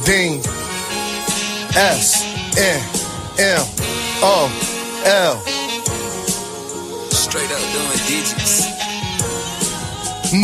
Dean, SNMOL. Straight up doing digits.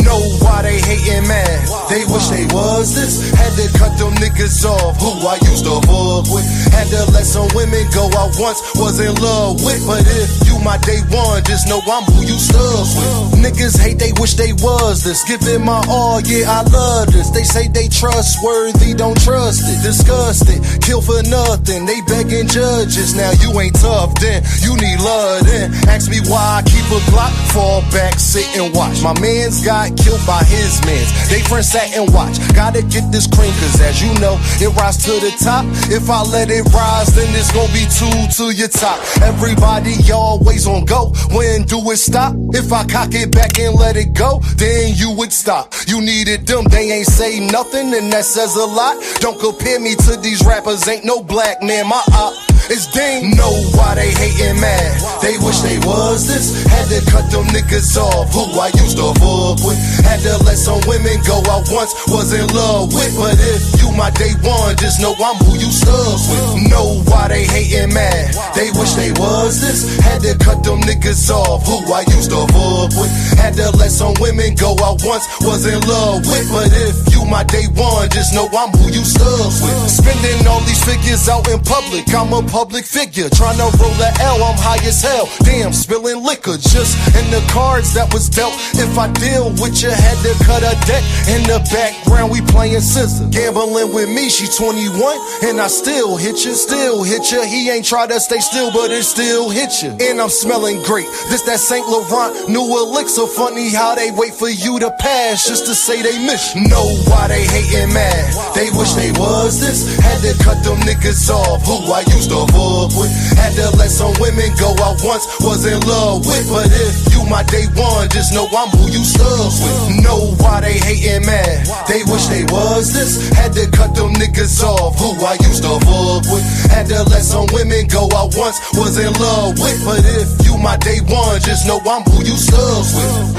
Know why they hatin' mad? They wish they was this. Had to cut them niggas off who I used to fuck with. Had to let some women go I once was in love with. But if you my day one, just know I'm who you stuck with. Niggas hate, they wish they was this. Give it my all, yeah, I love this. They say they trustworthy, don't trust it. Disgusted, kill for nothing. They begging judges, now you ain't tough, then you need love, then ask me why I keep a Glock. Fall back, sit and watch. My man's got killed by his mans. They friends sat and watch. Gotta get this cream, cause as you know, it rise to the top. If I let it rise, then it's gonna be two to your top. Everybody always on go. When do it stop? If I cock it back and let it go, then you would stop. You needed them, they ain't say nothing, and that says a lot. Don't compare me to these rappers, ain't no black man. My op is Dean. Know why they hatin' mad? They wish they was this. Had to cut them niggas off who I used to fuck with. Had to let some women go I once was in love with. But if you my day one, just know I'm who you stuck with. Know why they hatin' mad? They wish they was this. Had to cut them niggas off who I used to fuck with. Had to let some women go I once was in love with. But if you my day one, just know I'm who you stuck with. Spending all these figures out in public, I'm a public figure. Tryna roll the L, I'm high as hell. Damn, spilling liquor just in the cards that was dealt. If I deal with you, had to cut a deck. In the background, we playing scissors. Gambling with me, she 21, and I still hit you, still hit you. He ain't try to stay still, but it still hit you. And I'm smelling great. This that St. Laurent new elixir. Funny how they wait for you to pass just to say they miss you. Know why they hatin' mad? They wish they was this. Had to cut them niggas off who I used to fuck with. Had to let some women go I once was in love with. But if you my day one, just know I'm who you stuck with. Know why they hatin' mad? They wish they was this. Had to cut them niggas off who I used to fuck with. Had to let some women go I once was in love with. But if you my day one, just know I'm who you stuck with.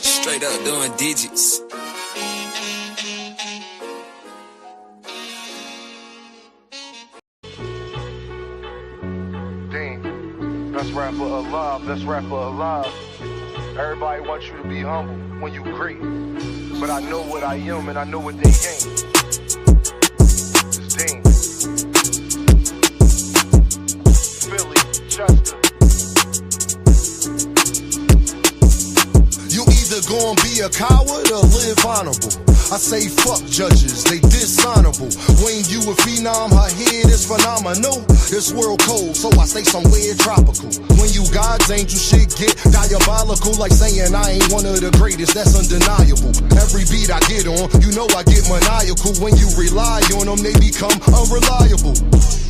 Straight up doing digits. Dean, best rapper alive, best rapper alive. Everybody wants you to be humble when you great. But I know what I am and I know what they ain't. It's Dean. Philly, Chester. You either gonna be a coward or live honorable. I say fuck judges, they dishonorable. When you a phenom, her head is phenomenal. This world cold, so I stay somewhere tropical. When you God's angel, shit get diabolical. Like saying I ain't one of the greatest, that's undeniable. Every beat I get on, you know I get maniacal. When you rely on them, they become unreliable.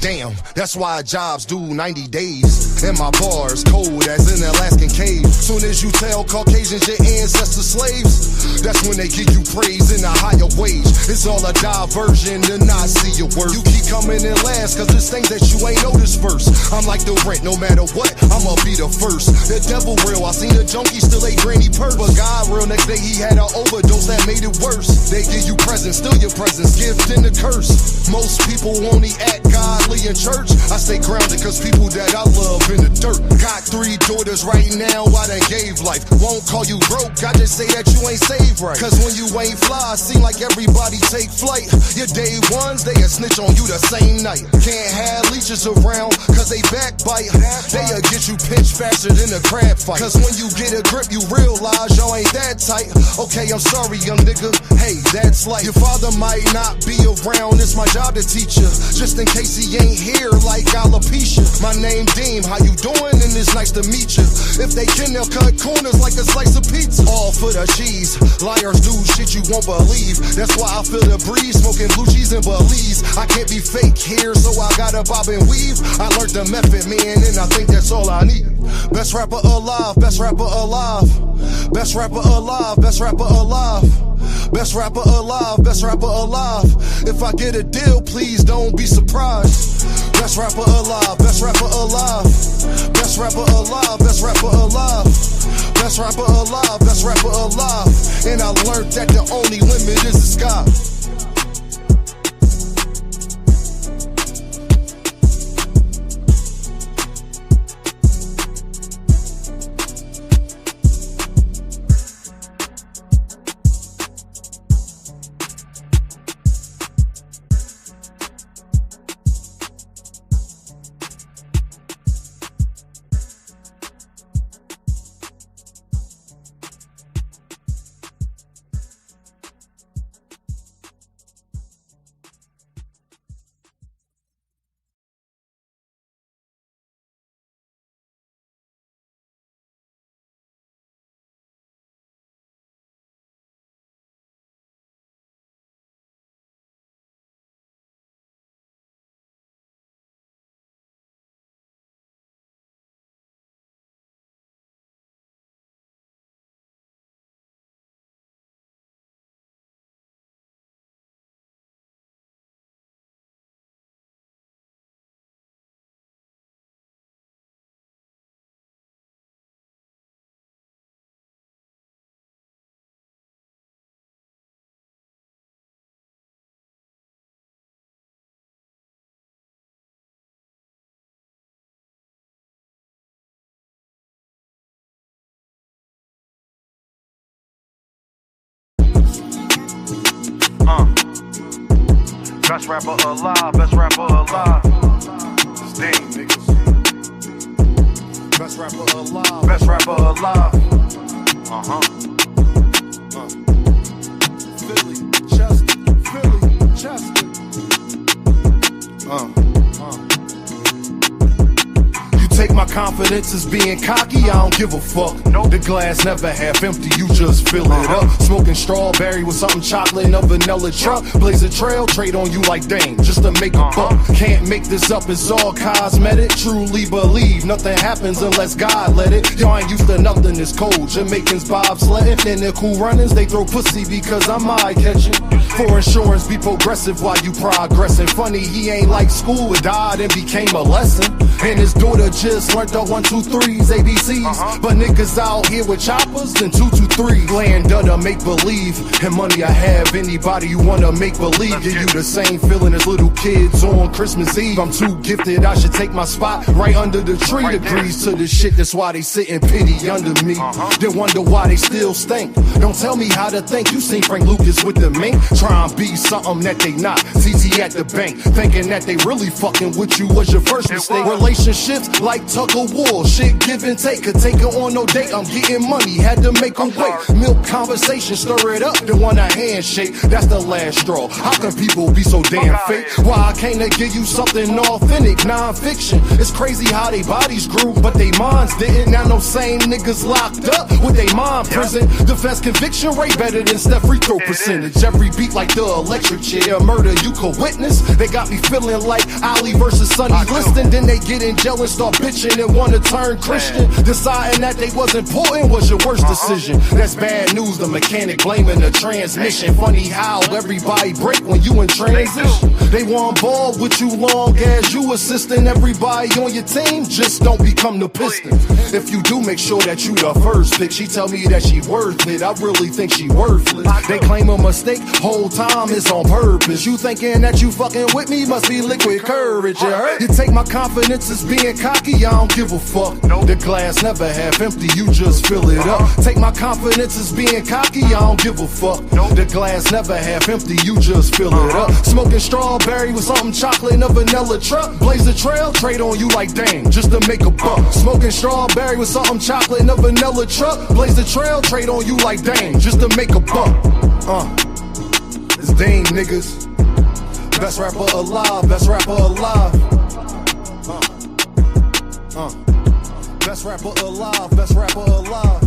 Damn, that's why jobs do 90 days. And my bars cold as an Alaskan cave. Soon as you tell Caucasians your ancestors slaves, that's when they give you praise in a higher wage. It's all a diversion to not see your worth. You keep coming in last, cause there's things that you ain't noticed first. I'm like the rent, no matter what, I'ma be the first. The devil real, I seen a junkie still ate granny purse. But God real, next day he had an overdose that made it worse. They give you presents, still your presents, gift and a curse. Most people only act godly in church. I stay grounded cause people that I love in the dirt. Got 3 daughters right now, I done gave life. Won't call you broke, I just say that you ain't saved right. Cause when you ain't fly, seem like everybody take flight. Your day ones, they a snitch on you the same night. Can't have leeches around, cause they backbite. They'll get you pinched faster than a crab fight. Cause when you get a grip, you realize y'all ain't that tight. Okay, I'm sorry, young nigga, hey, that's life. Your father might not be around, it's my job to teach you. Just in case he ain't here like alopecia. My name Deem, how you doing? And it's nice to meet you. If they can, they'll cut corners like a slice of pizza. All for the cheese, liars do shit you won't believe. That's why I feel the breeze, smoking blue cheese and Belize. I can't be fake here, so I gotta bob and weave. I learned the method, man, and I think that's all I need. Best rapper alive, best rapper alive. Best rapper alive, best rapper alive. Best rapper alive, best rapper alive. If I get a deal, please don't be surprised. Best rapper alive, best rapper alive. Best rapper alive, best rapper alive. Best rapper alive, best rapper alive. And I learned that the only limit is the sky. Best rapper alive, best rapper alive. Dame, niggas. Best rapper alive. Best rapper alive. Philly, Chester, Philly, Chester. You take my confidence as being cocky, I don't give a fuck. Nope. The glass never half empty, you just fill it up. Smoking strawberry with something chocolate in a vanilla truck. Blaze a trail, trade on you like Dame, just to make a buck. Can't make this up, it's all cosmetic. Truly believe nothing happens unless God let it. Y'all ain't used to nothing, it's cold. Jamaicans bobsledding, and the cool runnings, they throw pussy because I'm eye-catching. For insurance, be progressive while you progressing. Funny, he ain't like school, it died and became a lesson. And his daughter just learned the 1, 2, 3s, ABCs. But niggas out here with choppers and 2, 2, 3. Land under make believe, and money I have. Anybody you wanna make believe, give you the same feeling as little kids on Christmas Eve. I'm too gifted, I should take my spot right under the tree. Degrees to the shit, that's why they sit in pity under me. They wonder why they still stink. Don't tell me how to think. You seen Frank Lucas with the mink, try and be something that they not. TT at the bank, thinking that they really fucking with you was your first mistake. Relationships like tug of war, shit give and take. Could take her on no date, I'm getting money, had to make them wait. Milk conversation, stir it up, then want a handshake. That's the last straw. How can people be so damn fake? Why I came to give you something authentic, non-fiction. It's crazy how they bodies grew, but they minds didn't. Now no same niggas locked up with they mind prison. Defense conviction rate better than Steph free throw percentage. Every beat like the electric chair, murder you could witness. They got me feeling like Ali versus Sonny Liston. Then they get in jail and start bitching and wanna turn Christian. Deciding that they was important was your worst decision. That's bad news, the mechanic blaming the transmission. Funny how everybody break when you in transition. They want ball with you long as you assisting everybody on your team. Just don't become the Pistons. If you do, make sure that you the first pick. She tell me that she worth it, I really think she worthless. They claim a mistake, whole time it's on purpose. You thinking that you fucking with me, must be liquid courage, you heard? You take my confidence as being cocky, I don't give a fuck. The glass never half empty, you just fill it up. Take my confidence as being cocky, I don't give a fuck. The glass never half empty, you just fill it up. Smoking strawberry with something chocolate in a vanilla truck. Blaze a trail, trade on you like Dame, just to make a buck. Smoking strawberry with something chocolate in a vanilla truck. Blaze the trail, trade on you like Dame, just to make a buck. It's Dame, niggas. Best rapper alive, best rapper alive. Best rapper alive, best rapper alive.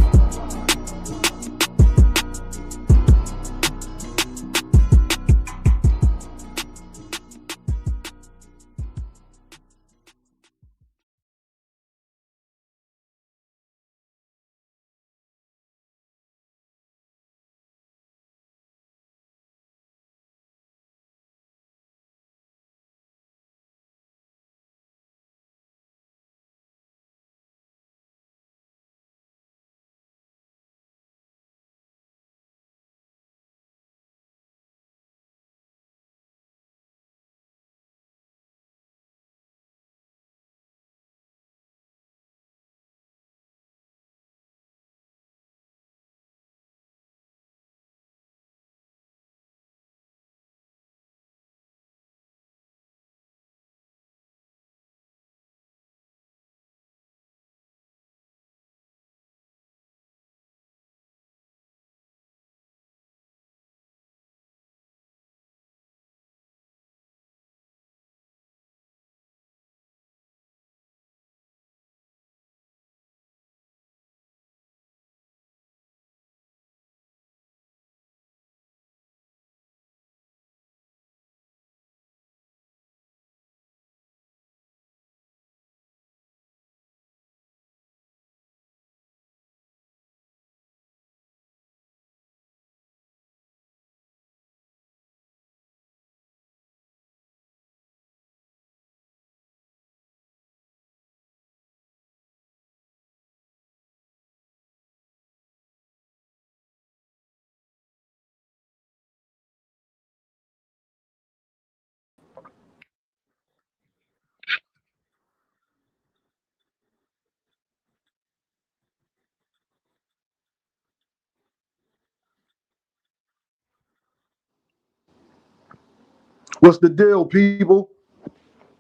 What's the deal, people?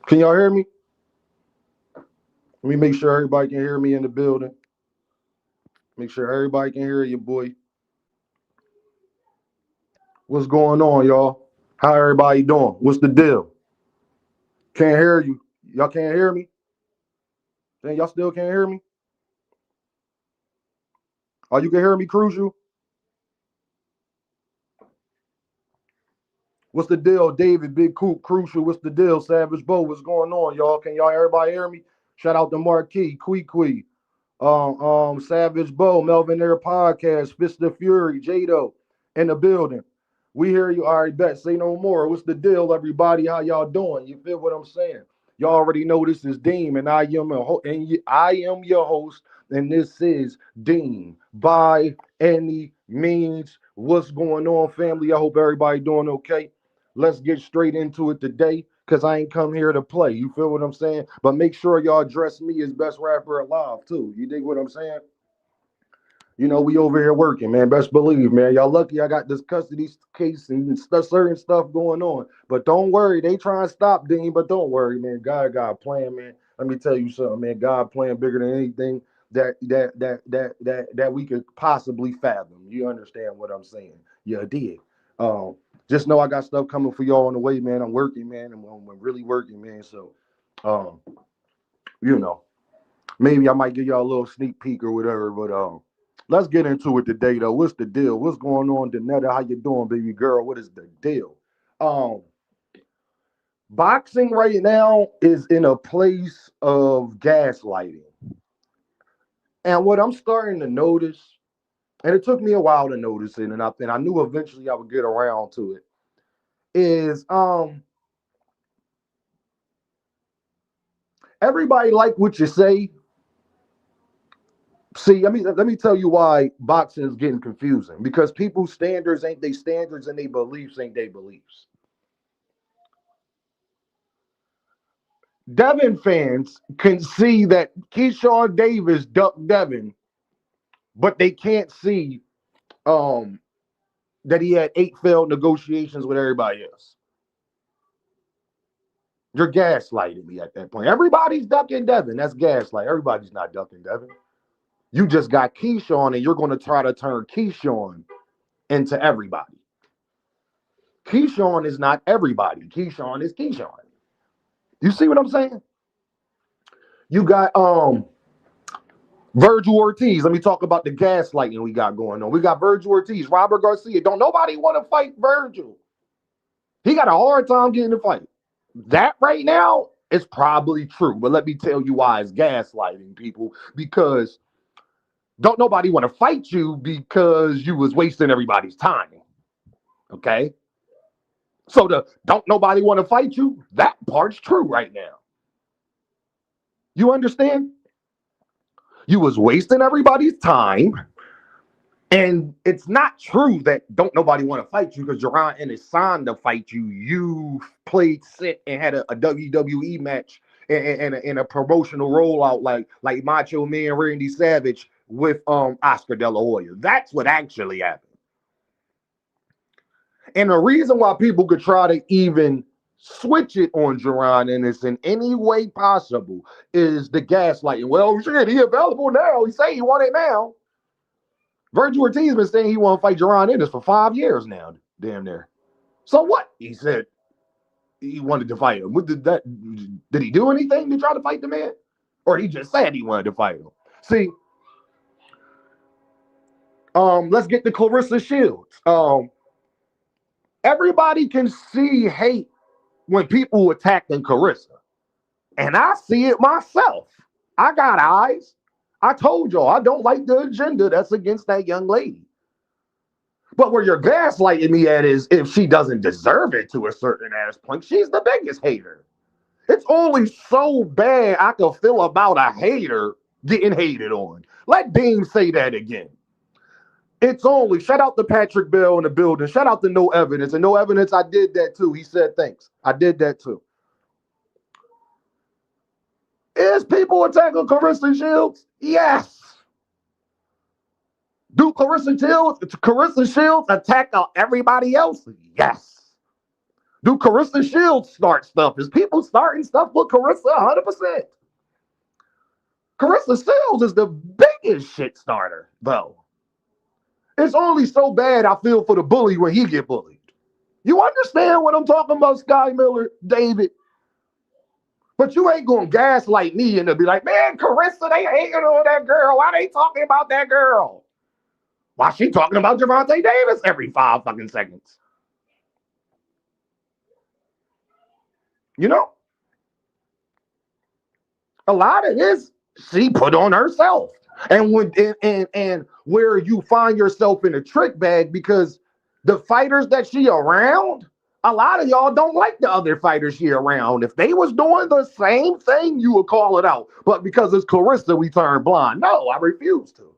Can y'all hear me? Let me make sure everybody can hear me in the building. Make sure everybody can hear you, boy. What's going on, y'all? How everybody doing? What's the deal? Can't hear you. Y'all can't hear me? Then y'all still can't hear me? Oh, you can hear me, Crucial? What's the deal, David? Big Coop, Crucial. What's the deal, Savage Bo? What's going on, y'all? Can y'all everybody hear me? Shout out to Marquis, Quee, Savage Bo, Melvin Air Podcast, Fist of Fury, Jado in the building. We hear you. All right, bet. Say no more. What's the deal, everybody? How y'all doing? You feel what I'm saying? Y'all already know this is Dean, and I am your host, and this is Dean. By any means, what's going on, family? I hope everybody doing okay. Let's get straight into it today, because I ain't come here to play. You feel what I'm saying? But make sure y'all address me as best rapper alive, too. You dig what I'm saying? You know, we over here working, man. Best believe, man. Y'all lucky I got this custody case and certain stuff going on. But don't worry, they trying to stop Dean, but don't worry, man. God got a plan, man. Let me tell you something, man. God plan bigger than anything that we could possibly fathom. You understand what I'm saying? Yeah, I did. Um, just know I got stuff coming for y'all on the way, man. I'm working, man. I'm really working, man. So, um, you know, maybe I might give y'all a little sneak peek or whatever, but let's get into it today though. What's the deal? What's going on, Danetta? How you doing, baby girl? What is the deal? Um, Boxing right now is in a place of gaslighting. And what I'm starting to notice, and it took me a while to notice it, and I knew eventually I would get around to it, is everybody like what you say. See, let me tell you why boxing is getting confusing. Because people's standards ain't they standards and they beliefs ain't they beliefs. Devin fans can see that Keyshawn Davis ducked Devin, but they can't see um, that he had 8 failed negotiations with everybody else. You're gaslighting me at that point. Everybody's ducking Devin. That's gaslight. Everybody's not ducking Devin. You just got Keyshawn, and you're going to try to turn Keyshawn into everybody. Keyshawn is not everybody. Keyshawn is Keyshawn. You see what I'm saying? You got Virgil Ortiz. Let me talk about the gaslighting we got going on. We got Virgil Ortiz, Robert Garcia. Don't nobody want to fight Virgil. He got a hard time getting to fight. That right now is probably true. But let me tell you why it's gaslighting, people. Because don't nobody want to fight you because you was wasting everybody's time. Okay? So the don't nobody want to fight you, that part's true right now. You understand? You was wasting everybody's time. And it's not true that don't nobody want to fight you because Jerron Ennis signed to fight you. You played sit and had a WWE match and a promotional rollout like Macho Man Randy Savage with Oscar De La Hoya. That's what actually happened. And the reason why people could try to even switch it on Jerron Ennis in any way possible is the gaslighting. Well, shit, he available now. He say he want it now. Virgil Ortiz been saying he want to fight Jerron Ennis for 5 years now, damn near. So what? He said he wanted to fight him. Did he do anything to try to fight the man? Or he just said he wanted to fight him? See, let's get to Clarissa Shields. Everybody can see hate when people attacking Clarissa. And I see it myself. I got eyes. I told y'all I don't like the agenda that's against that young lady. But where you're gaslighting me at is if she doesn't deserve it to a certain ass point, she's the biggest hater. It's only so bad I can feel about a hater getting hated on. Let Dean say that again. It's only, shout out to Patrick Bell in the building. Shout out to No Evidence. And No Evidence, I did that too. He said thanks. I did that too. Is people attacking Clarissa Shields? Yes. Do Clarissa Shields attack everybody else? Yes. Do Carissa Shields start stuff? Is people starting stuff with Carissa 100%? Carissa Shields is the biggest shit starter, though. It's only so bad I feel for the bully when he get bullied. You understand what I'm talking about, Sky Miller, David? But you ain't gonna gaslight me and be like, man, Carissa, they hating on that girl. Why they talking about that girl? Why she talking about Gervonta Davis every 5 fucking seconds? You know? A lot of this she put on herself. And when and where you find yourself in a trick bag because the fighters that she around, a lot of y'all don't like the other fighters she around. If they was doing the same thing, you would call it out. But because it's Carissa, we turn blind. No, I refuse to.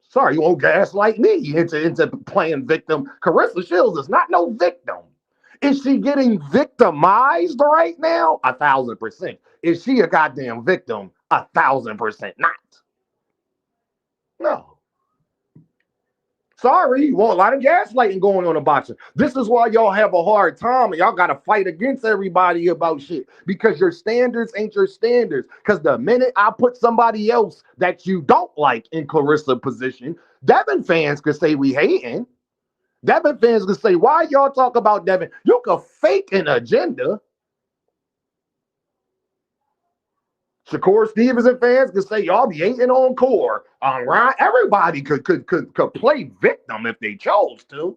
Sorry, you won't gaslight me into playing victim. Carissa Shields is not no victim. Is she getting victimized right now? 1,000%. Is she a goddamn victim? 1,000% not. No. Sorry, you want a lot of gaslighting going on in boxing. This is why y'all have a hard time and y'all got to fight against everybody about shit because your standards ain't your standards. Because the minute I put somebody else that you don't like in Clarissa position, Devin fans could say we hating. Devin fans could say, why y'all talk about Devin? You could fake an agenda. Shakur Stevenson fans could say y'all be hating on Core, on Ryan. Everybody could play victim if they chose to.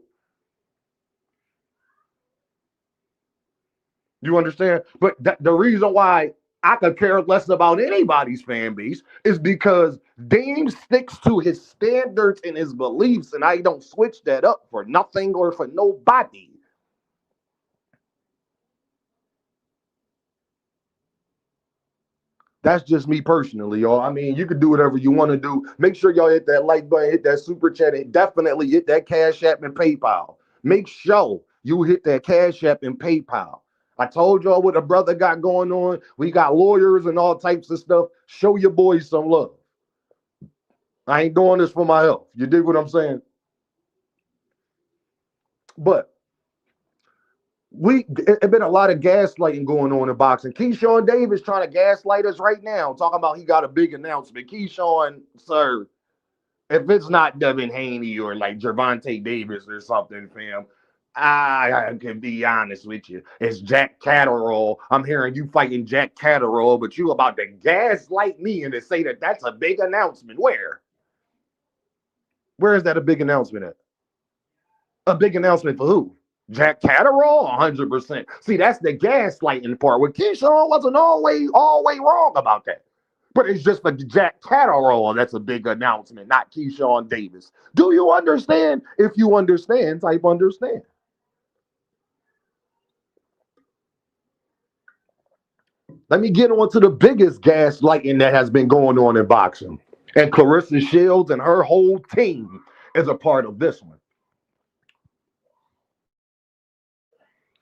You understand? But the reason why I could care less about anybody's fan base is because Dame sticks to his standards and his beliefs, and I don't switch that up for nothing or for nobody. That's just me personally, y'all. I mean, you can do whatever you want to do. Make sure y'all hit that like button, hit that super chat, and definitely hit that Cash App and PayPal. Make sure you hit that Cash App and PayPal. I told y'all what a brother got going on. We got lawyers and all types of stuff. Show your boys some love. I ain't doing this for my health. You dig what I'm saying? But it's been a lot of gaslighting going on in boxing. Keyshawn Davis trying to gaslight us right now, talking about he got a big announcement. Keyshawn, sir, if it's not Devin Haney or like Gervonta Davis or something, fam, I can be honest with you. It's Jack Catterall. I'm hearing you fighting Jack Catterall, but you about to gaslight me and to say that that's a big announcement. Where? Where is that a big announcement at? A big announcement for who? Jack Catterall? 100%. See, that's the gaslighting part. With Keyshawn wasn't always wrong about that. But it's just for Jack Catterall that's a big announcement, not Keyshawn Davis. Do you understand? If you understand, type understand. Let me get on to the biggest gaslighting that has been going on in boxing. And Clarissa Shields and her whole team is a part of this one.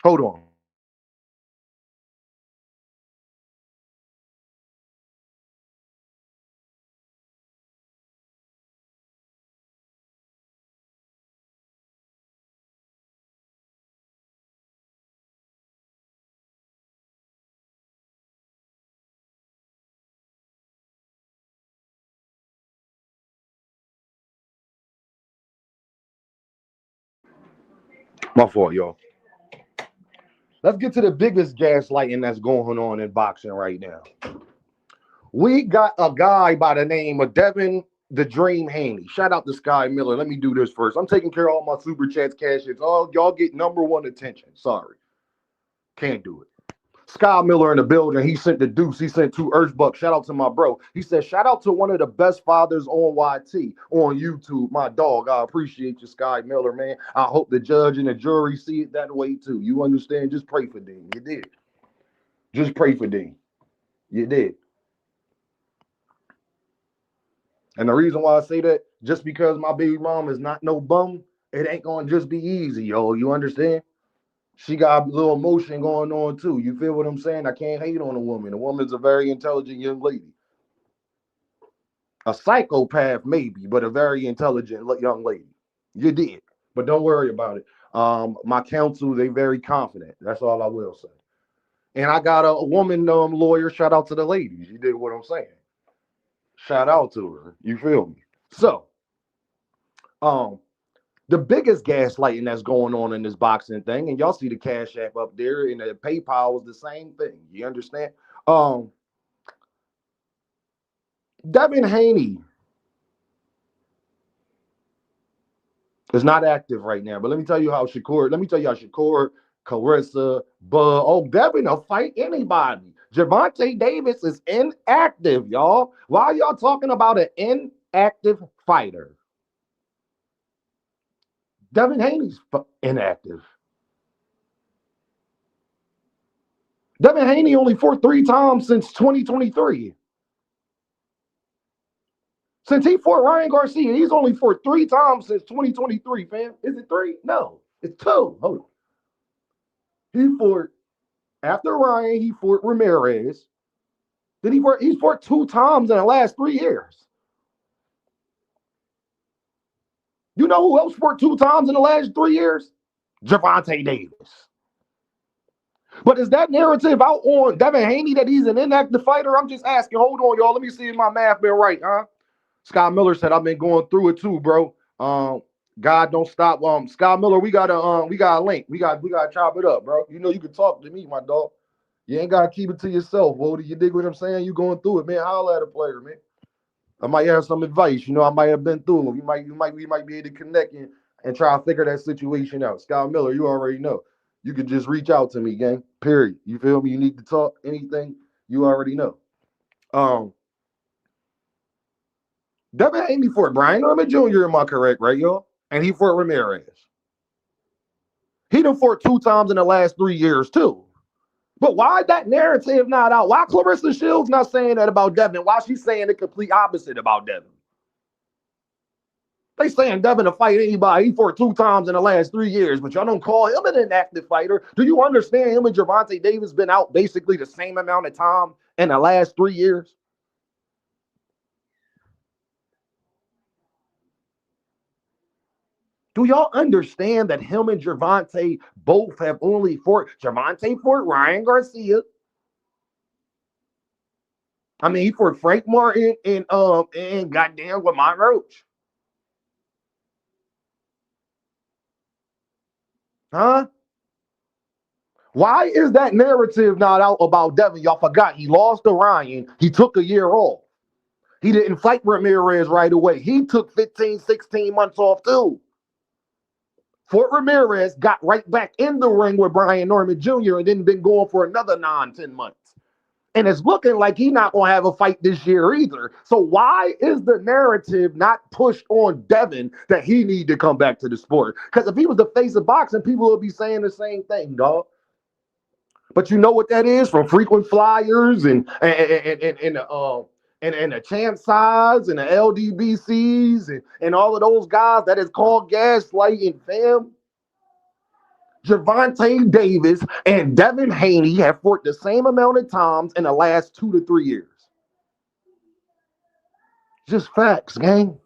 Hold on. My fault, y'all. Let's get to the biggest gaslighting that's going on in boxing right now. We got a guy by the name of Devin the Dream Haney. Shout out to Sky Miller. Let me do this first. I'm taking care of all my super chats, cash hits. All y'all get number one attention. Sorry. Can't do it. Sky Miller in the building. He sent the deuce. He sent 2 Earth Bucks. Shout out to my bro. He said, shout out to one of the best fathers on YT on YouTube. My dog. I appreciate you, Sky Miller, man. I hope the judge and the jury see it that way too. You understand? Just pray for Dean. You did. Just pray for Dean. You did. And the reason why I say that, just because my baby mom is not no bum, it ain't gonna just be easy, yo. You understand? She got a little emotion going on too. You feel what I'm saying? I can't hate on a woman. A woman's a very intelligent young lady. A psychopath, maybe, but a very intelligent young lady. You did. But don't worry about it. My counsel, they very confident. That's all I will say. And I got a woman lawyer. Shout out to the ladies. You dig what I'm saying? Shout out to her. You feel me? So, um, the biggest gaslighting that's going on in this boxing thing, and y'all see the Cash App up there, and the PayPal is the same thing. You understand? Devin Haney is not active right now, but let me tell you how Shakur, Carissa, Bud, Devin will fight anybody. Gervonta Davis is inactive, y'all. Why are y'all talking about an inactive fighter? Devin Haney's inactive. Devin Haney only fought 3 times since 2023. Since he fought Ryan Garcia, he's only fought 3 times since 2023, fam. Is it 3? No, it's 2. Hold on. He fought, after Ryan, he fought Ramirez. Then he's fought 2 times in the last 3 years. You know who else fought 2 times in the last 3 years? Gervonta Davis. But is that narrative out on Devin Haney that he's an inactive fighter? I'm just asking. Hold on, y'all. Let me see if my math been right, huh? Scott Miller said I've been going through it too, bro. God don't stop. Scott Miller, we got a link. We gotta chop it up, bro. You know you can talk to me, my dog. You ain't gotta keep it to yourself, Wody. You dig what I'm saying? You going through it, man. Holla at a player, man. I might have some advice. You know, I might have been through it. We might be able to connect and try to figure that situation out. Scott Miller, you already know. You can just reach out to me, gang. Period. You feel me? You need to talk anything, you already know. Devin Haney fought Brian Norman Jr., am I correct, right, y'all? And he fought Ramirez. He done fought 2 times in the last 3 years, too. But why that narrative not out? Why Clarissa Shields not saying that about Devin? Why she's saying the complete opposite about Devin? They saying Devin to fight anybody. He fought 2 times in the last 3 years, but y'all don't call him an inactive fighter. Do you understand him and Gervonta Davis been out basically the same amount of time in the last 3 years? Do y'all understand that him and Gervonta both have only fought? Gervonta fought Ryan Garcia. I mean, he fought Frank Martin and goddamn Lamont Roach. Huh? Why is that narrative not out about Devin? Y'all forgot he lost to Ryan. He took a year off. He didn't fight Ramirez right away. He took 15, 16 months off too. Fort Ramirez got right back in the ring with Brian Norman Jr. and then been going for another 9-10 months. And it's looking like he's not going to have a fight this year either. So why is the narrative not pushed on Devin that he need to come back to the sport? Because if he was the face of boxing, people would be saying the same thing, dog. But you know what that is from frequent flyers and the champ size and the LDBCs and all of those guys that is called gaslighting, fam. Gervonta Davis and Devin Haney have fought the same amount of times in the last 2 to 3 years. Just facts, gang.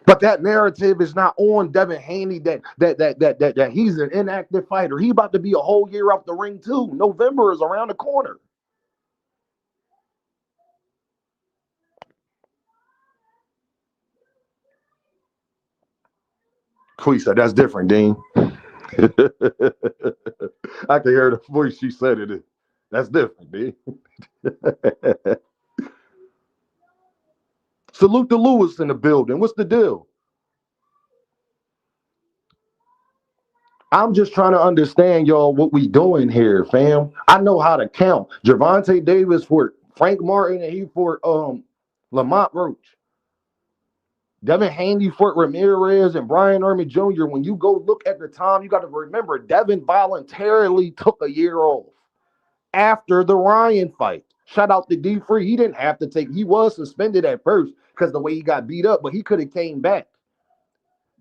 But that narrative is not on Devin Haney that he's an inactive fighter. He about to be a whole year off the ring too. November is around the corner. Quee said, that's different, Dean. I can hear the voice she said it. That's different, Dean. Salute to Lewis in the building. What's the deal? I'm just trying to understand, y'all, what we doing here, fam. I know how to count. Gervonta Davis for Frank Martin and he for Lamont Roach. Devin Haney, Fort Ramirez, and Brian Norman Jr., when you go look at the time, you got to remember Devin voluntarily took a year off after the Ryan fight. Shout out to D Free. He didn't have to take, he was suspended at first because the way he got beat up, but he could have came back.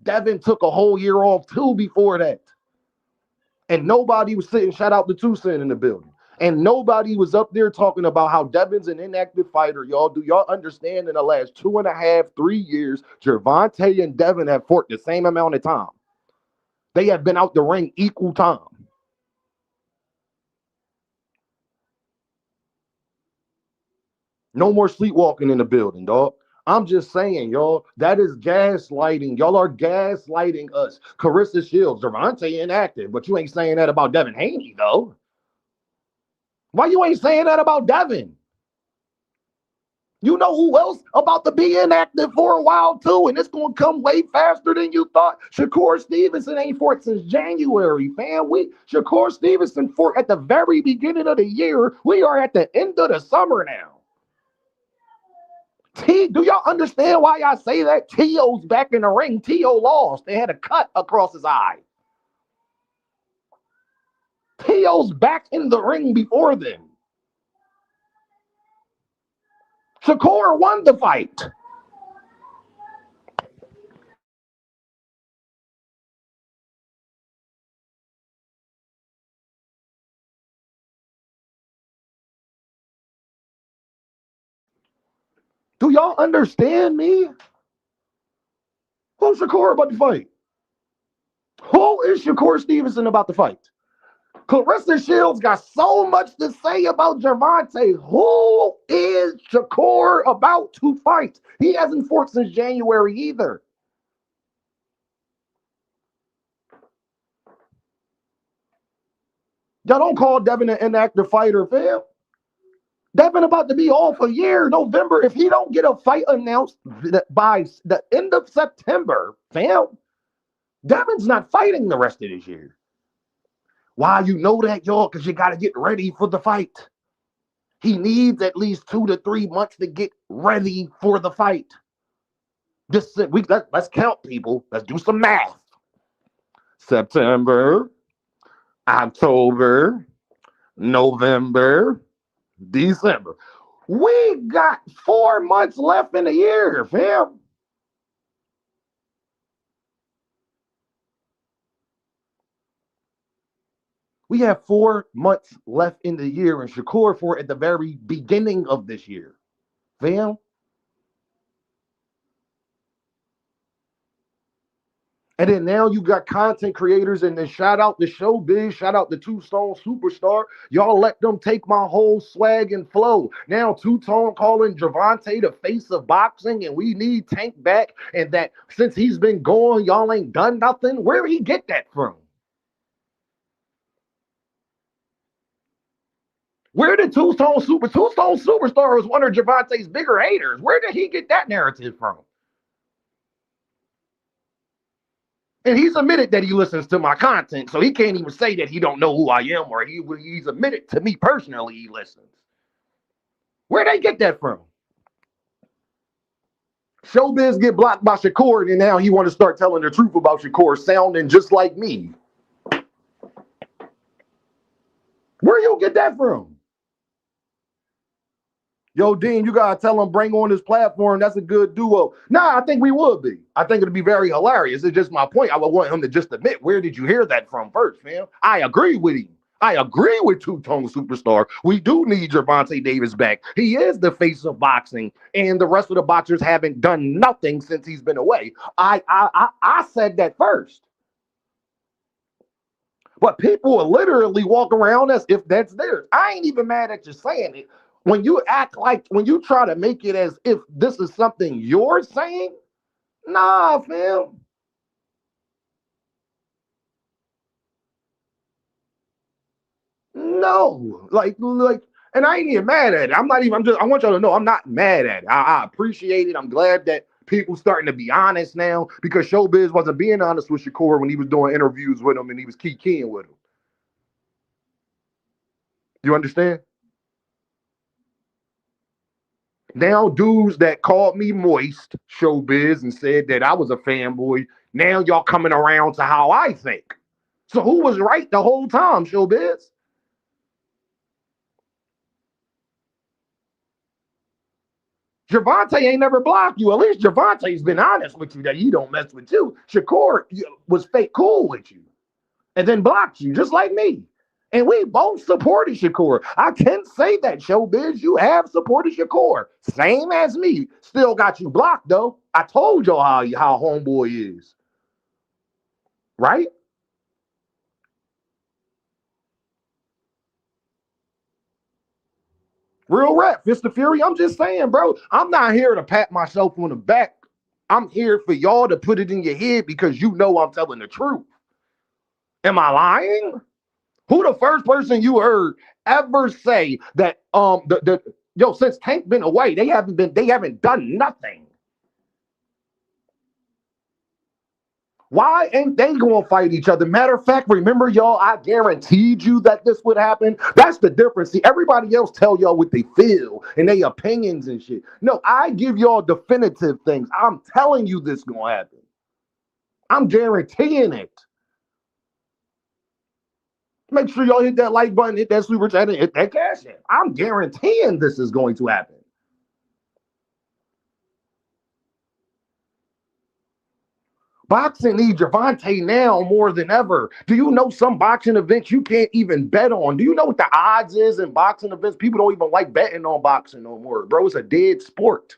Devin took a whole year off too before that. And nobody was sitting, shout out to Tucson in the building. And nobody was up there talking about how Devin's an inactive fighter, y'all. Do y'all understand in the last 2.5, 3 years, Gervonta and Devin have fought the same amount of time? They have been out the ring equal time. No more sleepwalking in the building, dog. I'm just saying, y'all, that is gaslighting. Y'all are gaslighting us. Carissa Shields, Gervonta inactive, but you ain't saying that about Devin Haney, though. Why you ain't saying that about Devin? You know who else about to be inactive for a while, too, and it's going to come way faster than you thought? Shakur Stevenson ain't fought since January, fam. Shakur Stevenson fought at the very beginning of the year. We are at the end of the summer now. Do y'all understand why I say that? T.O.'s back in the ring. T.O. lost. They had a cut across his eye. T.O.'s back in the ring before then. Shakur won the fight. Do y'all understand me? Who's Shakur about to fight? Who is Shakur Stevenson about to fight? Clarissa Shields got so much to say about Gervonta. Who is Shakur about to fight? He hasn't fought since January either. Y'all don't call Devin an inactive fighter, fam. Devin about to be off a year, November. If he don't get a fight announced by the end of September, fam, Devin's not fighting the rest of this year. Why you know that, y'all? Because you got to get ready for the fight. He needs at least 2 to 3 months to get ready for the fight. Let's count, people. Let's do some math. September, October, November, December. We got 4 months left in the year, fam. We have 4 months left in the year, and Shakur for at the very beginning of this year, fam. And then now you got content creators, and then shout out to Showbiz, shout out to Two Stone Superstar. Y'all let them take my whole swag and flow. Now Two Tone calling Gervonta the face of boxing, and we need Tank back. And that since he's been gone, y'all ain't done nothing. Where did he get that from? Where did Two Stone Superstar was one of Gervonta's bigger haters? Where did he get that narrative from? And he's admitted that he listens to my content, so he can't even say that he don't know who I am, or he's admitted to me personally he listens. Where'd they get that from? Showbiz get blocked by Shakur, and now he want to start telling the truth about Shakur, sounding just like me. Where you get that from? Yo, Dean, you gotta tell him bring on his platform. That's a good duo. Nah, I think we would be. I think it'd be very hilarious. It's just my point. I would want him to just admit, where did you hear that from first, fam? I agree with him. I agree with Two Tone Superstar. We do need Gervonta Davis back. He is the face of boxing, and the rest of the boxers haven't done nothing since he's been away. I said that first. But people will literally walk around as if that's theirs. I ain't even mad at you saying it. When you try to make it as if this is something you're saying, nah, fam. No, and I ain't even mad at it. I want y'all to know I'm not mad at it. I appreciate it. I'm glad that people starting to be honest now, because Showbiz wasn't being honest with Shakur when he was doing interviews with him and he was keying with him. You understand? Now, dudes that called me moist, Showbiz, and said that I was a fanboy, now y'all coming around to how I think. So who was right the whole time, Showbiz? Gervonta ain't never blocked you. At least Gervonta's been honest with you that he don't mess with you. Shakur was fake cool with you and then blocked you, just like me. And we both supported Shakur. I can say that, Showbiz. You have supported Shakur. Same as me. Still got you blocked, though. I told y'all how homeboy is. Right? Real rap, Fist of Fury. I'm just saying, bro. I'm not here to pat myself on the back. I'm here for y'all to put it in your head because you know I'm telling the truth. Am I lying? Who the first person you heard ever say that since Tank been away, they haven't done nothing. Why ain't they gonna fight each other? Matter of fact, remember y'all, I guaranteed you that this would happen. That's the difference. See, everybody else tell y'all what they feel and their opinions and shit. No, I give y'all definitive things. I'm telling you this gonna happen. I'm guaranteeing it. Make sure y'all hit that like button, hit that super chat, and hit that cash in. I'm guaranteeing this is going to happen. Boxing needs Gervonta now more than ever. Do you know some boxing events you can't even bet on? Do you know what the odds is in boxing events? People don't even like betting on boxing no more, bro. It's a dead sport.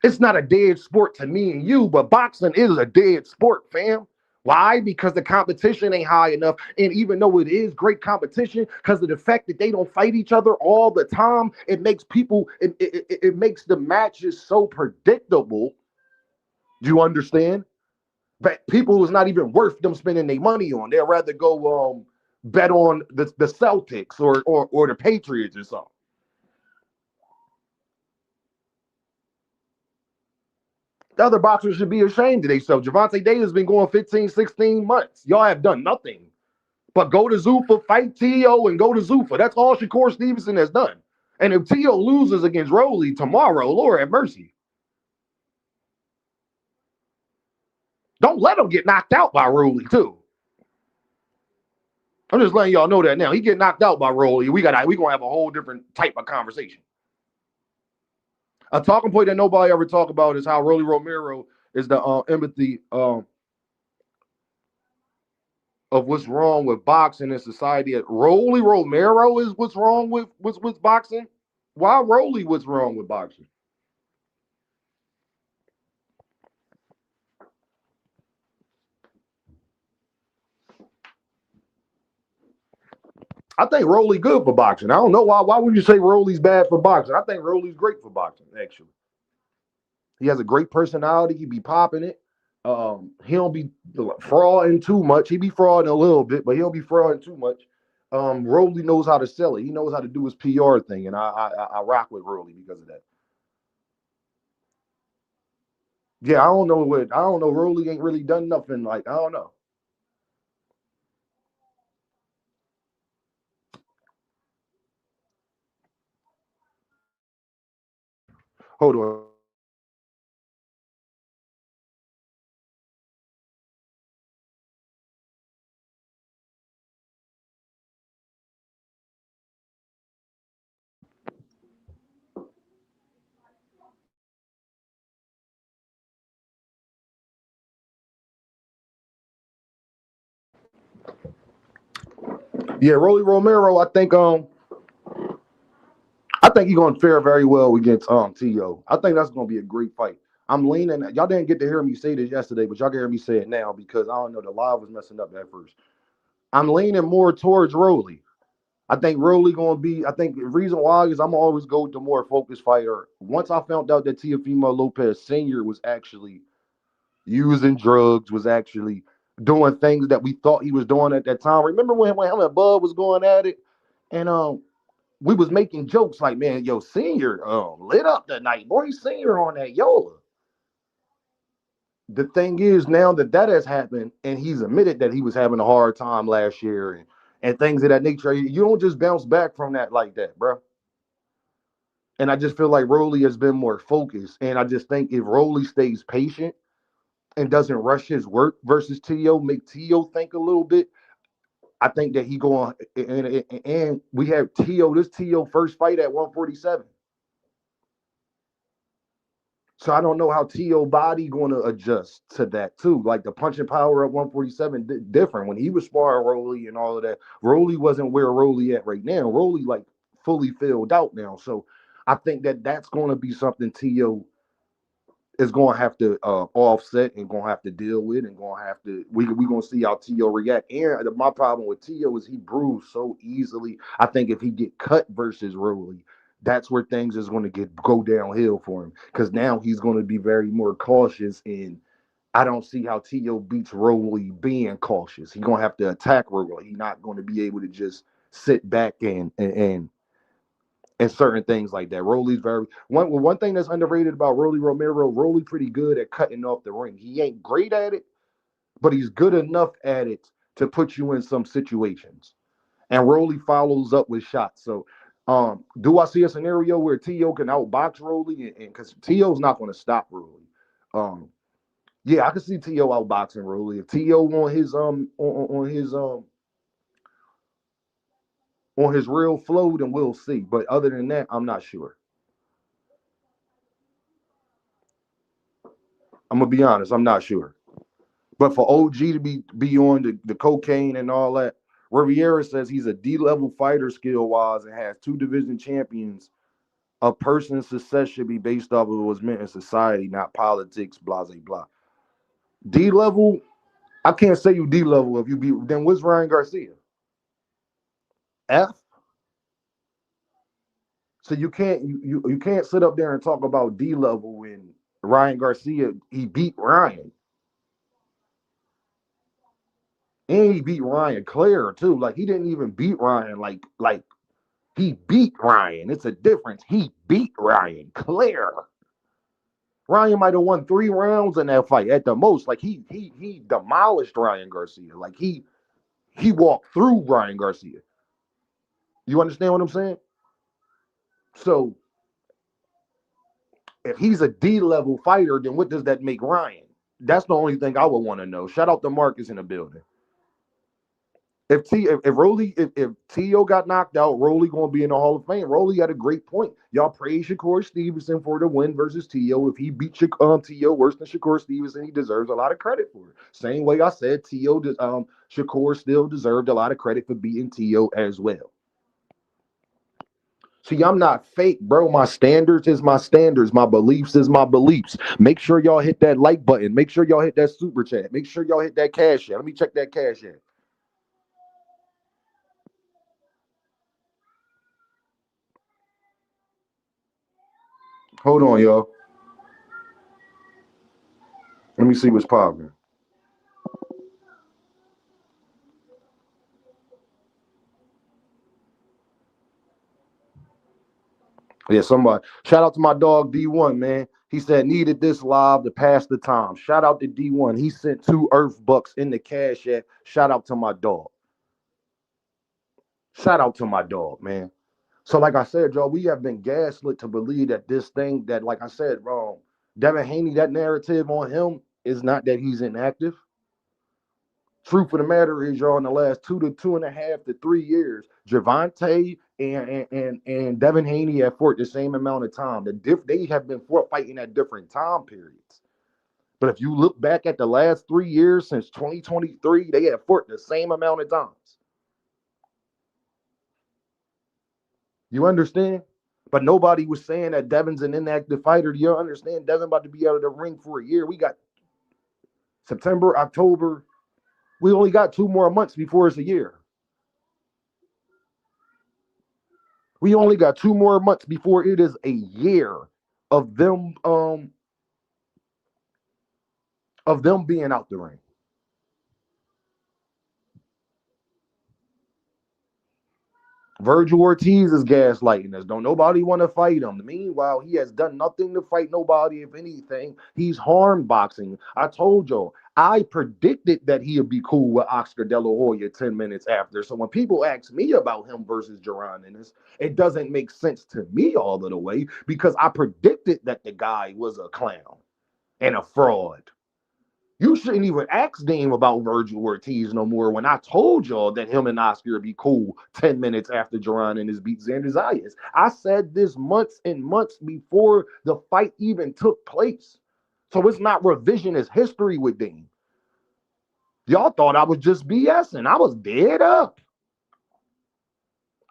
It's not a dead sport to me and you, but boxing is a dead sport, fam. Why? Because the competition ain't high enough. And even though it is great competition, because of the fact that they don't fight each other all the time, it makes it makes the matches so predictable. Do you understand? But people who's not even worth them spending their money on. They'd rather go bet on the Celtics or the Patriots or something. The other boxers should be ashamed of themselves. Gervonta Davis has been going 15, 16 months. Y'all have done nothing but go to Zuffa, fight T.O., and go to Zuffa. That's all Shakur Stevenson has done. And if T.O. loses against Rolly tomorrow, Lord have mercy. Don't let him get knocked out by Rolly, too. I'm just letting y'all know that now. He get knocked out by Rolly. We gonna have a whole different type of conversation. A talking point that nobody ever talk about is how Rolly Romero is the empathy of what's wrong with boxing in society. Rolly Romero is what's wrong with boxing. Why Rolly? What's wrong with boxing? I think Rolly good for boxing. I don't know why. Why would you say Rolly's bad for boxing? I think Rolly's great for boxing. Actually, he has a great personality. He be popping it. He don't be frauding too much. He be frauding a little bit, but he don't be frauding too much. Rolly knows how to sell it. He knows how to do his PR thing, and I rock with Rolly because of that. Yeah, I don't know what I don't know. Rolly ain't really done nothing. Like I don't know. Hold on. Yeah, Rolly Romero. I think he's gonna fare very well against T.O. I think that's gonna be a great fight. I'm leaning. Y'all didn't get to hear me say this yesterday, but y'all can hear me say it now because I don't know the live was messing up at first. I'm leaning more towards Rolly. I think Rolly gonna be. I think the reason why is I'm always go with the more focused fighter. Once I found out that Teofimo Lopez Sr. was actually using drugs, was actually doing things that we thought he was doing at that time. Remember when him and Bud was going at it, and we was making jokes like, man, yo, Senior lit up that night. Boy, Senior on that Yola. The thing is now that has happened, and he's admitted that he was having a hard time last year and things of that nature. You don't just bounce back from that like that, bro. And I just feel like Rolly has been more focused. And I just think if Rolly stays patient and doesn't rush his work versus T.O., make T.O. think a little bit, I think that he going and we have T.O. This T.O. first fight at 147. So I don't know how T.O. body going to adjust to that too. Like the punching power at 147 different. When he was sparring Rolly and all of that, Rolly wasn't where Rolly at right now. Rolly like fully filled out now. So I think that that's going to be something T.O. is going to have to offset and going to have to deal with and going to have to we going to see how T.O. react. And my problem with T.O. is he bruised so easily. I think if he get cut versus Rolly, that's where things is going to go downhill for him because now he's going to be very more cautious. And I don't see how T.O. beats Rolly being cautious. He's going to have to attack Rolly. He's not going to be able to just sit back and certain things like that. Rolly's one thing that's underrated about Rolly Romero. Rolly pretty good at cutting off the ring. He ain't great at it, but he's good enough at it to put you in some situations. And Rolly follows up with shots. So, do I see a scenario where T.O. can outbox Rolly? And because T.O.'s not going to stop Rolly. Yeah, I can see T.O. outboxing Rolly. If T.O. on his real flow, then we'll see. But other than that, I'm not sure. I'm gonna be honest, I'm not sure. But for OG to be on the cocaine and all that, Riviera says he's a D-level fighter skill-wise and has 2 division champions. A person's success should be based off of what was meant in society, not politics, blah, blah, blah. D-level, I can't say you D-level if you be, then what's Ryan Garcia? F? So you can't sit up there and talk about D-level when Ryan Garcia, he beat Ryan. And he beat Ryan Claire too. Like he didn't even beat Ryan like he beat Ryan. It's a difference. He beat Ryan Claire. Ryan might have won 3 rounds in that fight at the most. Like he demolished Ryan Garcia. Like he walked through Ryan Garcia. You understand what I'm saying? So if he's a D-level fighter, then what does that make Ryan? That's the only thing I would want to know. Shout out to Marcus in the building. If T.O. got knocked out, Rolly gonna be in the Hall of Fame. Rolly had a great point. Y'all praise Shakur Stevenson for the win versus T.O. If he beat T.O. worse than Shakur Stevenson, he deserves a lot of credit for it. Same way I said T.O. Shakur still deserved a lot of credit for beating T.O. as well. See, I'm not fake, bro. My standards is my standards. My beliefs is my beliefs. Make sure y'all hit that like button. Make sure y'all hit that super chat. Make sure y'all hit that cash app. Let me check that cash app. Hold on, y'all. Let me see what's popping. Yeah, somebody. Shout out to my dog D1, man. He said needed this live to pass the time. Shout out to D1. He sent 2 Earth bucks in the cash app. Shout out to my dog. Shout out to my dog, man. So, like I said, y'all, we have been gaslit to believe that this thing that, like I said, Devin Haney, that narrative on him is not that he's inactive. Truth of the matter is, y'all, in the last 2 to 2.5 to 3 years, Gervonta and Devin Haney have fought the same amount of time. They have been fighting at different time periods. But if you look back at the last 3 years since 2023, they have fought the same amount of times. You understand? But nobody was saying that Devin's an inactive fighter. Do you understand? Devin about to be out of the ring for a year. We got September, October. We only got 2 more months before it's a year. We only got 2 more months before it is a year of them being out the ring. Virgil Ortiz is gaslighting us. Don't nobody want to fight him. Meanwhile, he has done nothing to fight nobody. If anything, he's harm boxing. I told y'all, I predicted that he'd be cool with Oscar De La Hoya 10 minutes after. So when people ask me about him versus Jaron Ennis, it doesn't make sense to me all of the way because I predicted that the guy was a clown and a fraud. You shouldn't even ask Dame about Virgil Ortiz no more when I told y'all that him and Oscar would be cool 10 minutes after Jaron Ennis beat Xander Zayas. I said this months and months before the fight even took place. So it's not revisionist history with Dame. Y'all thought I was just BSing. I was dead up.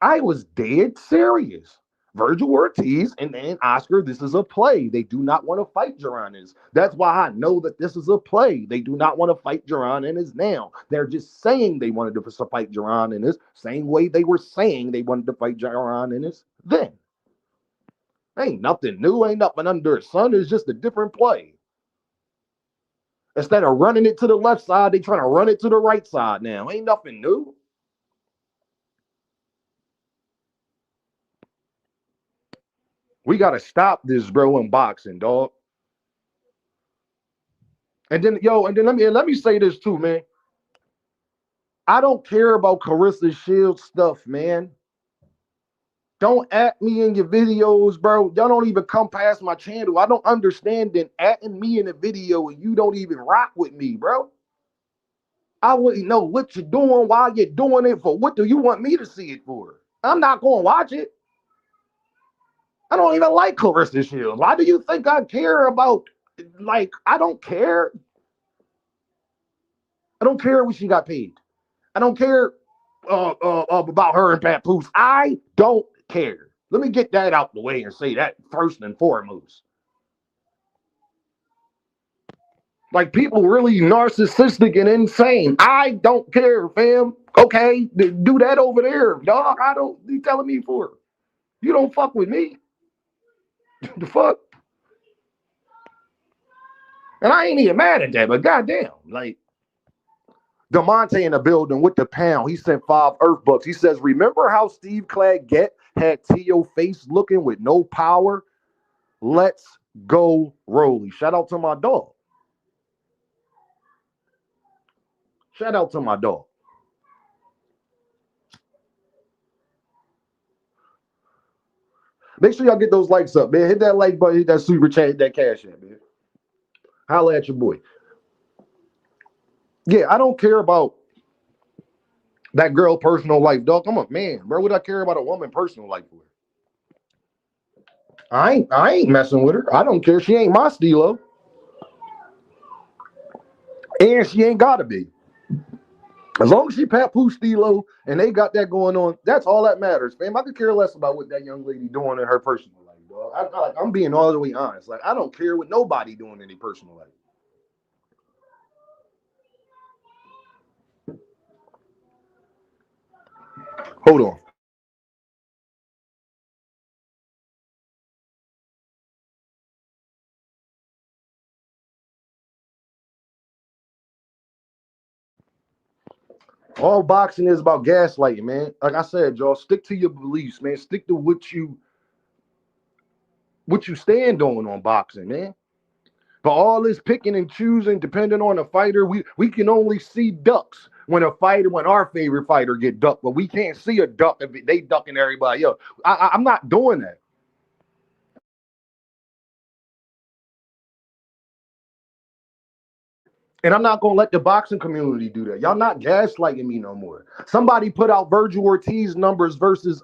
I was dead serious. Virgil Ortiz and then Oscar, this is a play. They do not want to fight Jaron Ennis. That's why I know that this is a play. They do not want to fight Jaron Ennis now. They're just saying they wanted to fight Jaron Ennis, same way they were saying they wanted to fight Jaron Ennis then. Ain't nothing new, ain't nothing under the sun. It's just a different play. Instead of running it to the left side, they trying to run it to the right side now. Ain't nothing new. We got to stop this, bro, in boxing, dog. And then, let me say this too, man. I don't care about Claressa Shields stuff, man. Don't at me in your videos, bro. Y'all don't even come past my channel. I don't understand then atting me in a video and you don't even rock with me, bro. I wouldn't know what you're doing, why you're doing it for. What do you want me to see it for? I'm not going to watch it. I don't even like Claressa Shields. Why do you think I care about, I don't care. I don't care what she got paid. I don't care about her and Papoose. I don't care. Let me get that out the way and say that first and foremost. Like, people really narcissistic and insane. I don't care, fam. Okay, do that over there, dog. I don't. You telling me for? You don't fuck with me. The fuck? And I ain't even mad at that, but goddamn, like, DeMonte in the building with the pound. He sent 5 Earth bucks. He says, remember how Steve Claggett had T.O. face looking with no power? Let's go, Rolly. Shout out to my dog. Shout out to my dog. Make sure y'all get those likes up, man. Hit that like button, hit that super chat, hit that cash app, man. Holla at your boy. Yeah, I don't care about that girl personal life, dog. I'm a man, bro. What I care about a woman personal life for? I ain't messing with her. I don't care. She ain't my Stilo. And she ain't gotta be. As long as she Papoose Stilo and they got that going on, that's all that matters, fam. I could care less about what that young lady doing in her personal life, dog. I'm being all the way honest. Like, I don't care what nobody doing in their personal life. Hold on. All boxing is about gaslighting, man. Like I said, y'all, stick to your beliefs, man. Stick to what you stand on boxing, man. But all this picking and choosing, depending on the fighter, we can only see ducks when our favorite fighter get ducked, but we can't see a duck if they ducking everybody else. I'm not doing that. And I'm not going to let the boxing community do that. Y'all not gaslighting me no more. Somebody put out Virgil Ortiz numbers versus,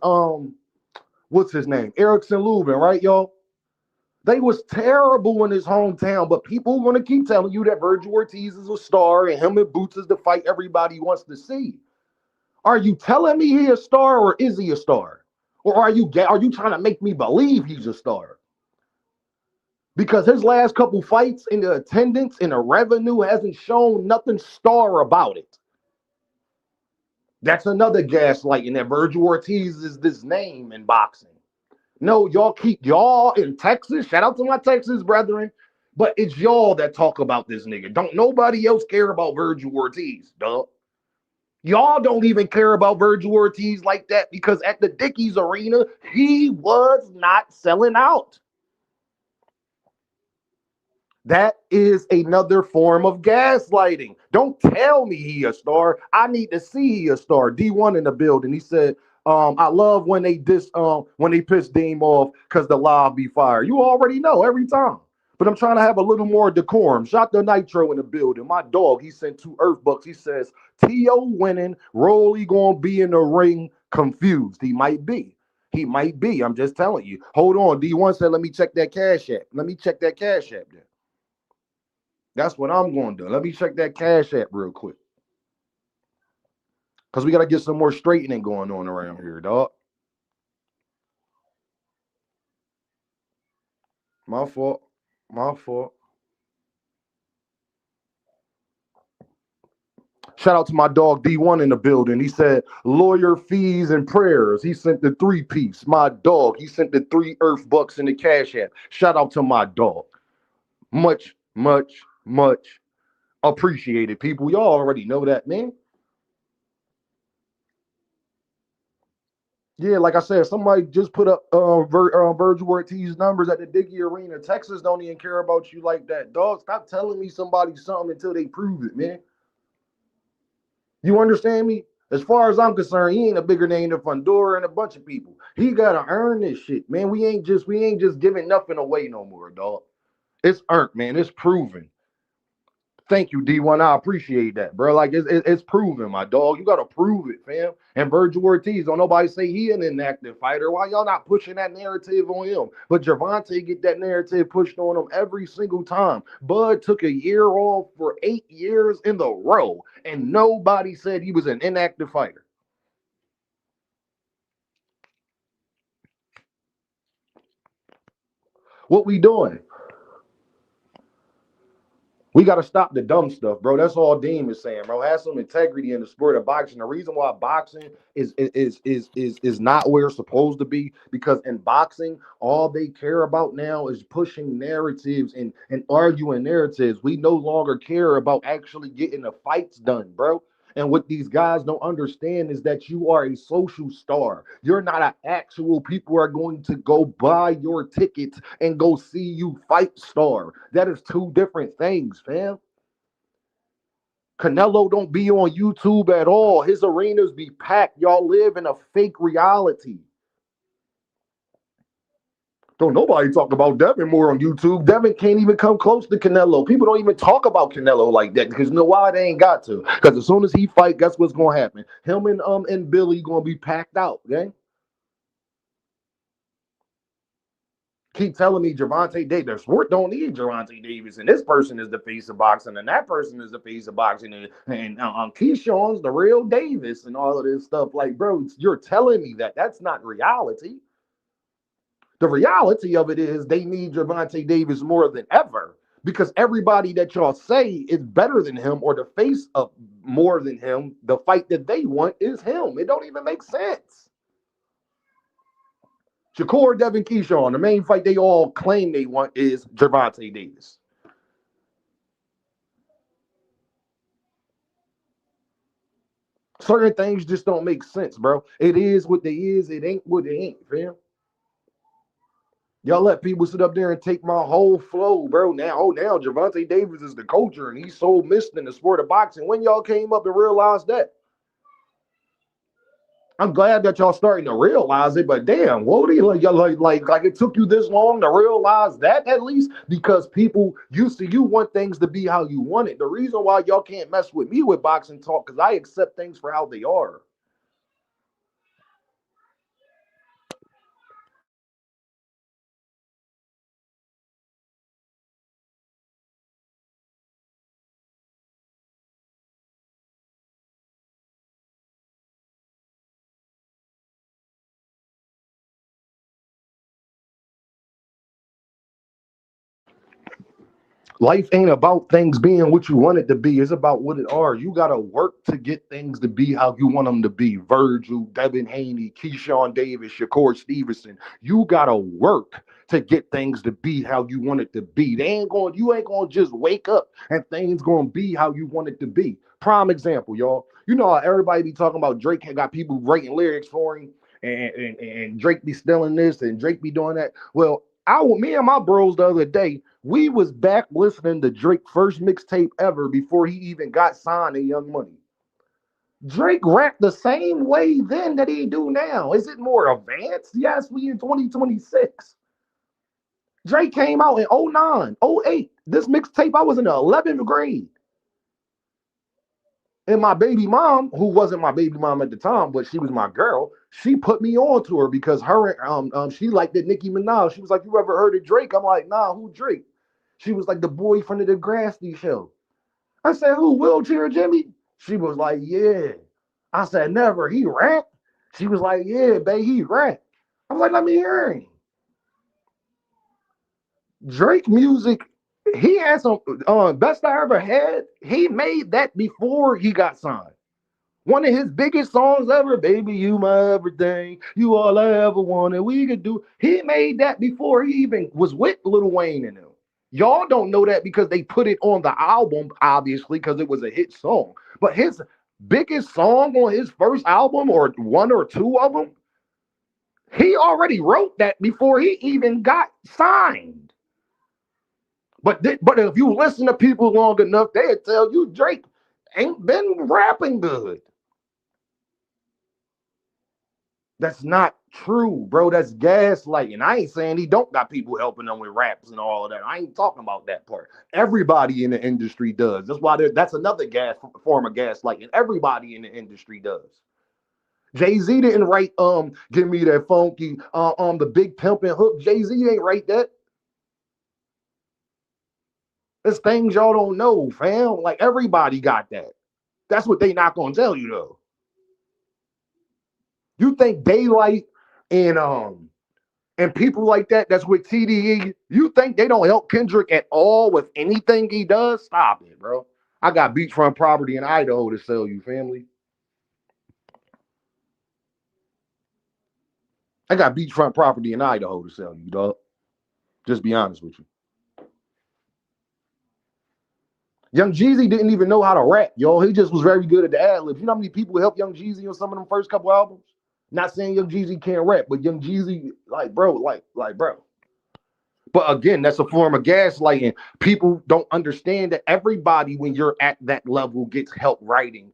what's his name? Erickson Lubin, right, y'all? They was terrible in his hometown, but people are going to keep telling you that Virgil Ortiz is a star and him and Boots is the fight everybody wants to see. Are you telling me he's a star or is he a star? Or are you trying to make me believe he's a star? Because his last couple fights in the attendance and the revenue hasn't shown nothing star about it. That's another gaslighting that Virgil Ortiz is this name in boxing. No, y'all in Texas. Shout out to my Texas brethren. But it's y'all that talk about this nigga. Don't nobody else care about Virgil Ortiz, dog. Y'all don't even care about Virgil Ortiz like that because at the Dickies Arena, he was not selling out. That is another form of gaslighting. Don't tell me he a star. I need to see he a star. D1 in the building. He said, I love when they piss Deem off because the live be fire. You already know every time. But I'm trying to have a little more decorum. Shot the Nitro in the building. My dog, he sent 2 Earth bucks. He says, T.O. winning, Rolly gonna be in the ring confused. He might be. He might be. I'm just telling you. Hold on. D1 said, let me check that cash app. Let me check that cash app then. That's what I'm going to do. Let me check that cash app real quick. Because we got to get some more straightening going on around here, dog. My fault. My fault. Shout out to my dog D1 in the building. He said, lawyer fees and prayers. He sent the 3-piece. My dog. He sent the 3 Earth bucks in the cash app. Shout out to my dog. Much, much, much appreciated, people. Y'all already know that, man. Yeah, like I said, somebody just put up Virgil Ortiz numbers at the Dickie Arena. Texas don't even care about you like that, dog. Stop telling me somebody something until they prove it, man. You understand me? As far as I'm concerned, he ain't a bigger name than Fundora and a bunch of people. He gotta earn this shit, man. We ain't just giving nothing away no more, dog. It's earned, man. It's proven. Thank you, D1. I appreciate that, bro. Like it's proven, my dog. You gotta prove it, fam. And Virgil Ortiz, don't nobody say he an inactive fighter. Why y'all not pushing that narrative on him? But Gervonta get that narrative pushed on him every single time. Bud took a year off for 8 years in the row, and nobody said he was an inactive fighter. What we doing? We got to stop the dumb stuff, bro. That's all Dean is saying, bro. Have some integrity in the sport of boxing. The reason why boxing is not where it's supposed to be, because in boxing, all they care about now is pushing narratives and arguing narratives. We no longer care about actually getting the fights done, bro. And what these guys don't understand is that you are a social star. You're not an actual people are going to go buy your tickets and go see you fight star. That is 2 different things, fam. Canelo don't be on YouTube at all. His arenas be packed. Y'all live in a fake reality. Don't nobody talk about Devin more on YouTube. Devin can't even come close to Canelo. People don't even talk about Canelo like that because you know why? They ain't got to. Because as soon as he fight, guess what's gonna happen? Him and Billy gonna be packed out, okay? Keep telling me Gervonta Davis. Sport don't need Gervonta Davis, and this person is the face of boxing, and that person is the face of boxing, and Keyshawn's the real Davis, and all of this stuff. Like, bro, you're telling me that that's not reality. The reality of it is they need Gervonta Davis more than ever because everybody that y'all say is better than him or the face of more than him, the fight that they want is him. It don't even make sense. Shakur, Devin, Keyshawn, the main fight they all claim they want is Gervonta Davis. Certain things just don't make sense, bro. It is what it is. It ain't what it ain't, fam. Y'all let people sit up there and take my whole flow, bro. Now Gervonta Davis is the culture and he's so missed in the sport of boxing. When y'all came up and realized that? I'm glad that y'all starting to realize it, but damn, what do you like it took you this long to realize that at least? Because people used to you want things to be how you want it. The reason why y'all can't mess with me with boxing talk, because I accept things for how they are. Life ain't about things being what you want it to be. It's about what it are. You gotta work to get things to be how you want them to be. Virgil, Devin Haney, Keyshawn Davis, Shakur Stevenson. You gotta work to get things to be how you want it to be. You ain't gonna just wake up and things gonna be how you want it to be. Prime example, y'all. You know how everybody be talking about Drake got people writing lyrics for him and Drake be stealing this and Drake be doing that. Well, me and my bros the other day, we was back listening to Drake's first mixtape ever before he even got signed to Young Money. Drake rapped the same way then that he do now. Is it more advanced? Yes, we in 2026. Drake came out in 09, 08. This mixtape, I was in the 11th grade. And my baby mom, who wasn't my baby mom at the time, but she was my girl, she put me on to her because she liked the Nicki Minaj. She was like, "You ever heard of Drake?" I'm like, "Nah, who Drake?" She was like, "The boyfriend of the Degrassi show." I said, "Who, Wheelchair Jimmy?" She was like, "Yeah." I said, "Never. He rap?" She was like, "Yeah, babe, he rap." I was like, "Let me hear him." Drake music, he has some best I ever had. He made that before he got signed. One of his biggest songs ever, "Baby, You My Everything, You All I Ever Wanted, We Could Do." He made that before he even was with Lil Wayne and them. Y'all don't know that because they put it on the album, obviously, because it was a hit song. But his biggest song on his first album, or one or two of them, he already wrote that before he even got signed. But if you listen to people long enough, they'll tell you Drake ain't been rapping good. That's not true, bro. That's gaslighting. I ain't saying he don't got people helping him with raps and all of that. I ain't talking about that part. Everybody in the industry does. That's why that's another form of gaslighting. Everybody in the industry does. Jay-Z didn't write "Give Me That Funky" the Big Pimpin' Hook. Jay-Z ain't write that. There's things y'all don't know, fam. Like everybody got that. That's what they not gonna tell you though. You think Daylight and people like that, that's with TDE, you think they don't help Kendrick at all with anything he does? Stop it, bro. I got beachfront property in Idaho to sell you, family. I got beachfront property in Idaho to sell you, dog. Just be honest with you. Young Jeezy didn't even know how to rap, y'all. He just was very good at the ad libs. You know how many people helped Young Jeezy on some of them first couple albums? Not saying Young Jeezy can't rap, but Young Jeezy, like, bro. But again, that's a form of gaslighting. People don't understand that everybody, when you're at that level, gets help writing.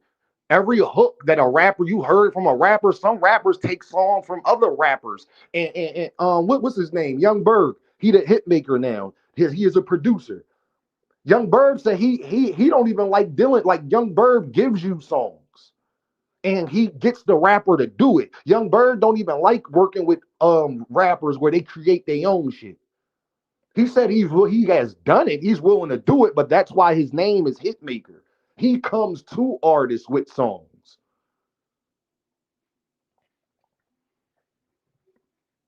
Every hook that a rapper you heard from a rapper, some rappers take songs from other rappers. And what's his name? Young Berg. He the hit maker now. He is a producer. Young Berg said he don't even like Dylan. Like Young Berg gives you songs, and he gets the rapper to do it. Young Berg don't even like working with rappers where they create their own shit. He said he has done it. He's willing to do it, but that's why his name is Hitmaker. He comes to artists with songs.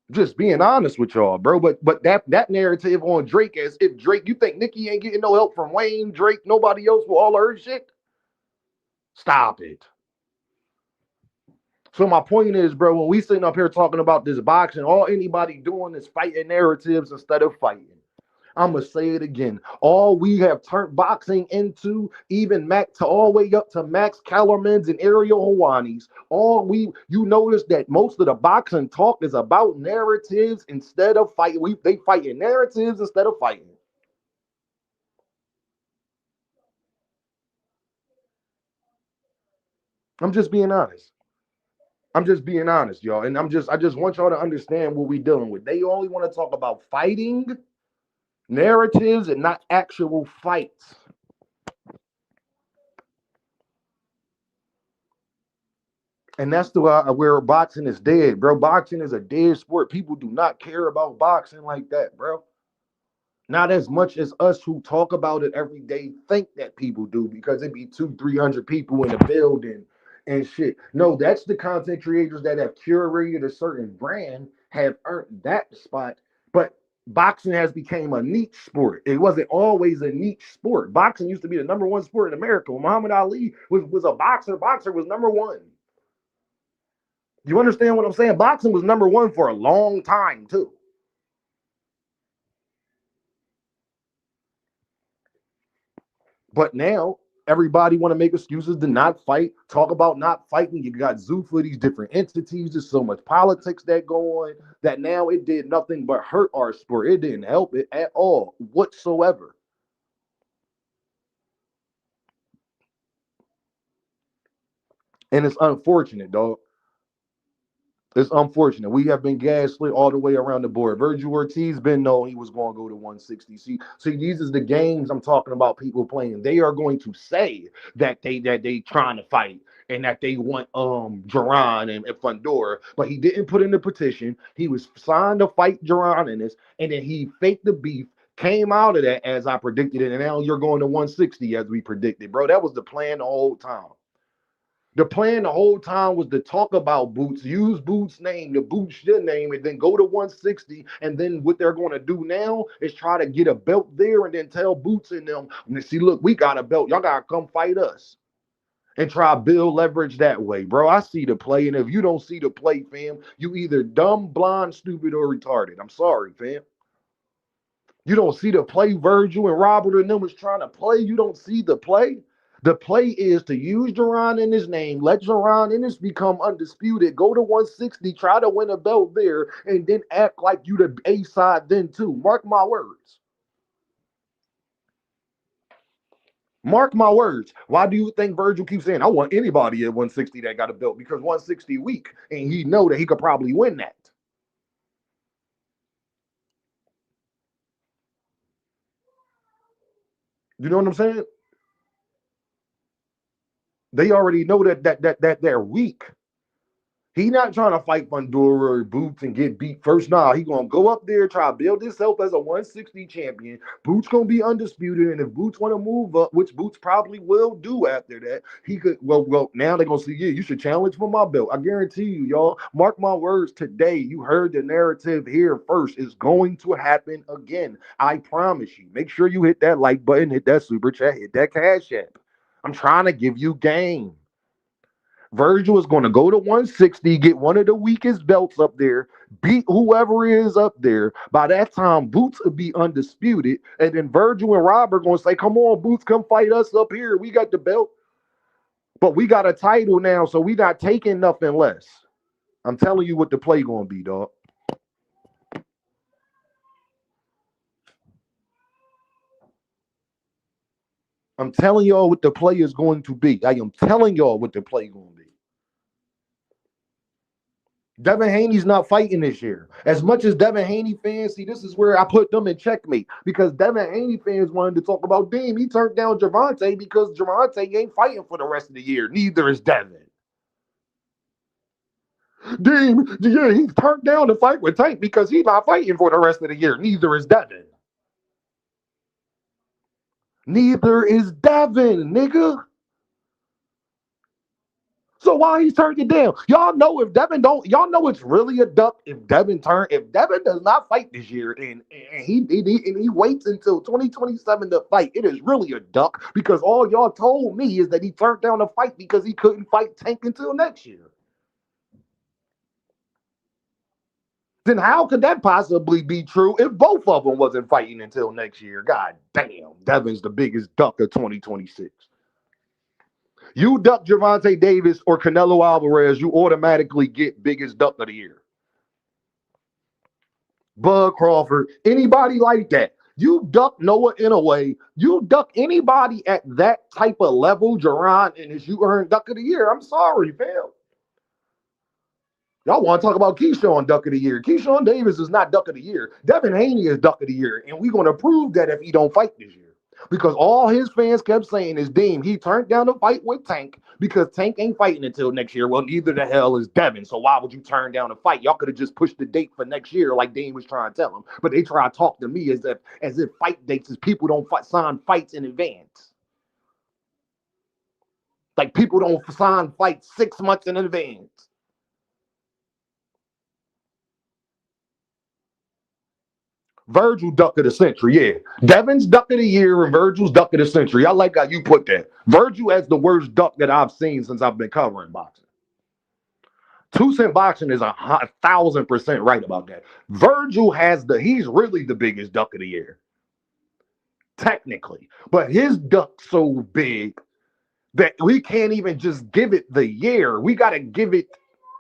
Just being honest with y'all, bro. But that narrative on Drake, as if Drake, you think Nicki ain't getting no help from Wayne, Drake, nobody else with all her shit? Stop it. So my point is, bro, when we sitting up here talking about this boxing, all anybody doing is fighting narratives instead of fighting. I'm gonna say it again. All we have turned boxing into, even all the way up to Max Kellerman's and Ariel Hawani's. You notice that most of the boxing talk is about narratives instead of fighting. They fighting narratives instead of fighting. I'm just being honest. I'm just being honest, y'all. And I just want y'all to understand what we're dealing with. They only want to talk about fighting, narratives, and not actual fights. And that's where boxing is dead, bro. Boxing is a dead sport. People do not care about boxing like that, bro. Not as much as us who talk about it every day think that people do, because it be 200-300 people in the building and shit. No, that's the content creators that have curated a certain brand have earned that spot. But boxing has become a niche sport. It wasn't always a niche sport. Boxing used to be the number one sport in America. When Muhammad Ali was a boxer, boxer was number one. You understand what I'm saying? Boxing was number one for a long time too. But now everybody want to make excuses to not fight, talk about not fighting. You got zoo for these different entities. There's so much politics that go on that now it did nothing but hurt our sport. It didn't help it at all whatsoever. And it's unfortunate, dog. It's unfortunate. We have been gaslit all the way around the board. Virgil Ortiz been known he was going to go to 160. See, these is the games I'm talking about. People playing. They are going to say that they trying to fight and that they want Duran and Fundora, but he didn't put in the petition. He was signed to fight Duran in this, and then he faked the beef. Came out of that as I predicted it, and now you're going to 160 as we predicted, bro. That was the plan the whole time. The plan the whole time was to talk about Boots, use Boots' name, the Boots your name, and then go to 160. And then what they're going to do now is try to get a belt there and then tell Boots and them, see, look, we got a belt. Y'all got to come fight us. And try to build leverage that way, bro. I see the play. And if you don't see the play, fam, you either dumb, blind, stupid, or retarded. I'm sorry, fam. You don't see the play Virgil and Robert and them was trying to play. You don't see the play. The play is to use Jerron in his name, let Jerron Ennis become undisputed, go to 160, try to win a belt there, and then act like you the A side then too. Mark my words. Mark my words. Why do you think Virgil keeps saying, I want anybody at 160 that got a belt? Because 160 weak, and he know that he could probably win that. You know what I'm saying? They already know that they're weak. He not trying to fight Fundora or Boots and get beat first. Nah, he gonna go up there, try to build himself as a 160 champion. Boots gonna be undisputed, and if Boots want to move up, which Boots probably will do after that, he could. Well, now they're gonna see, yeah, you should challenge for my belt. I guarantee you, y'all. Mark my words. Today, you heard the narrative here first. It's going to happen again. I promise you. Make sure you hit that like button, hit that super chat, hit that cash app. I'm trying to give you game. Virgil is going to go to 160, get one of the weakest belts up there, beat whoever is up there. By that time, Boots will be undisputed. And then Virgil and Rob are going to say, come on, Boots, come fight us up here. We got the belt. But we got a title now, so we not taking nothing less. I'm telling you what the play going to be, dog. I'm telling y'all what the play is going to be. I am telling y'all what the play is going to be. Devin Haney's not fighting this year. As much as Devin Haney fans, see, this is where I put them in checkmate. Because Devin Haney fans wanted to talk about, damn, he turned down Gervonta because Gervonta ain't fighting for the rest of the year. Neither is Devin. Damn, yeah, he turned down the fight with Tank because he's not fighting for the rest of the year. Neither is Devin. Neither is Devin, nigga. So why he turned it down? Y'all know if Devin don't, y'all know it's really a duck if Devin does not fight this year and he waits until 2027 to fight, it is really a duck because all y'all told me is that he turned down the fight because he couldn't fight Tank until next year. Then how could that possibly be true if both of them wasn't fighting until next year? God damn, Devin's the biggest duck of 2026. You duck Gervonta Davis or Canelo Alvarez, you automatically get biggest duck of the year. Bud Crawford, anybody like that. You duck Noah Inoue, you duck anybody at that type of level, Jerron Ennis, you earn duck of the year. I'm sorry, fam. Y'all want to talk about Keyshawn duck of the year. Keyshawn Davis is not duck of the year. Devin Haney is duck of the year, and we're going to prove that if he don't fight this year. Because all his fans kept saying is, Dean, he turned down the fight with Tank because Tank ain't fighting until next year. Well, neither the hell is Devin. So why would you turn down the fight? Y'all could have just pushed the date for next year like Dean was trying to tell him. But they try to talk to me as if fight dates is people don't sign fights in advance. Like people don't sign fights 6 months in advance. Virgil duck of the century, yeah. Devin's duck of the year and Virgil's duck of the century. I like how you put that. Virgil has the worst duck that I've seen since I've been covering boxing. 2 Cent Boxing is 1,000% right about that. Virgil he's really the biggest duck of the year. Technically. But his duck's so big that we can't even just give it the year. We got to give it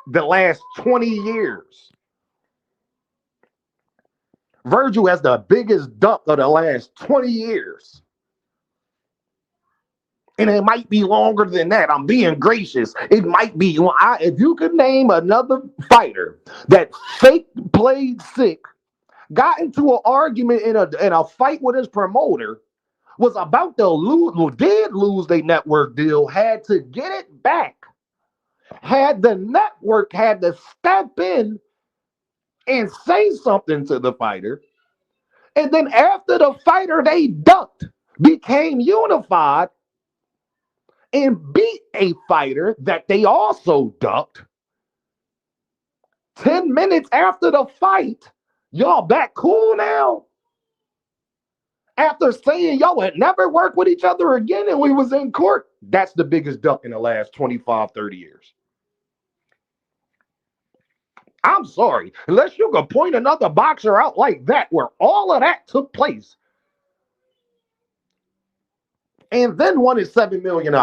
the last 20 years. Virgil has the biggest duck of the last 20 years. And it might be longer than that. I'm being gracious. It might be. If you could name another fighter that fake played sick, got into an argument in a fight with his promoter, was about to lose, did lose their network deal, had to get it back, had the network had to step in and say something to the fighter. And then after the fighter they ducked, became unified, and beat a fighter that they also ducked. 10 minutes after the fight, y'all back cool now? After saying y'all would never work with each other again and we was in court? That's the biggest duck in the last 25, 30 years. I'm sorry, unless you can point another boxer out like that where all of that took place. And then wanted $7 million.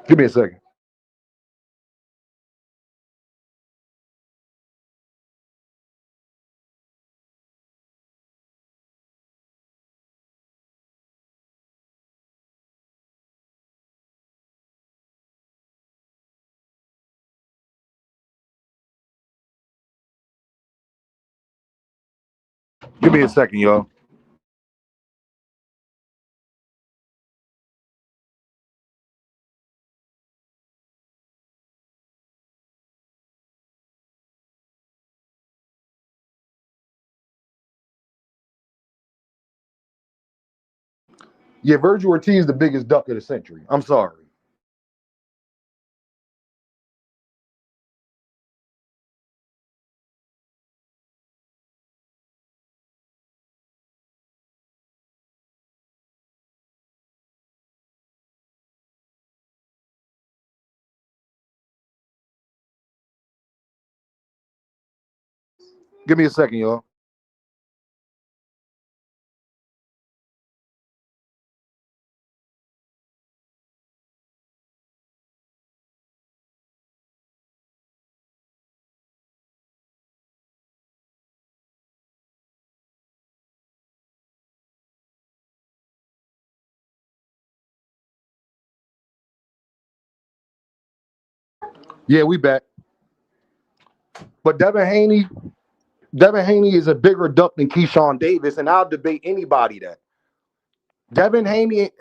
Give me a second. Give me a second, y'all. Yeah, Virgil Ortiz is the biggest duck of the century. I'm sorry. Give me a second, y'all. Yeah, we back. But Devin Haney is a bigger duck than Keyshawn Davis, and I'll debate anybody that. Devin Haney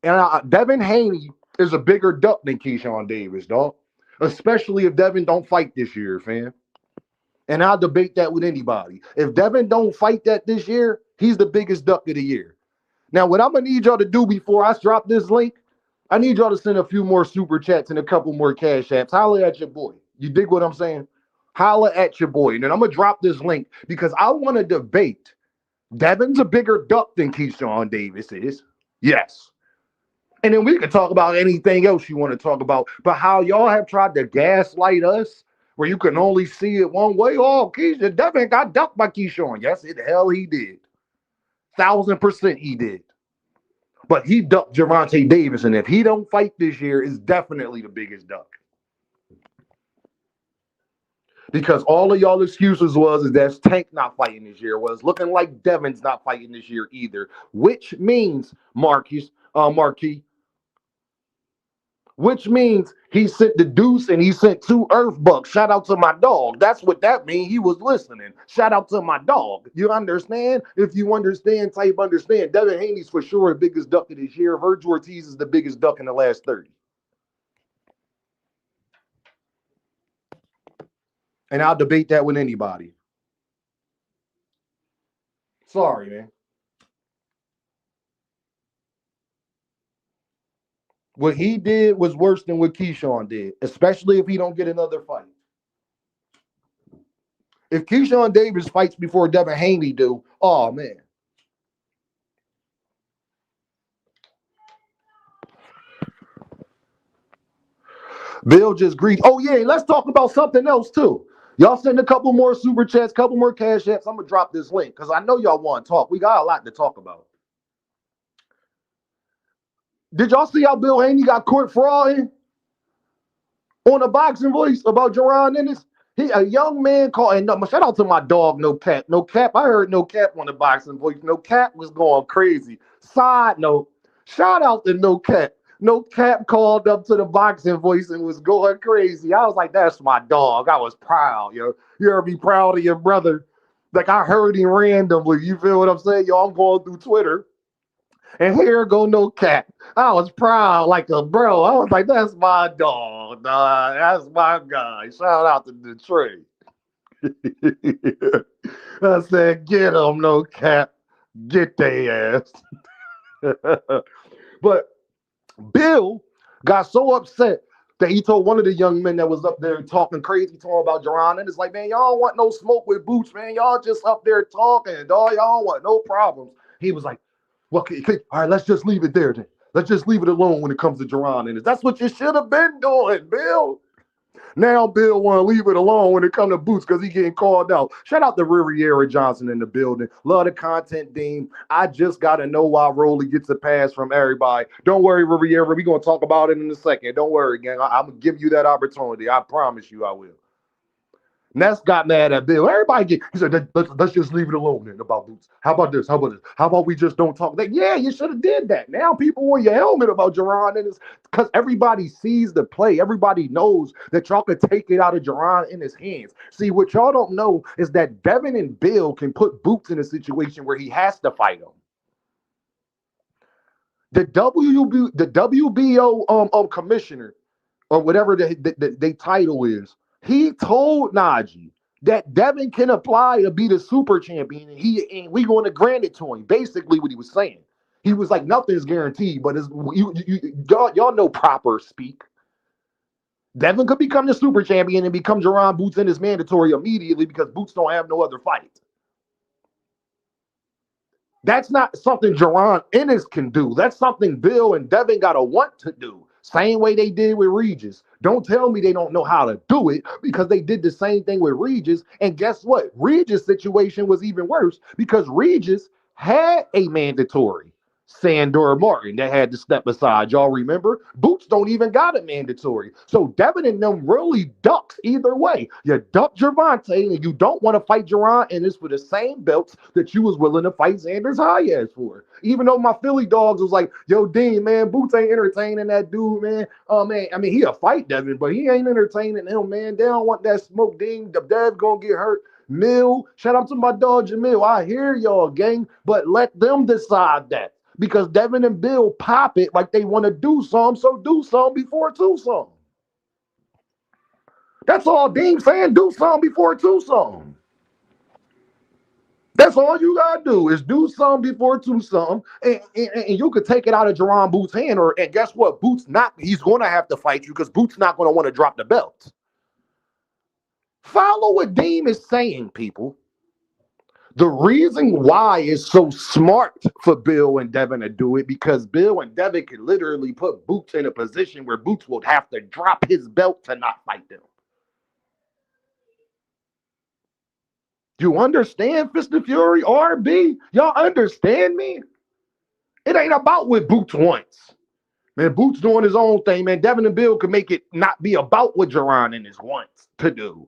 Devin Haney is a bigger duck than Keyshawn Davis, dog. Especially if Devin don't fight this year, fam. And I'll debate that with anybody. If Devin don't fight that this year, he's the biggest duck of the year. Now, what I'm gonna need y'all to do before I drop this link, I need y'all to send a few more super chats and a couple more cash apps. Holla at your boy. You dig what I'm saying? Holla at your boy. And then I'm gonna drop this link because I want to debate. Devin's a bigger duck than Keyshawn Davis is. Yes. And then we can talk about anything else you want to talk about. But how y'all have tried to gaslight us, where you can only see it one way. Oh, Keyshawn, Devin got ducked by Keyshawn. Yes, the hell he did. 1,000% he did. But he ducked Gervonta Davis, and if he don't fight this year, is definitely the biggest duck. Because all of y'all excuses is that's Tank not fighting this year. Was looking like Devin's not fighting this year either, which means Marquis, which means he sent the deuce and he sent 2 earth bucks. Shout out to my dog. That's what that means. He was listening. Shout out to my dog. You understand? If you understand, type understand. Devin Haney's for sure the biggest duck of this year. Virgil Ortiz is the biggest duck in the last 30. And I'll debate that with anybody. Sorry, man. What he did was worse than what Keyshawn did, especially if he don't get another fight. If Keyshawn Davis fights before Devin Haney do, oh, man. Bill just agreed. Oh, yeah, let's talk about something else, too. Y'all send a couple more super chats, couple more cash apps. I'm going to drop this link because I know y'all want to talk. We got a lot to talk about. Did y'all see how Bill Haney got court fraud on a boxing voice about Jaron Ennis? A young man called, and shout out to my dog, No Cap. No Cap, I heard No Cap on the boxing voice. No Cap was going crazy. Side note, shout out to No Cap. No Cap called up to the boxing voice and was going crazy. I was like, that's my dog. I was proud, yo. You ever be proud of your brother? Like, I heard him randomly. You feel what I'm saying? Yo, I'm going through Twitter. And here go no cat. I was proud like a bro. I was like, that's my dog, dog. That's my guy. Shout out to Detroit. I said, get him, no cat. Get their ass. But Bill got so upset that he told one of the young men that was up there talking crazy to him about Jerron. And it's like, man, y'all don't want no smoke with Boots, man. Y'all just up there talking, dog. Y'all don't want no problems. He was like, well, all right, let's just leave it there then. Let's just leave it alone when it comes to Jerron. And that's what you should have been doing, Bill. Now Bill want to leave it alone when it comes to Boots because he getting called out. Shout out to Riviera Johnson in the building. Love the content, Dean. I just got to know why Rolly gets a pass from everybody. Don't worry, Riviera. We're going to talk about it in a second. Don't worry, gang. I'm going to give you that opportunity. I promise you I will. Ness got mad at Bill. He said, let's just leave it alone then about Boots. How about this? How about this? How about we just don't talk? Like, yeah, you should have did that. Now people wear your helmet about Jerron, and it's because everybody sees the play. Everybody knows that y'all could take it out of Jerron in his hands. See, what y'all don't know is that Devin and Bill can put Boots in a situation where he has to fight him. The WBO commissioner, or whatever the title is, he told Najee that Devin can apply to be the super champion, and we going to grant it to him. Basically, what he was saying, he was like, nothing's guaranteed, but y'all know proper speak. Devin could become the super champion and become Jerron Boots in his mandatory immediately because Boots don't have no other fight. That's not something Jerron Ennis can do. That's something Bill and Devin got to want to do. Same way they did with Regis. Don't tell me they don't know how to do it because they did the same thing with Regis. And guess what? Regis' situation was even worse because Regis had a mandatory Sandor Martin that had to step aside. Y'all remember? Boots don't even got a mandatory. So Devin and them really ducks either way. You duck Gervonta and you don't want to fight Jerron Ennis for the same belts that you was willing to fight Xander Zayas for. Even though my Philly dogs was like, yo, Dean, man, Boots ain't entertaining that dude, man. Oh, man, I mean, he'll fight Devin, but he ain't entertaining him, man. They don't want that smoke, Dean. The Dev's gonna get hurt. Mill, shout out to my dog, Jamil. I hear y'all, gang, but let them decide that. Because Devin and Bill pop it like they want to do some, so do some before do some. That's all Dean saying, do some before do some. That's all you gotta do is do some before do some, and you could take it out of Jerron Boots' hand, and guess what? He's gonna have to fight you because Boots not gonna want to drop the belt. Follow what Dean is saying, people. The reason why it's so smart for Bill and Devin to do it because Bill and Devin can literally put Boots in a position where Boots will have to drop his belt to not fight them. You understand, Fist of Fury, RB? Y'all understand me? It ain't about what Boots wants. Man, Boots doing his own thing, man. Devin and Bill can make it not be about what Jerron Ennis wants to do.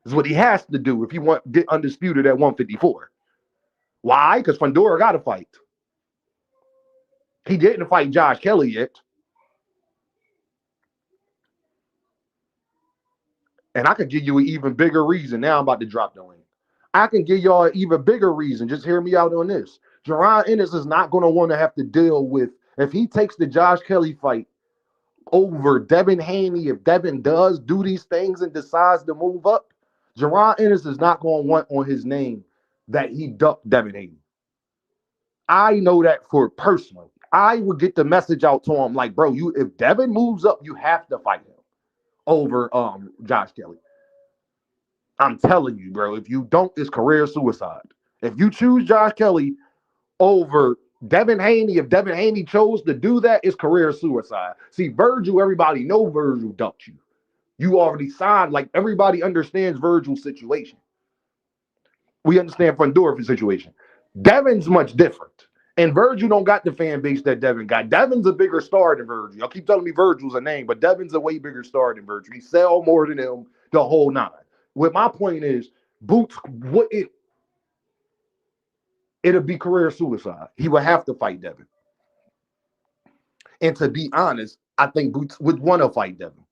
Is what he has to do if he want to get undisputed at 154. Why? Because Fundora got to fight. He didn't fight Josh Kelly yet. And I could give you an even bigger reason. Now I'm about to drop the link. I can give y'all an even bigger reason. Just hear me out on this. Jerron Ennis is not going to want to have to deal with, if he takes the Josh Kelly fight over Devin Haney, if Devin does do these things and decides to move up, Jerron Ennis is not going to want on his name that he ducked Devin Haney. I know that for personally. I would get the message out to him like, bro, if Devin moves up, you have to fight him over Josh Kelly. I'm telling you, bro, if you don't, it's career suicide. If you choose Josh Kelly over Devin Haney, if Devin Haney chose to do that, it's career suicide. See, Virgil, everybody know Virgil ducked you. You already signed, like everybody understands Virgil's situation. We understand Fundorf's situation. Devin's much different. And Virgil don't got the fan base that Devin got. Devin's a bigger star than Virgil. Y'all keep telling me Virgil's a name, but Devin's a way bigger star than Virgil. He sell more than him, the whole nine. What my point is, Boots, it'll be career suicide. He would have to fight Devin. And to be honest, I think Boots would want to fight Devin.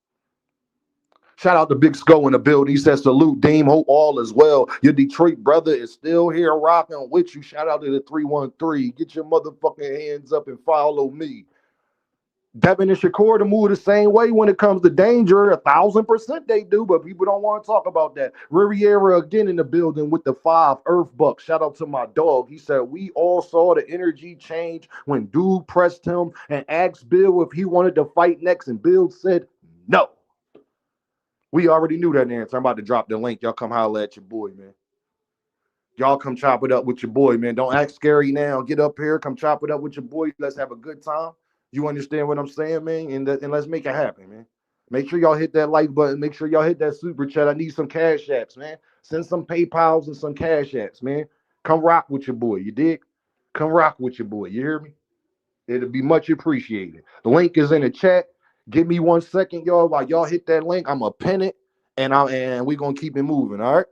Shout out to Big Sko in the building. He says, salute, Dame. Hope all is well. Your Detroit brother is still here rocking with you. Shout out to the 313. Get your motherfucking hands up and follow me. Devin and Shakur to move the same way when it comes to danger. 1,000% they do, but people don't want to talk about that. Riviera again in the building with the 5 Earth Bucks. Shout out to my dog. He said, we all saw the energy change when dude pressed him and asked Bill if he wanted to fight next, and Bill said no. We already knew that answer. I'm about to drop the link. Y'all come holler at your boy, man. Y'all come chop it up with your boy, man. Don't act scary now. Get up here. Come chop it up with your boy. Let's have a good time. You understand what I'm saying, man? And let's make it happen, man. Make sure y'all hit that like button. Make sure y'all hit that super chat. I need some cash apps, man. Send some PayPals and some cash apps, man. Come rock with your boy. You dig? Come rock with your boy. You hear me? It'll be much appreciated. The link is in the chat. Give me 1 second, y'all. While y'all hit that link, I'm gonna pin it, and we're gonna keep it moving. All right.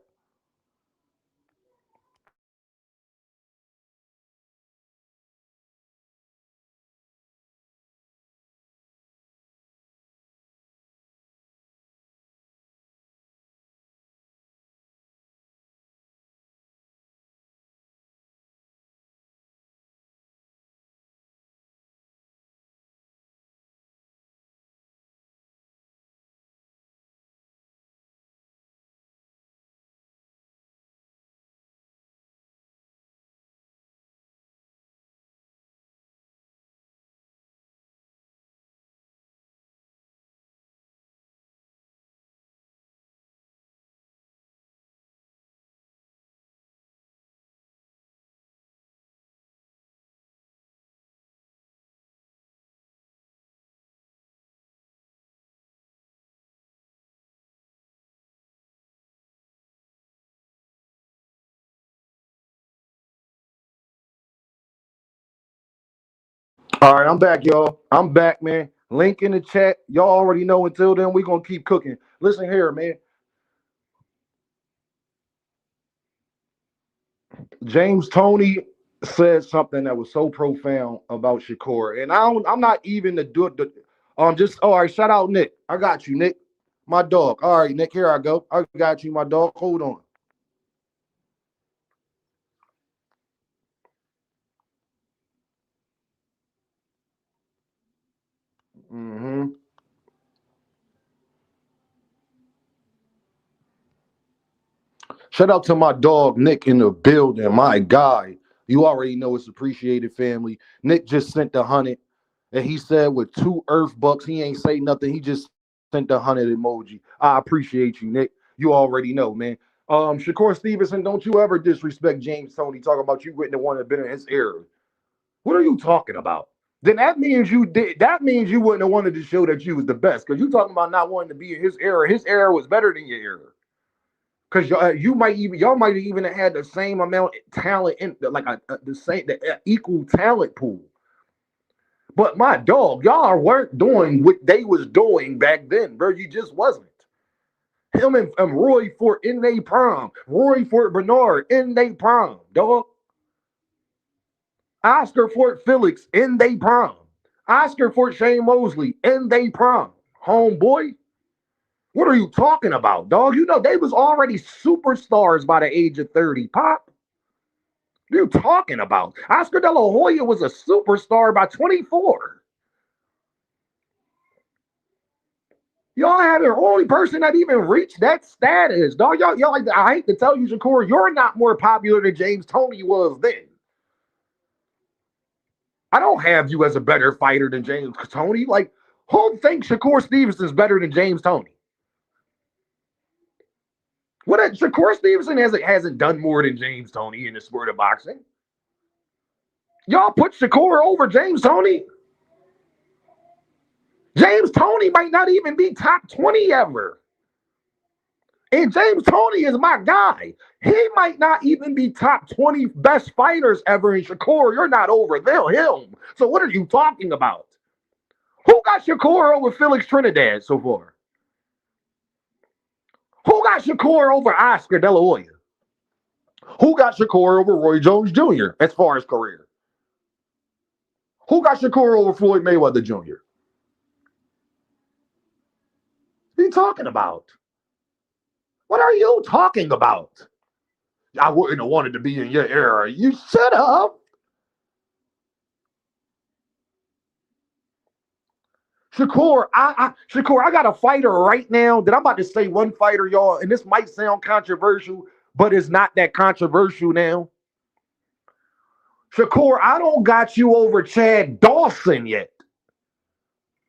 All right, I'm back, y'all. I'm back, man. Link in the chat. Y'all already know. Until then, we're gonna keep cooking. Listen here, man. James Toney said something that was so profound about Shakur, and I'm not even the do the just all right. Shout out Nick. I got you, Nick. My dog. All right, Nick. Here I go. I got you, my dog. Hold on. Mm-hmm. Shout out to my dog Nick in the building. My guy. You already know it's appreciated, family. Nick just sent the 100. And he said with 2 Earth Bucks, he ain't say nothing. He just sent the 100 emoji. I appreciate you, Nick. You already know, man. Shakur Stevenson, don't you ever disrespect James Toney talking about you wouldn't have wanted to been in his era. What are you talking about? Then that means you did. That means you wouldn't have wanted to show that you was the best because you talking about not wanting to be in his era. His era was better than your era. Because y'all might even have had the same amount of talent in like the equal talent pool. But my dog, y'all weren't doing what they was doing back then, bro. You just wasn't. Him and Roy Fort in they prime. Roy Fort Bernard in they prime, dog. Oscar Fort Felix in they prime. Oscar Fort Shane Mosley in they prime. Homeboy. What are you talking about, dog? You know they was already superstars by the age of 30, Pop. What are you talking about? Oscar De La Hoya was a superstar by 24. Y'all had the only person that even reached that status, dog. Y'all like I hate to tell you, Shakur, you're not more popular than James Toney was then. I don't have you as a better fighter than James Toney. Like, who thinks Shakur Stevenson's better than James Toney? What Shakur Stevenson hasn't done more than James Toney in the sport of boxing. Y'all put Shakur over James Toney. James Toney might not even be top 20 ever. And James Toney is my guy. He might not even be top 20 best fighters ever. And Shakur, you're not over him. So what are you talking about? Who got Shakur over Felix Trinidad so far? Who got Shakur over Oscar De La Hoya? Who got Shakur over Roy Jones Jr. as far as career? Who got Shakur over Floyd Mayweather Jr.? you talking about? What are you talking about? I wouldn't have wanted to be in your era. You should have. Shakur, Shakur, I got a fighter right now that I'm about to say one fighter, y'all, and this might sound controversial, but it's not that controversial now. Shakur, I don't got you over Chad Dawson yet.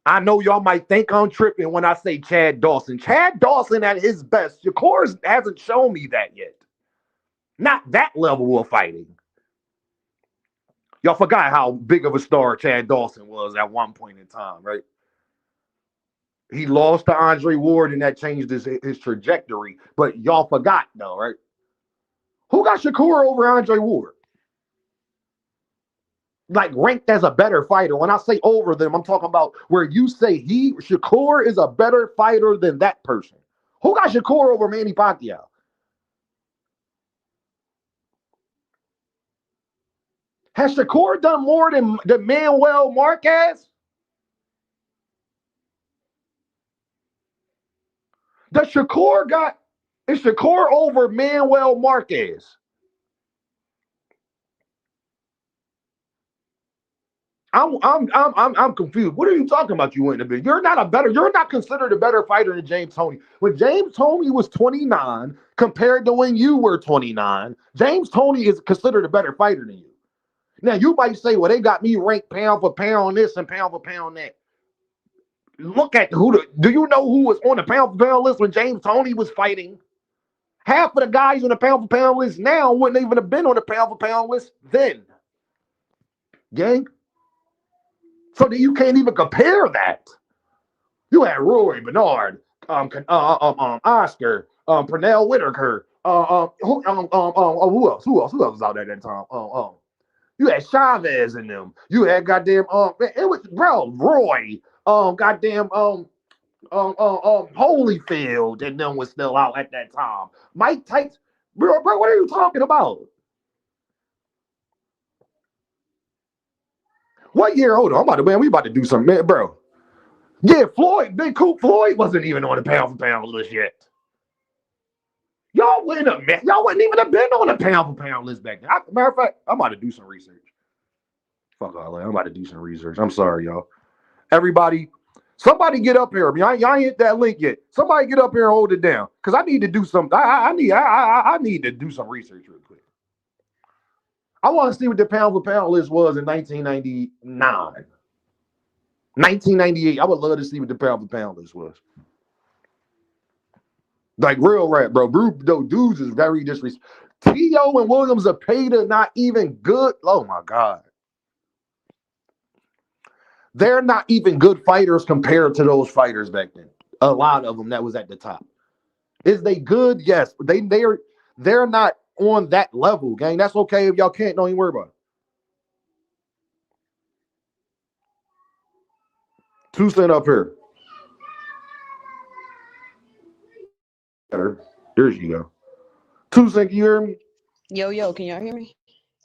I know y'all might think I'm tripping when I say Chad Dawson. Chad Dawson at his best. Shakur hasn't shown me that yet. Not that level of fighting. Y'all forgot how big of a star Chad Dawson was at one point in time, right? He lost to Andre Ward, and that changed his trajectory. But y'all forgot, though, right? Who got Shakur over Andre Ward? Like, ranked as a better fighter. When I say over them, I'm talking about where you say Shakur is a better fighter than that person. Who got Shakur over Manny Pacquiao? Has Shakur done more than Manuel Marquez? Is Shakur over Manuel Marquez? I'm confused. What are you talking about? You wouldn't have been. You're not considered a better fighter than James Toney. When James Toney was 29 compared to when you were 29, James Toney is considered a better fighter than you. Now you might say, well, they got me ranked pound for pound this and pound for pound that. Look at do you know who was on the pound for pound list when James Toney was fighting? Half of the guys on the pound for pound list now wouldn't even have been on the pound for pound list then. Gang. So that you can't even compare that. You had Roy Bernard, Oscar, Pernell Whitaker, who else? Who else was out there at that time? You had Chavez in them. You had goddamn it was Roy, goddamn Holyfield and them was still out at that time. Mike Tyson, bro, what are you talking about? What year? Hold on, we about to do something, man, bro. Yeah, Big Coop Floyd wasn't even on the pound for pound list yet. Y'all wouldn't even have been on the pound for pound list back then. Matter of fact, I'm about to do some research. Fuck all that. I'm about to do some research. I'm sorry, y'all. Everybody, somebody get up here. Y'all ain't hit that link yet. Somebody get up here and hold it down. Because I need to do some. I need to do some research real quick. I want to see what the pound for pound list was in 1999. 1998. I would love to see what the pound for pound list was. Like real rap, bro. Dudes is very disrespectful. T.O. and Williams Zepeda not even good. Oh my God. They're not even good fighters compared to those fighters back then. A lot of them that was at the top. Is they good? Yes. They're not on that level, gang. That's okay if y'all can't. Don't even worry about it. 2 Cent up here. There you go. 2 Cent, you hear me? Yo, can y'all hear me?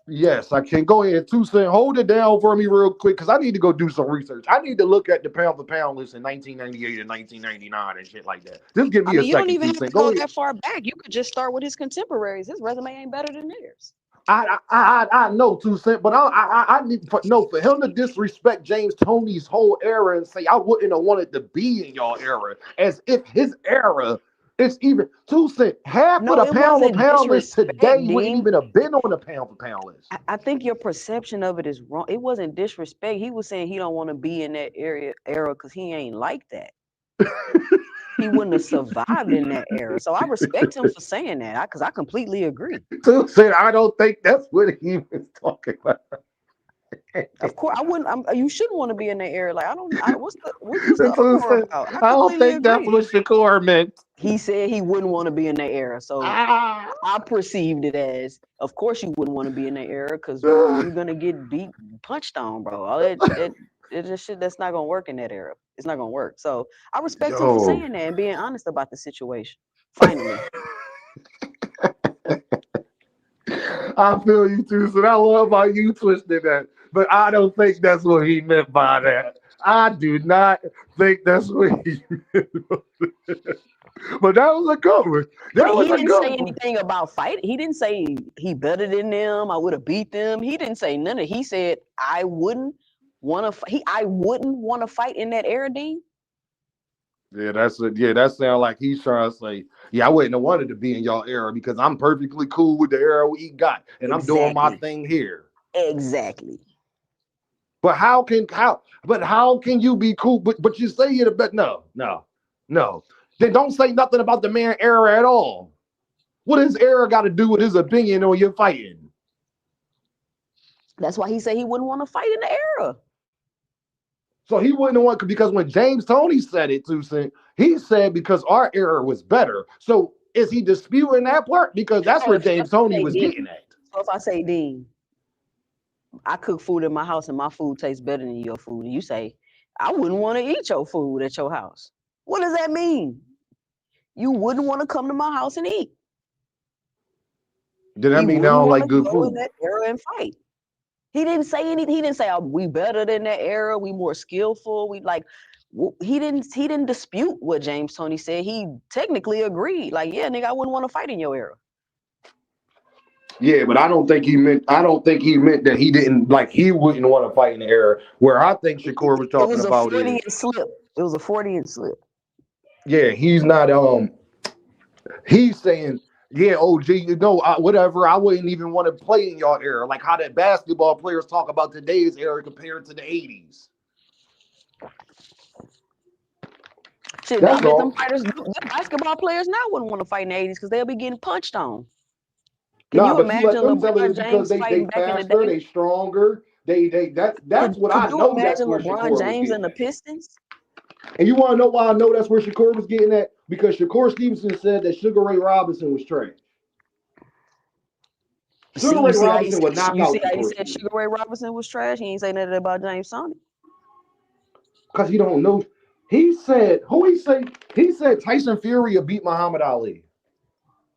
Yes, I can. Go ahead. 2 Cent, hold it down for me real quick because I need to go do some research. I need to look at the pound for pound list in 1998 and 1999 and shit like that. Just give me a second. You don't even have to go that far back. You could just start with his contemporaries. His resume ain't better than theirs. I know 2 Cent, but I need for him to disrespect James Toney's whole era and say I wouldn't have wanted to be in y'all era, as if his era is even 2 Cent. Half of the pound for pound list today wouldn't even have been on the pound for pound list. I think your perception of it is wrong. It wasn't disrespect. He was saying he don't want to be in that era because he ain't like that. He wouldn't have survived in that era. So I respect him for saying that because I completely agree. 2 Cent, I don't think that's what he was talking about. Of course, I wouldn't. You shouldn't want to be in that era. Like what's the uproar about? I don't think that's what Shakur meant. He said he wouldn't want to be in that era. So I perceived it as, of course, you wouldn't want to be in that era because you're gonna get punched on, bro. All it's just shit that's not gonna work in that era. It's not gonna work. So I respect him for saying that and being honest about the situation. Finally. I feel you too, so I love how you twisted that. But I don't think that's what he meant by that. I do not think that's what he but that was a good one. That was He a didn't good say one. anything about fight. He didn't say he better than them. I would have beat them. He didn't say none of. He said I wouldn't want to. I wouldn't want to fight in that era, Dean. Yeah, that sounds like he's trying to say, yeah, I wouldn't have wanted to be in y'all era because I'm perfectly cool with the era we got, and I'm doing my thing here. Exactly. But how can you be cool? But you say it, but no. Then don't say nothing about the man era at all. What does era got to do with his opinion on your fighting? That's why he said he wouldn't want to fight in the era. So he wouldn't want, because when James Toney said it, he said because our era was better. So is he disputing that part? Because that's where James Toney was getting at. So if I say, Dean, I cook food in my house and my food tastes better than your food, and you say, I wouldn't want to eat your food at your house. What does that mean? You wouldn't want to come to my house and eat. Did that mean I don't like good food? In that era and fight. He didn't say anything. He didn't say, we better than that era. We more skillful. We like. He didn't dispute what James Toney said. He technically agreed. Like, yeah, nigga, I wouldn't want to fight in your era. Yeah, but I don't think he meant that he didn't, like, he wouldn't want to fight in the era. Where I think Shakur was talking about it. It was a 40 and slip. Yeah, he's not. He's saying, yeah, OG, whatever. I wouldn't even want to play in y'all era. Like how that basketball players talk about today's era compared to the 80s. Shit, that's all. Them fighters, the basketball players now wouldn't want to fight in the 80s because they'll be getting punched on. Can you imagine LeBron James fighting back in the day? They stronger. That's what I know. Could you imagine LeBron James and the Pistons? And you want to know why I know that's where Shakur was getting at? Because Shakur Stevenson said that Sugar Ray Robinson was trash. Sugar Ray Robinson would knock out. You see how he said Sugar Ray Robinson was trash? He ain't say nothing about James Toney. Because he don't know. He said Tyson Fury will beat Muhammad Ali.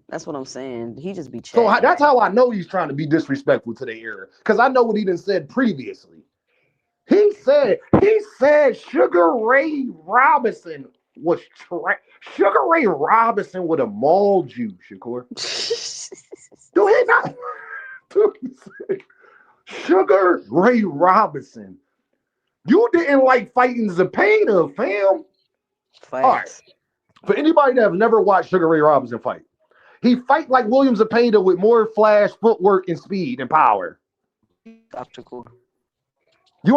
That's what I'm saying. He just be chatting. So that's how I know he's trying to be disrespectful to the era. Because I know what he done said previously. He said Sugar Ray Robinson was trash. Sugar Ray Robinson would have mauled you, Shakur. Do he not? Sugar Ray Robinson. You didn't like fighting Zapata, fam. All right. For anybody that have never watched Sugar Ray Robinson fight, he fight like William Zapata with more flash, footwork, and speed and power. You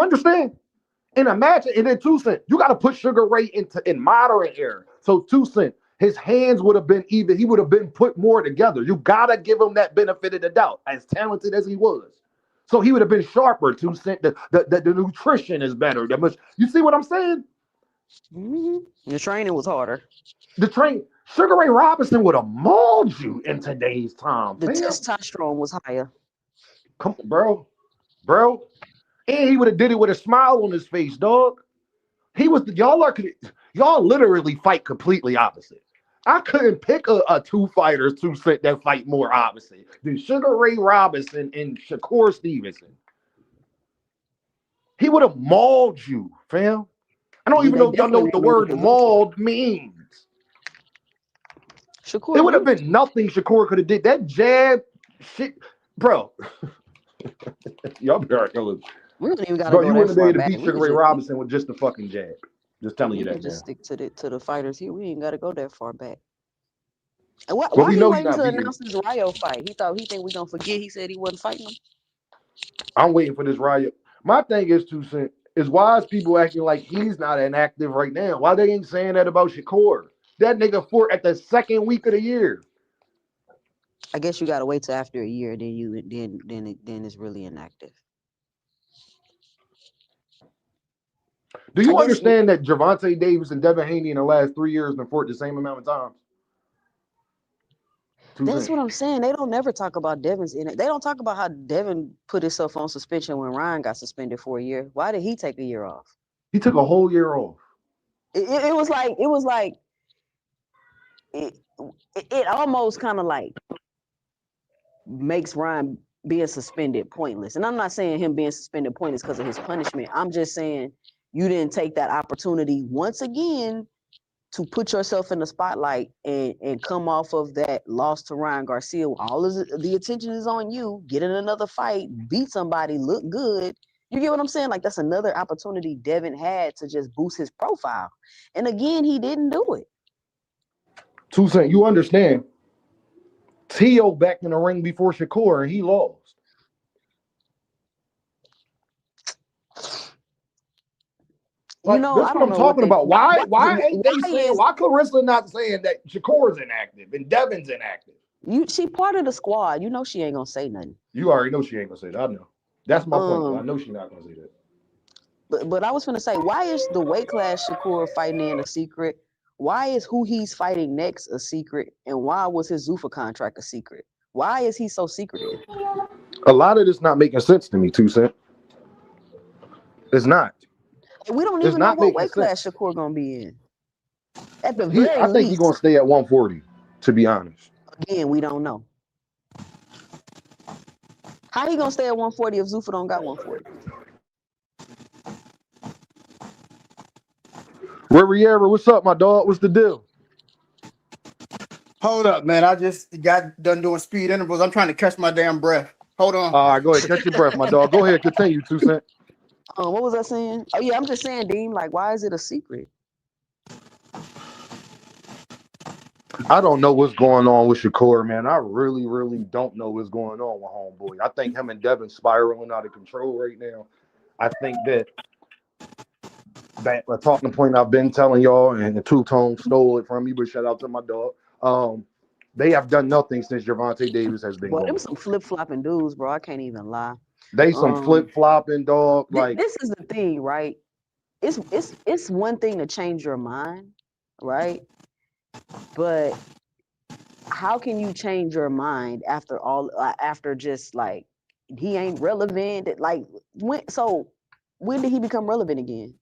understand? And imagine, and then 2 Cent, you got to put Sugar Ray in modern era. So 2 Cent, his hands would have been even. He would have been put more together. You got to give him that benefit of the doubt, as talented as he was. So he would have been sharper. 2 Cent, the nutrition is better. You see what I'm saying? Mm-hmm. The training was harder. Sugar Ray Robinson would have mauled you in today's time. The testosterone was higher. Come on, bro. And he would have did it with a smile on his face, dog. Y'all literally fight completely opposite. I couldn't pick a two fighters 2 Cent that fight more opposite than Sugar Ray Robinson and Shakur Stevenson. He would have mauled you, fam. I don't even know if y'all know what the word mauled means. Shakur, it would have been nothing Shakur could have did. That jab shit, bro. Y'all be all right, fellas. We don't even got to go you wouldn't be able to beat Sugar Ray Robinson with just a fucking jab. Just telling you that. Just stick to the fighters here. We ain't got to go that far back. And why he waiting to announce this Rayo fight? He think we gonna forget. He said he wasn't fighting him. I'm waiting for this Rayo. My thing is 2 Cent is why is people acting like he's not inactive right now? Why they ain't saying that about Shakur? That nigga fought at the second week of the year. I guess you gotta wait till after a year, then it's really inactive. Do you understand that Gervonta Davis and Devin Haney in the last 3 years have fought the same amount of times? That's what I'm saying. They don't never talk about Devin's in it. They don't talk about how Devin put himself on suspension when Ryan got suspended for a year. Why did he take a year off? He took a whole year off. It was like it almost kind of like makes Ryan being suspended pointless. And I'm not saying him being suspended pointless because of his punishment. I'm just saying you didn't take that opportunity once again to put yourself in the spotlight and come off of that loss to Ryan Garcia. All of the attention is on you. Get in another fight, beat somebody, look good. You get what I'm saying? Like, that's another opportunity Devin had to just boost his profile. And again, he didn't do it. 2 Cent, you understand. Tio back in the ring before Shakur, and he lost. Like, You know, that's I what don't I'm know talking about. Why Clarissa not saying that Shakur's inactive and Devin's inactive? She part of the squad. You know she ain't gonna say nothing. You already know she ain't gonna say that. I know. That's my point, though. I know she's not gonna say that. But I was gonna say, why is the weight class Shakur fighting in a secret? Why is who he's fighting next a secret? And why was his Zuffa contract a secret? Why is he so secretive? A lot of this not making sense to me, 2 Cent. It's not. And we don't It's even know not what making weight class sense. Shakur gonna be in. At the very I think he's gonna stay at 140, to be honest. Again, we don't know. How he gonna stay at 140 if Zuffa don't got 140? Riviera, what's up, my dog? What's the deal? Hold up, man. I just got done doing speed intervals. I'm trying to catch my damn breath. Hold on. All right, go ahead. Catch your breath, my dog. Go ahead. Continue, 2 Cent. What was I saying? Oh, yeah, I'm just saying, Dean, like, why is it a secret? I don't know what's going on with Shakur, man. I really, really don't know what's going on with homeboy. I think him and Devin spiraling out of control right now. I think that a talking point I've been telling y'all, and the Two Tone stole it from me, but shout out to my dog. They have done nothing since Gervonta Davis has been Boy, gone. them some flip-flopping dudes, bro. I can't even lie. They some flip-flopping, dog. Like, this is the thing, right? It's one thing to change your mind, right? But how can you change your mind after just like he ain't relevant? Like, when did he become relevant again?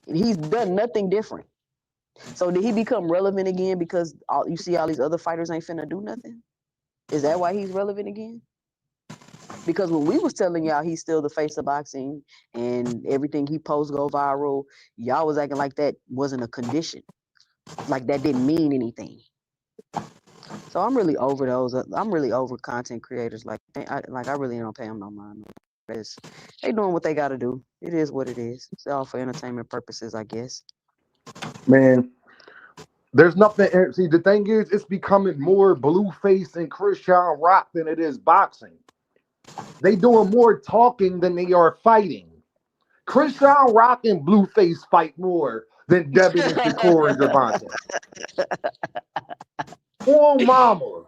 He's done nothing different. So did he become relevant again because you see all these other fighters ain't finna do nothing? Is that why he's relevant again? Because when we was telling y'all he's still the face of boxing and everything he posts go viral, y'all was acting like that wasn't a condition. Like that didn't mean anything. So I'm really over those. I'm really over content creators. Like I really don't pay them no mind. They doing what they got to do. It is what it is. It's all for entertainment purposes, I guess. Man, there's nothing. See, the thing is, it's becoming more Blueface and Christian Rock than it is boxing. They doing more talking than they are fighting. Christian Rock and Blueface fight more than Devin and Shakur and Gervonta. Oh, mama.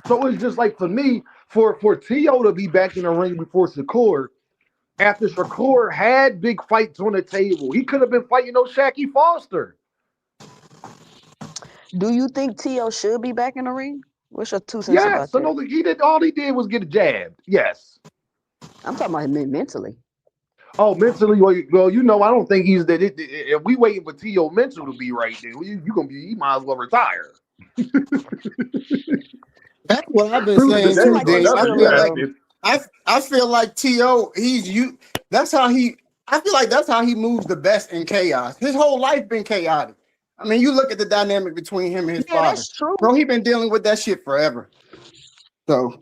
So it's just like, for me, for Tio to be back in the ring before Shakur, after Shakur had big fights on the table, he could have been fighting Shacky Foster. Do you think Tio should be back in the ring? What's your 2 cents about that? No, all he did was get jabbed. Yes. I'm talking about him mentally. Oh, mentally, well, I don't think he's that. If we waiting for Tio mental to be right, then you might as well retire. That's what I've been saying too, Dave. I feel like Tio, that's how he moves the best in chaos. His whole life been chaotic. I mean, you look at the dynamic between him and his father. That's true. Bro, he been dealing with that shit forever. So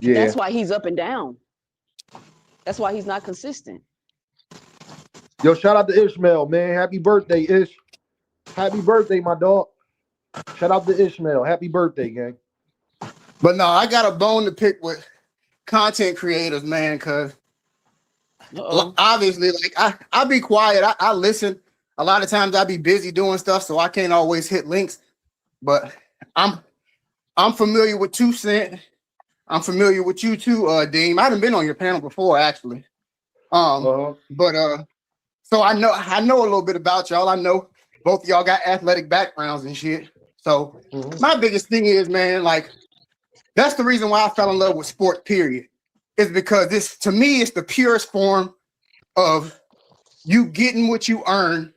yeah, that's why he's up and down. That's why he's not consistent. Yo, shout out to Ishmael, man. Happy birthday, Ish. Happy birthday, my dog. Shout out to Ishmael. Happy birthday, gang. But no, I got a bone to pick with content creators, man, because obviously, like I be quiet. I listen. A lot of times I be busy doing stuff, so I can't always hit links. But I'm familiar with 2 Cent. I'm familiar with you too, Deem. I haven't been on your panel before, actually. But so I know a little bit about y'all. I know both of y'all got athletic backgrounds and shit. So my biggest thing is, man, like that's the reason why I fell in love with sport, period. Is because this, to me, it's the purest form of you getting what you earn.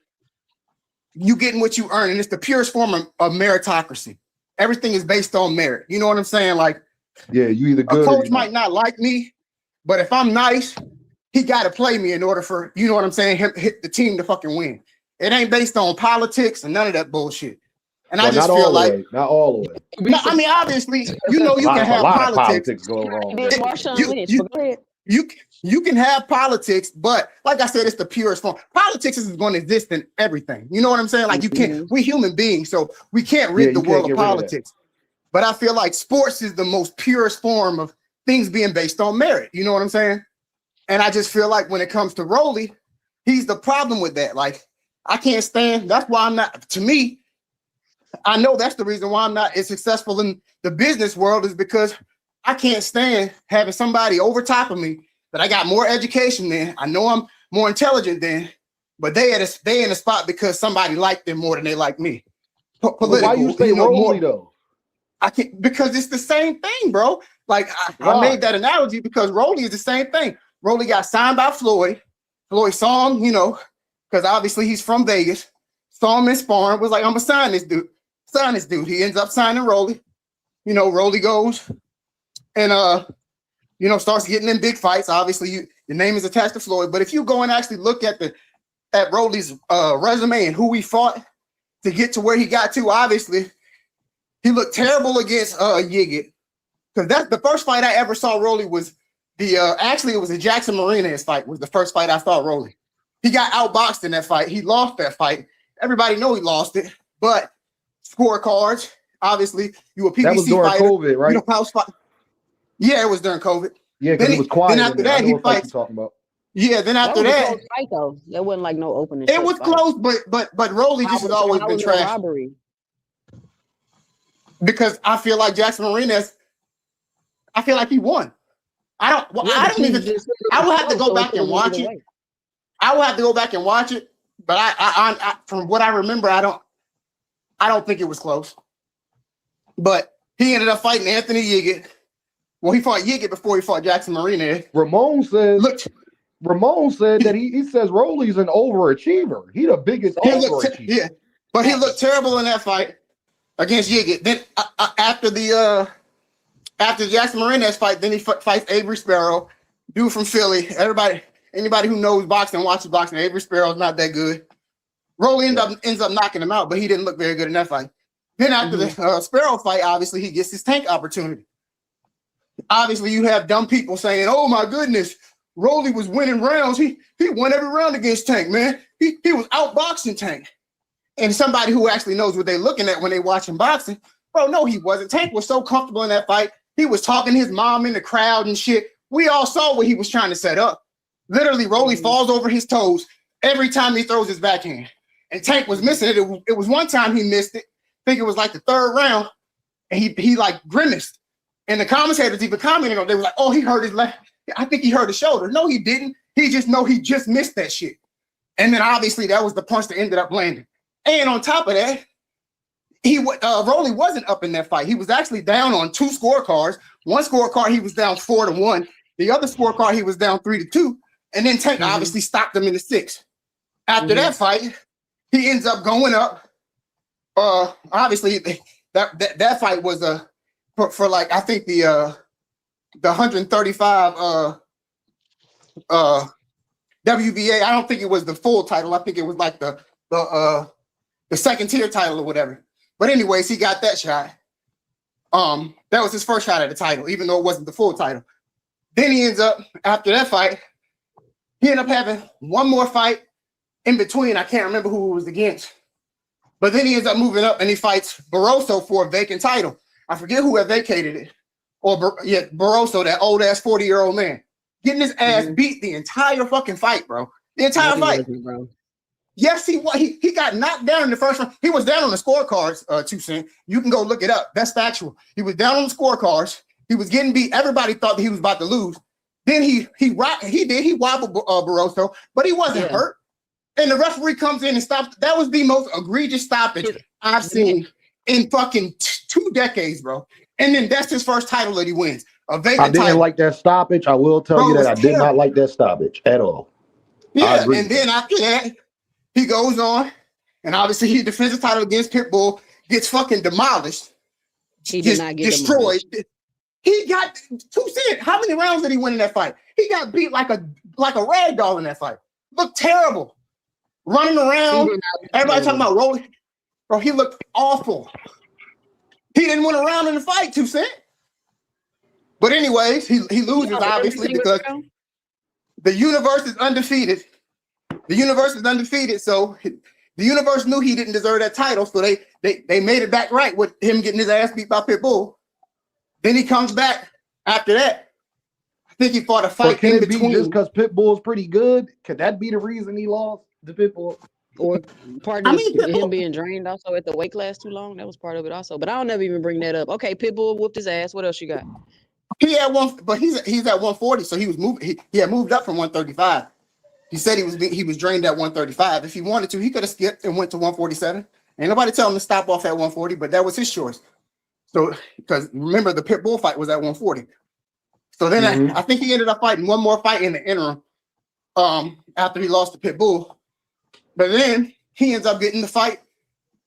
You getting what you earn, and it's the purest form of meritocracy. Everything is based on merit. You know what I'm saying? Like, yeah, you either good. A coach might not like me, but if I'm nice, he got to play me in order for, you know what I'm saying, hit the team to fucking win. It ain't based on politics and none of that bullshit. And I just feel like not all the way. No, I mean, obviously, you know, you can have politics going wrong. You can have politics, but like I said, it's the purest form. Politics is going to exist in everything. You know what I'm saying? Like you can't. We're human beings, so we can't rid the world of politics. But I feel like sports is the most purest form of things being based on merit. You know what I'm saying? And I just feel like when it comes to Rolly, he's the problem with that. Like I can't stand. That's why I'm not. To me, I know that's the reason why I'm not as successful in the business world is because I can't stand having somebody over top of me that I got more education than. I know I'm more intelligent than, but they in a spot because somebody liked them more than they like me. Why you say Rolly though? I can't, because it's the same thing, bro. Like I made that analogy because Rolly is the same thing. Rolly got signed by Floyd. Floyd saw him, you know, because obviously he's from Vegas. Saw him in sparring, was like, I'm gonna sign this dude. He ends up signing Rolly. You know, Rolly goes and you know, starts getting in big fights. Obviously, your name is attached to Floyd. But if you go and actually look at Rolly's resume and who he fought to get to where he got to, obviously, he looked terrible against Yigit. Because that's the first fight I ever saw Rolly was actually it was a Jackson Marinez fight, was the first fight I saw Rolly. He got outboxed in that fight. He lost that fight. Everybody know he lost it, but scorecards, obviously, you a PBC that was during fighter, COVID, right? You know, house fight. Yeah, it was during COVID. Yeah, because it was quiet. Then after that, he fights. Talking about. Yeah, then after that, was a close fight, though. There wasn't like no opening. It was close, but Rolly just has always been trash. Robbery. Because I feel like Jackson Marinez, I feel like he won. I will have to go back and watch it. I will have to go back and watch it, but I from what I remember, I don't think it was close. But he ended up fighting Anthony Yigit. Well, he fought Yigit before he fought Jackson Marinez. Ramon said that he says Rolly's an overachiever. He the biggest overachiever. But he looked terrible in that fight against Yigit. Then after Jackson Marinez fight, then he fights Avery Sparrow, dude from Philly. Anybody who knows boxing, watches boxing, Avery Sparrow's not that good. Rolly ends up knocking him out, but he didn't look very good in that fight. Then after the Sparrow fight, obviously he gets his Tank opportunity. Obviously, you have dumb people saying, "Oh my goodness, Rolly was winning rounds. He won every round against Tank, man. He was outboxing Tank." And somebody who actually knows what they're looking at when they're watching boxing, bro, no, he wasn't. Tank was so comfortable in that fight. He was talking to his mom in the crowd and shit. We all saw what he was trying to set up. Literally, Rolly falls over his toes every time he throws his backhand. And Tank was missing it. It was one time he missed it. I think it was like the third round. And he like grimaced. And the commentators even commented on, they were like, "Oh, he hurt his left. I think he hurt his shoulder." No, he didn't. He just missed that shit. And then obviously that was the punch that ended up landing. And on top of that, Rolly wasn't up in that fight. He was actually down on 2 scorecards. One scorecard, he was down 4-1. The other scorecard, he was down 3-2. And then Tank obviously stopped him in the 6th. After that fight, he ends up going up. Obviously, that fight was for like, I think the 135 WBA. I don't think it was the full title. I think it was like the second tier title or whatever. But anyways, he got that shot. That was his first shot at the title, even though it wasn't the full title. Then he ends up, after that fight, he ended up having one more fight in between. I can't remember who it was against. But then he ends up moving up and he fights Barroso for a vacant title. I forget who had vacated it. Barroso, that old ass 40-year-old man. Getting his ass beat the entire fucking fight, bro. The entire fight. Bro. Yes, he got knocked down in the first round. He was down on the scorecards, 2 Cent. You can go look it up. That's factual. He was down on the scorecards. He was getting beat. Everybody thought that he was about to lose. Then he wobbled Barroso, but he wasn't hurt. And the referee comes in and stops. That was the most egregious stoppage I've seen in fucking 2 decades, bro. And then that's his first title that he wins. A vacant I didn't title. like that stoppage. I will tell you that I did not like that stoppage at all. Yeah, and then after that, he goes on, and obviously he defends the title against Pitbull, gets fucking demolished. He did not get destroyed. He got 2 Cent. How many rounds did he win in that fight? He got beat like a like a rag doll in that fight. Looked terrible. Running around. Everybody talking about Rolly. Bro, he looked awful. He didn't win a round in the fight, 2 Cent. But anyways, he loses obviously because the universe is undefeated. The universe is undefeated, so the universe knew he didn't deserve that title, so they made it back right with him getting his ass beat by Pitbull. Then he comes back after that. I think he fought a fight in between. Just because Pitbull's pretty good, could that be the reason he lost the Pitbull? Or part of him being drained also at the weight class too long. That was part of it also. But I'll never even bring that up. Okay, Pitbull whooped his ass. What else you got? He had one, but he's at 140, so he was moving. He had moved up from 135. He said he was drained at 135. If he wanted to, he could have skipped and went to 147. Ain't nobody tell him to stop off at 140, but that was his choice. So, because remember, the Pitbull fight was at 140. So then I think he ended up fighting one more fight in the interim after he lost to Pitbull. But then he ends up getting the fight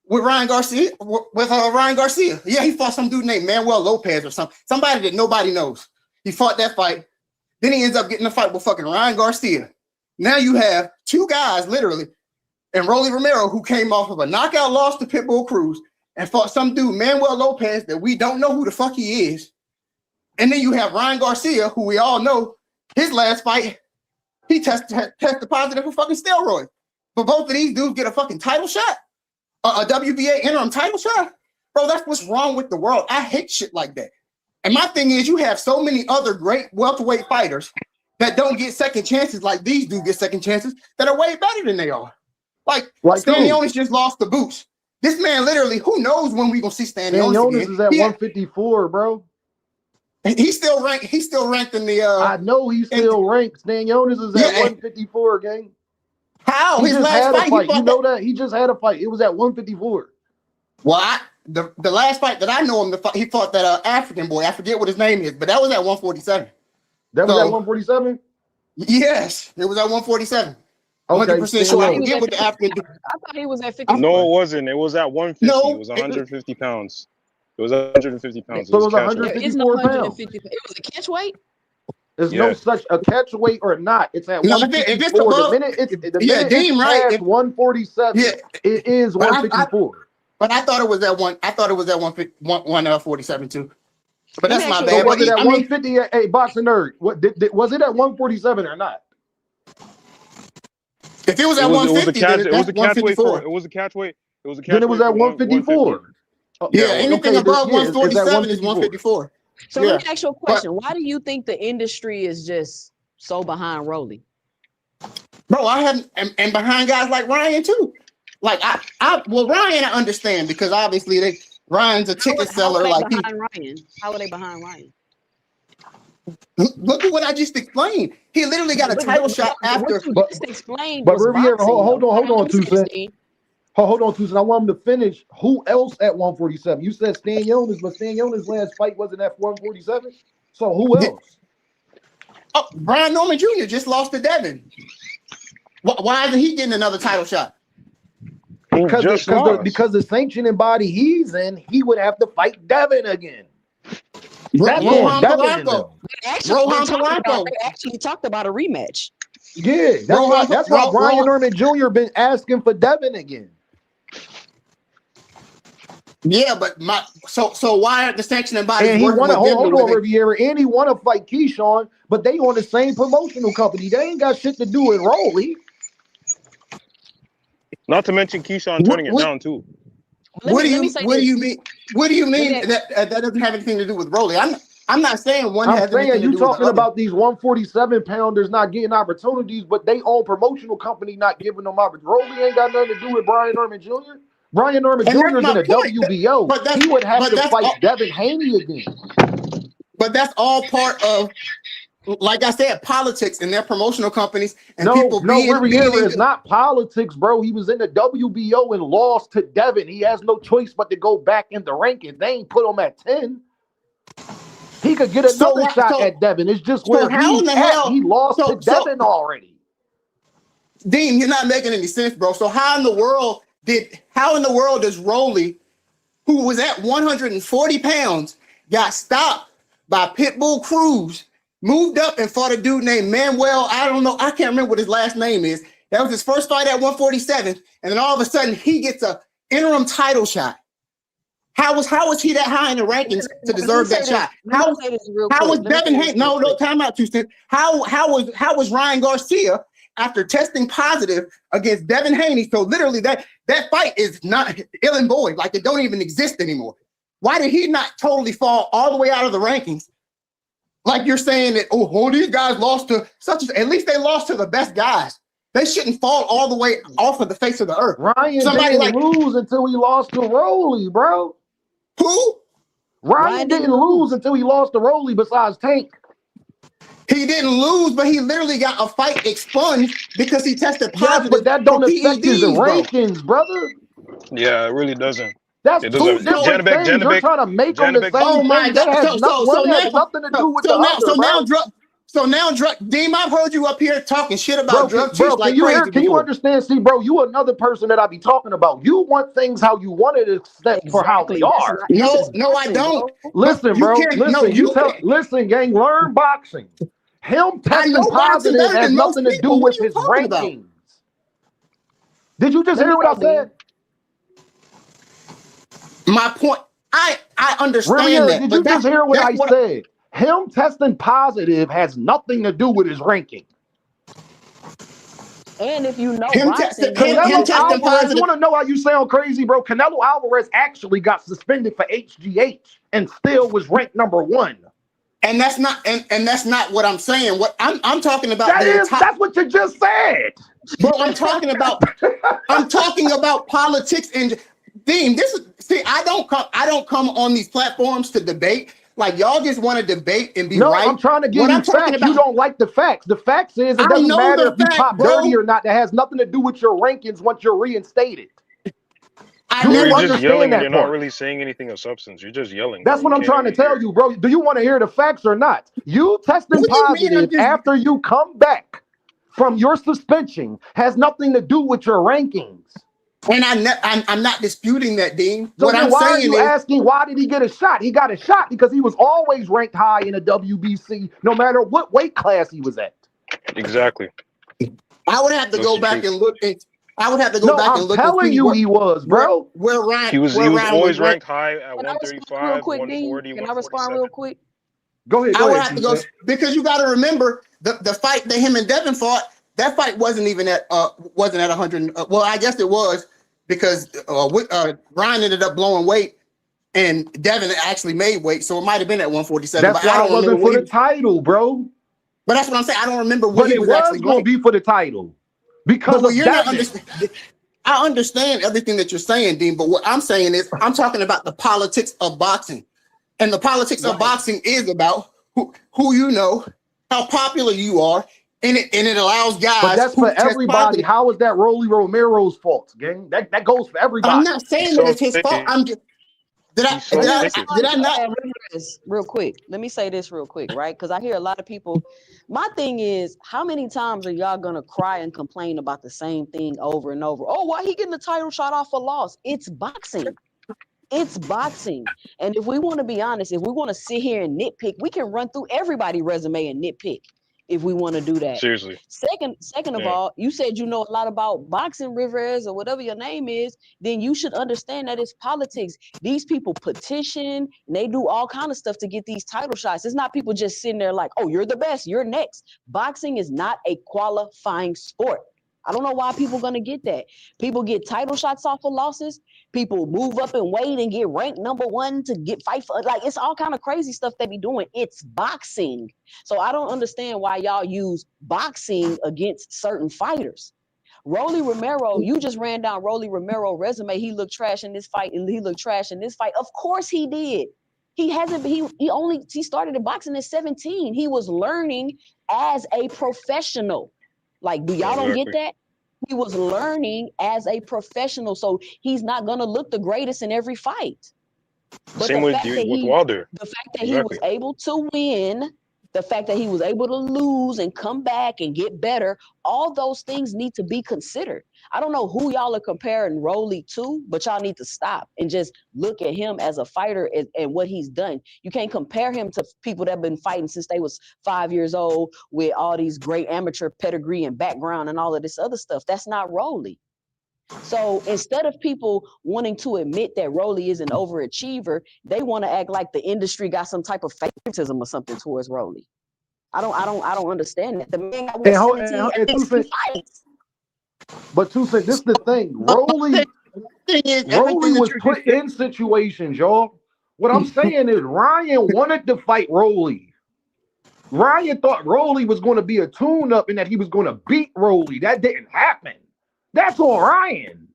with Ryan Garcia. Ryan Garcia. Yeah, he fought some dude named Manuel Lopez or somebody that nobody knows. He fought that fight. Then he ends up getting a fight with fucking Ryan Garcia. Now you have two guys, literally, and Rolly Romero, who came off of a knockout loss to Pitbull Cruz and fought some dude, Manuel Lopez, that we don't know who the fuck he is. And then you have Ryan Garcia, who we all know, his last fight, he tested positive for fucking steroids. But both of these dudes get a fucking title shot, a WBA interim title shot. Bro, that's what's wrong with the world. I hate shit like that. And my thing is, you have so many other great welterweight fighters that don't get second chances like these dudes get second chances that are way better than they are. Like Stanionis just lost the boots. This man literally, who knows when we gonna see Stanionis again? Is at 154, bro. He's still ranked. He's still ranked in the. I know he's still ranked. Stanionis is at 154, gang. How? His last fight. You know that he just had a fight. It was at 154. Well, the last fight that I know him, he fought that African boy. I forget what his name is, but that was at 147. That was at 147? Yes, it was at 147. Okay, 100% sure. I forget what the African. I thought he was at 50. No, it wasn't. It was at 150. No, it was 150 pounds. It was 150 pounds. So it was 154 pounds. It was a catch weight. There's no such a catch weight or not. It's at 154. If it's above, the minute it's past 147, it is 154. But I thought it was at 147 too. But that's my bad. So was it at 150? Hey, Boxing Nerd, what was it at 147 or not? If it was at 150, it was a catch weight. It was a catch weight. It was a catch weight. Then it was at 154. Yeah, anything above 147 is 154. So let me ask you a question. Why do you think the industry is just so behind Rolly? Bro, I haven't, and behind guys like Ryan too. Like Ryan, I understand because obviously Ryan's a ticket seller. How are they behind Ryan? Look at what I just explained. He literally got a title shot after. But Riviera, hold on, 2 Cent. Hold on, 2 Cent. I want him to finish. Who else at 147? You said Stanionis, but Stanionis' last fight wasn't at 147. So who else? Oh, Brian Norman Jr. just lost to Devin. Why isn't he getting another title shot? Because the sanctioning body he's in, he would have to fight Devin again. Rohan Polanco. They actually talked about a rematch. Yeah, that's why Brian Norman Jr. been asking for Devin again. Yeah, but so why aren't the sanctioning bodies and he working wanna, with hold on, Riviera, and he want to fight Keyshawn, but they on the same promotional company. They ain't got shit to do with Rolly. Not to mention Keyshawn turning it down too. What do you mean? What do you mean that doesn't have anything to do with Rolly? I'm not saying one has anything to do with the other. You talking about these 147 pounders not getting opportunities, but they own promotional company not giving them opportunities. Rolly ain't got nothing to do with Brian Norman Jr. Brian Norman Jr. is in a WBO. He would have to fight Devin Haney again. But that's all part of, like I said, politics in their promotional companies and people being. No, it's not politics, bro. He was in the WBO and lost to Devin. He has no choice but to go back in the rankings. They ain't put him at 10. He could get another shot at Devin. It's just where he lost to Devin already. Dean, you're not making any sense, bro. So how in the world does Rolly, who was at 140 pounds, got stopped by Pitbull Cruz moved up and fought a dude named Manuel. I don't know. I can't remember what his last name is. That was his first fight at 147. And then all of a sudden he gets a interim title shot. How was he that high in the rankings to deserve that shot? How was Devin Haney? No, time out, Houston. How was Ryan Garcia after testing positive against Devin Haney? So literally that fight is not ill and void, like it don't even exist anymore. Why did he not totally fall all the way out of the rankings? Like you're saying that, oh, these guys lost to at least they lost to the best guys. They shouldn't fall all the way off of the face of the earth. Ryan didn't lose until he lost to Rolly, bro. Who? Ryan didn't lose until he lost to Rolly besides Tank. He didn't lose, but he literally got a fight expunged because he tested positive. Yeah, but that don't affect his rankings, brother. Yeah, it really doesn't. That's two different things. You're trying to make them the same thing. That has nothing to do with the other, So now, Deem, I've heard you up here talking shit about drug cheats like crazy. Can you understand? See, bro, you another person that I be talking about. You want things how you want it, except for how they are. No, I don't. Listen, bro. Listen, gang. Learn boxing. Him testing positive has nothing to do with his rankings. Did you just hear what I said? My point. I understand that. Did you just hear what I said? Him testing positive has nothing to do with his ranking. And if you know him testing positive, you want to know how you sound crazy, bro? Canelo Alvarez actually got suspended for HGH and still was ranked number 1. And that's not that's not what I'm saying. What I'm talking about that's what you just said. Bro, I'm talking about politics and Dean. I don't come on these platforms to debate. Like y'all just want to debate and be right. No, I'm trying to give you facts. You don't like the facts. The facts is it doesn't matter if you pop dirty or not. That has nothing to do with your rankings once you're reinstated. You're just yelling and you're not really saying anything of substance. You're just yelling. That's what I'm trying to tell you, bro. Do you want to hear the facts or not? You testing positive after you come back from your suspension has nothing to do with your rankings. And I'm not disputing that, Dean. So why are you asking why did he get a shot? He got a shot because he was always ranked high in a WBC, no matter what weight class he was at. Exactly. I would have to go back and look at. I would have to go back and look. I'm telling you, he was, bro. Where Ryan? He was always ranked high at 135, 140. Can I respond real quick? Go ahead. I would have to go because you got to remember the fight that him and Devin fought. That fight wasn't even at 100. Well, I guess it was because Ryan ended up blowing weight, and Devin actually made weight, so it might have been at 147. That's why it wasn't for the title, bro. But that's what I'm saying. I don't remember what he was actually going to be for the title because of that. I understand everything that you're saying, Dean. But what I'm saying is, I'm talking about the politics of boxing, and the politics of boxing is about who you know, how popular you are. And it allows guys. But that's for everybody. How is that Rolly Romero's fault, gang? That goes for everybody. I'm not saying that it's his fault. I'm just. Did I not? Real quick. Let me say this real quick, right? Because I hear a lot of people. My thing is, how many times are y'all gonna cry and complain about the same thing over and over? Oh, why he getting the title shot off a loss? It's boxing. It's boxing. And if we want to be honest, if we want to sit here and nitpick, we can run through everybody's resume and nitpick. If we want to do that. Seriously. Second of all, you said you know a lot about boxing, Rivers, or whatever your name is, then you should understand that it's politics. These people petition, and they do all kind of stuff to get these title shots. It's not people just sitting there like, oh, you're the best, you're next. Boxing is not a qualifying sport. I don't know why people are going to get that. People get title shots off of losses. People move up and weight and get ranked number 1 to get fight for, like, it's all kind of crazy stuff they be doing. It's boxing. So I don't understand why y'all use boxing against certain fighters. Rolly Romero, you just ran down Rolly Romero's resume. He looked trash in this fight and he looked trash in this fight. Of course he did. He started in boxing at 17. He was learning as a professional. Like, do y'all don't get that? He was learning as a professional, so he's not gonna look the greatest in every fight. But same with Wilder. The fact that he was able to win, The fact that he was able to lose and come back and get better, all those things need to be considered. I don't know who y'all are comparing Rolly to, but y'all need to stop and just look at him as a fighter and what he's done. You can't compare him to people that have been fighting since they was 5 years old with all these great amateur pedigree and background and all of this other stuff. That's not Rolly. So instead of people wanting to admit that Rolly is an overachiever, they want to act like the industry got some type of favoritism or something towards Rolly. I don't understand that. The man got 17 fights. But Tucson, this is the thing. Rolly was put in situations, y'all. What I'm saying is Ryan wanted to fight Rolly. Ryan thought Rolly was going to be a tune-up and that he was going to beat Rolly. That didn't happen. That's on Ryan.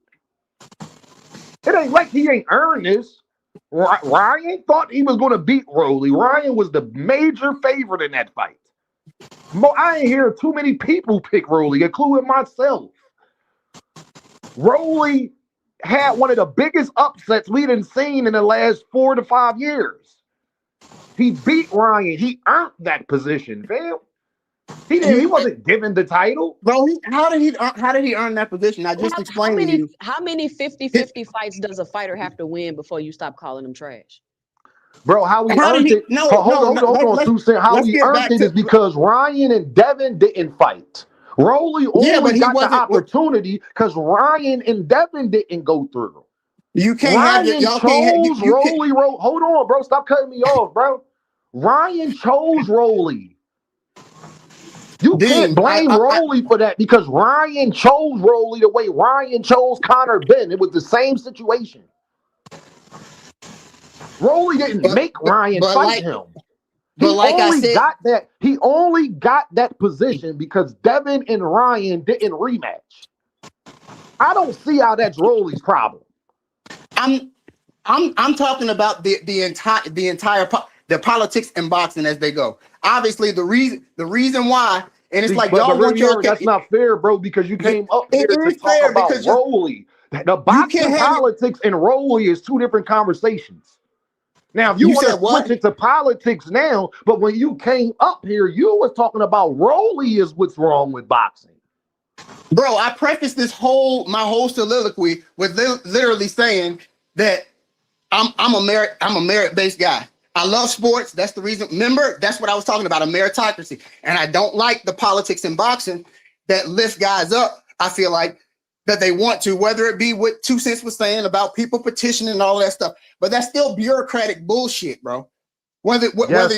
It ain't like he ain't earned this. Ryan thought he was going to beat Rolly. Ryan was the major favorite in that fight. I ain't hear too many people pick Rolly, including myself. Rolly had one of the biggest upsets we done seen in the last 4 to 5 years. He beat Ryan. He earned that position, fam. He wasn't given the title. Bro, how did he earn that position? I just explained to you. How many 50-50 fights does a fighter have to win before you stop calling him trash? Bro, how he earned it? Hold on, Tucson. How he earned it is because Ryan and Devin didn't fight. Rolly only got the opportunity because Ryan and Devin didn't go through. You can't Ryan chose Rolly. Hold on, bro. Stop cutting me off, bro. Ryan chose Rolly. You can't blame Rolly for that because Ryan chose Rolly the way Ryan chose Conor Benn. It was the same situation. Rolly didn't make Ryan fight him. He only got that position because Devin and Ryan didn't rematch. I don't see how that's Rolly's problem. I'm talking about the entire politics in boxing as they go. Obviously, the reason why, and it's like y'all want your. That's not fair, bro. Because you came up here to talk about Rolly. The boxing politics and Rolly is two different conversations. Now, if you want to switch it to politics now, but when you came up here, you was talking about Rolly is what's wrong with boxing. Bro, I prefaced my whole soliloquy with literally saying that I'm a merit-based guy. I love sports. That's the reason. Remember, that's what I was talking about, a meritocracy. And I don't like the politics in boxing that lift guys up. I feel like that they want to, whether it be what 2 Cents was saying about people petitioning and all that stuff. But that's still bureaucratic bullshit, bro. Whether however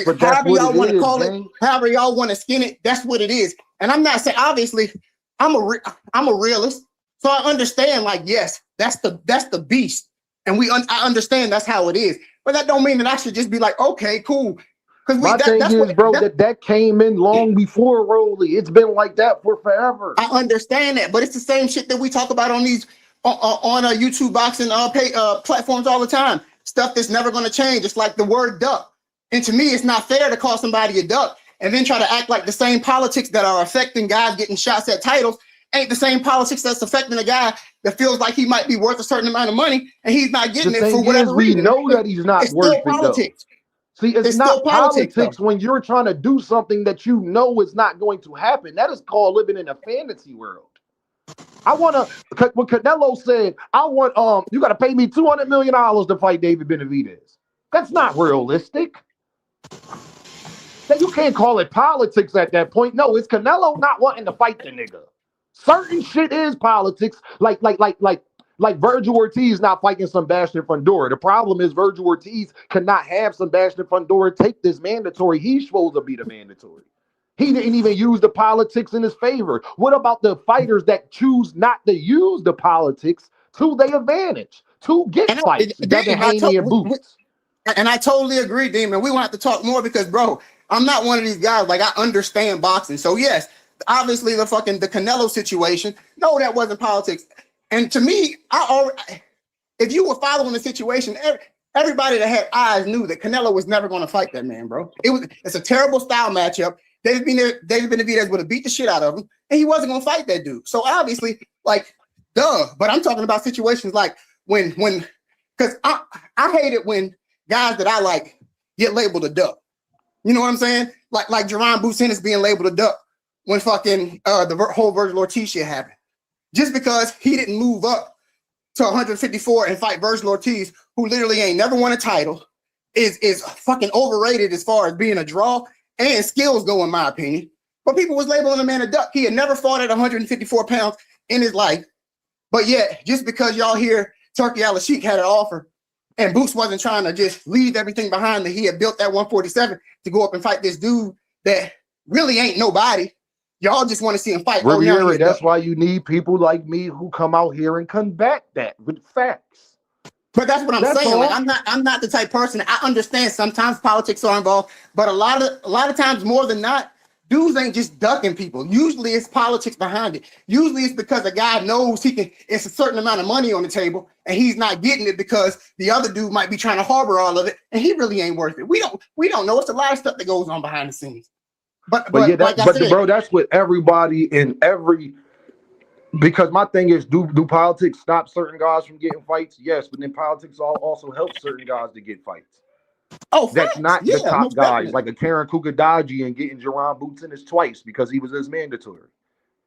y'all want to call it, however y'all want to skin it, that's what it is. And I'm not saying, obviously, I'm a realist, so I understand. Like, yes, that's the beast, and I understand that's how it is. But that don't mean that I should just be like, okay, cool. Because that came in long before Rolly. It's been like that for forever. I understand that, but it's the same shit that we talk about on these on YouTube boxing platforms all the time. Stuff that's never going to change. It's like the word duck. And to me, it's not fair to call somebody a duck and then try to act like the same politics that are affecting guys getting shots at titles ain't the same politics that's affecting a guy that feels like he might be worth a certain amount of money and he's not getting it for whatever reason. We know that he's not worth it, politics. See, it's not politics when you're trying to do something that you know is not going to happen. That is called living in a fantasy world. When Canelo said, you got to pay me $200 million to fight David Benavidez. That's not realistic. You can't call it politics at that point. No, it's Canelo not wanting to fight the nigga. Certain shit is politics, like Virgil Ortiz not fighting Sebastian Fundora. The problem is Virgil Ortiz cannot have Sebastian Fundora take this mandatory. He's supposed to be the mandatory. He didn't even use the politics in his favor. What about the fighters that choose not to use the politics to their advantage, to get fights? And I totally agree, Demon. We won't have to talk more because, bro, I'm not one of these guys. Like, I understand boxing. So, yes, obviously the Canelo situation. No, that wasn't politics. And to me, if you were following the situation, everybody that had eyes knew that Canelo was never going to fight that man, bro. It's a terrible style matchup. David Benavidez would have beat the shit out of him, and he wasn't going to fight that dude. So obviously, like, duh. But I'm talking about situations like because I hate it when guys that I like get labeled a duck. You know what I'm saying? Like Jerron Boots Ennis being labeled a duck when fucking the whole Virgil Ortiz shit happened. Just because he didn't move up to 154 and fight Virgil Ortiz, who literally ain't never won a title, is fucking overrated as far as being a draw and skills go, in my opinion. But people was labeling a man a duck. He had never fought at 154 pounds in his life. But yet, just because y'all hear Turki Al-Sheikh had an offer and Boots wasn't trying to just leave everything behind, that he had built that 147 to go up and fight this dude that really ain't nobody. Y'all just want to see him fight. Riviera, that's why you need people like me who come out here and combat that with facts. But that's what I'm saying. Like, I'm not the type person. I understand sometimes politics are involved, but a lot of times, more than not, dudes ain't just ducking people. Usually it's politics behind it. Usually it's because a guy knows it's a certain amount of money on the table and he's not getting it because the other dude might be trying to harbor all of it and he really ain't worth it. We don't know. It's a lot of stuff that goes on behind the scenes. But yeah, bro, that's what everybody in every, because my thing is, do politics stop certain guys from getting fights? Yes, but then politics also helps certain guys to get fights. Oh, that's not the top guys, like a Karen Kukadaji and getting Jerron Boots Ennis twice because he was his mandatory.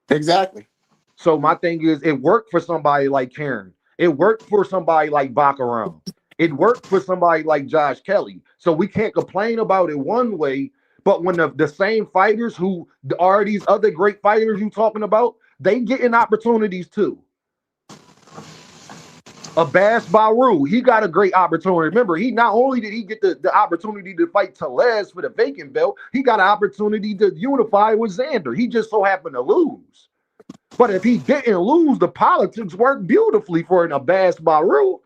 Exactly. So my thing is, it worked for somebody like Karen. It worked for somebody like Baccarat. It worked for somebody like Josh Kelly. So we can't complain about it one way, but when the same fighters who are these other great fighters you talking about, they getting opportunities too. Abbas Baru, he got a great opportunity. Remember, he not only did he get the opportunity to fight Tellez for the vacant belt, he got an opportunity to unify with Xander. He just so happened to lose. But if he didn't lose, the politics worked beautifully for an Abbas Baru.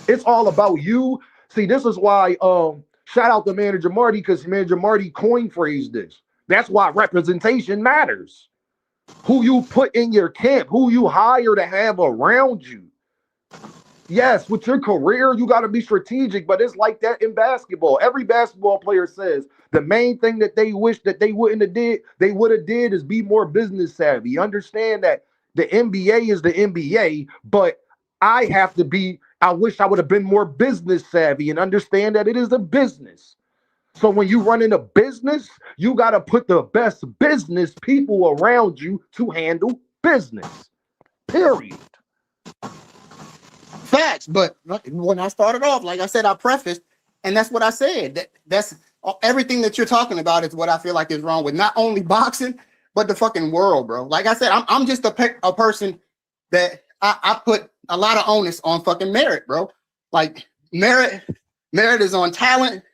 It's all about you. See, this is why shout out to Manager Marty, because Manager Marty coin phrased this. That's why representation matters. Who you put in your camp, who you hire to have around you. Yes, with your career, you got to be strategic, but it's like that in basketball. Every basketball player says the main thing that they wish that they would have did is be more business savvy. Understand that the NBA is the NBA, but I wish I would have been more business savvy and understand that it is a business. So when you run in a business, you got to put the best business people around you to handle business. Period. Facts. But when I started off, like I said, I prefaced, and that's what I said. That's everything that you're talking about is what I feel like is wrong with not only boxing, but the fucking world, bro. Like I said, I'm just a person that I put a lot of onus on fucking merit, bro. Like merit is on talent,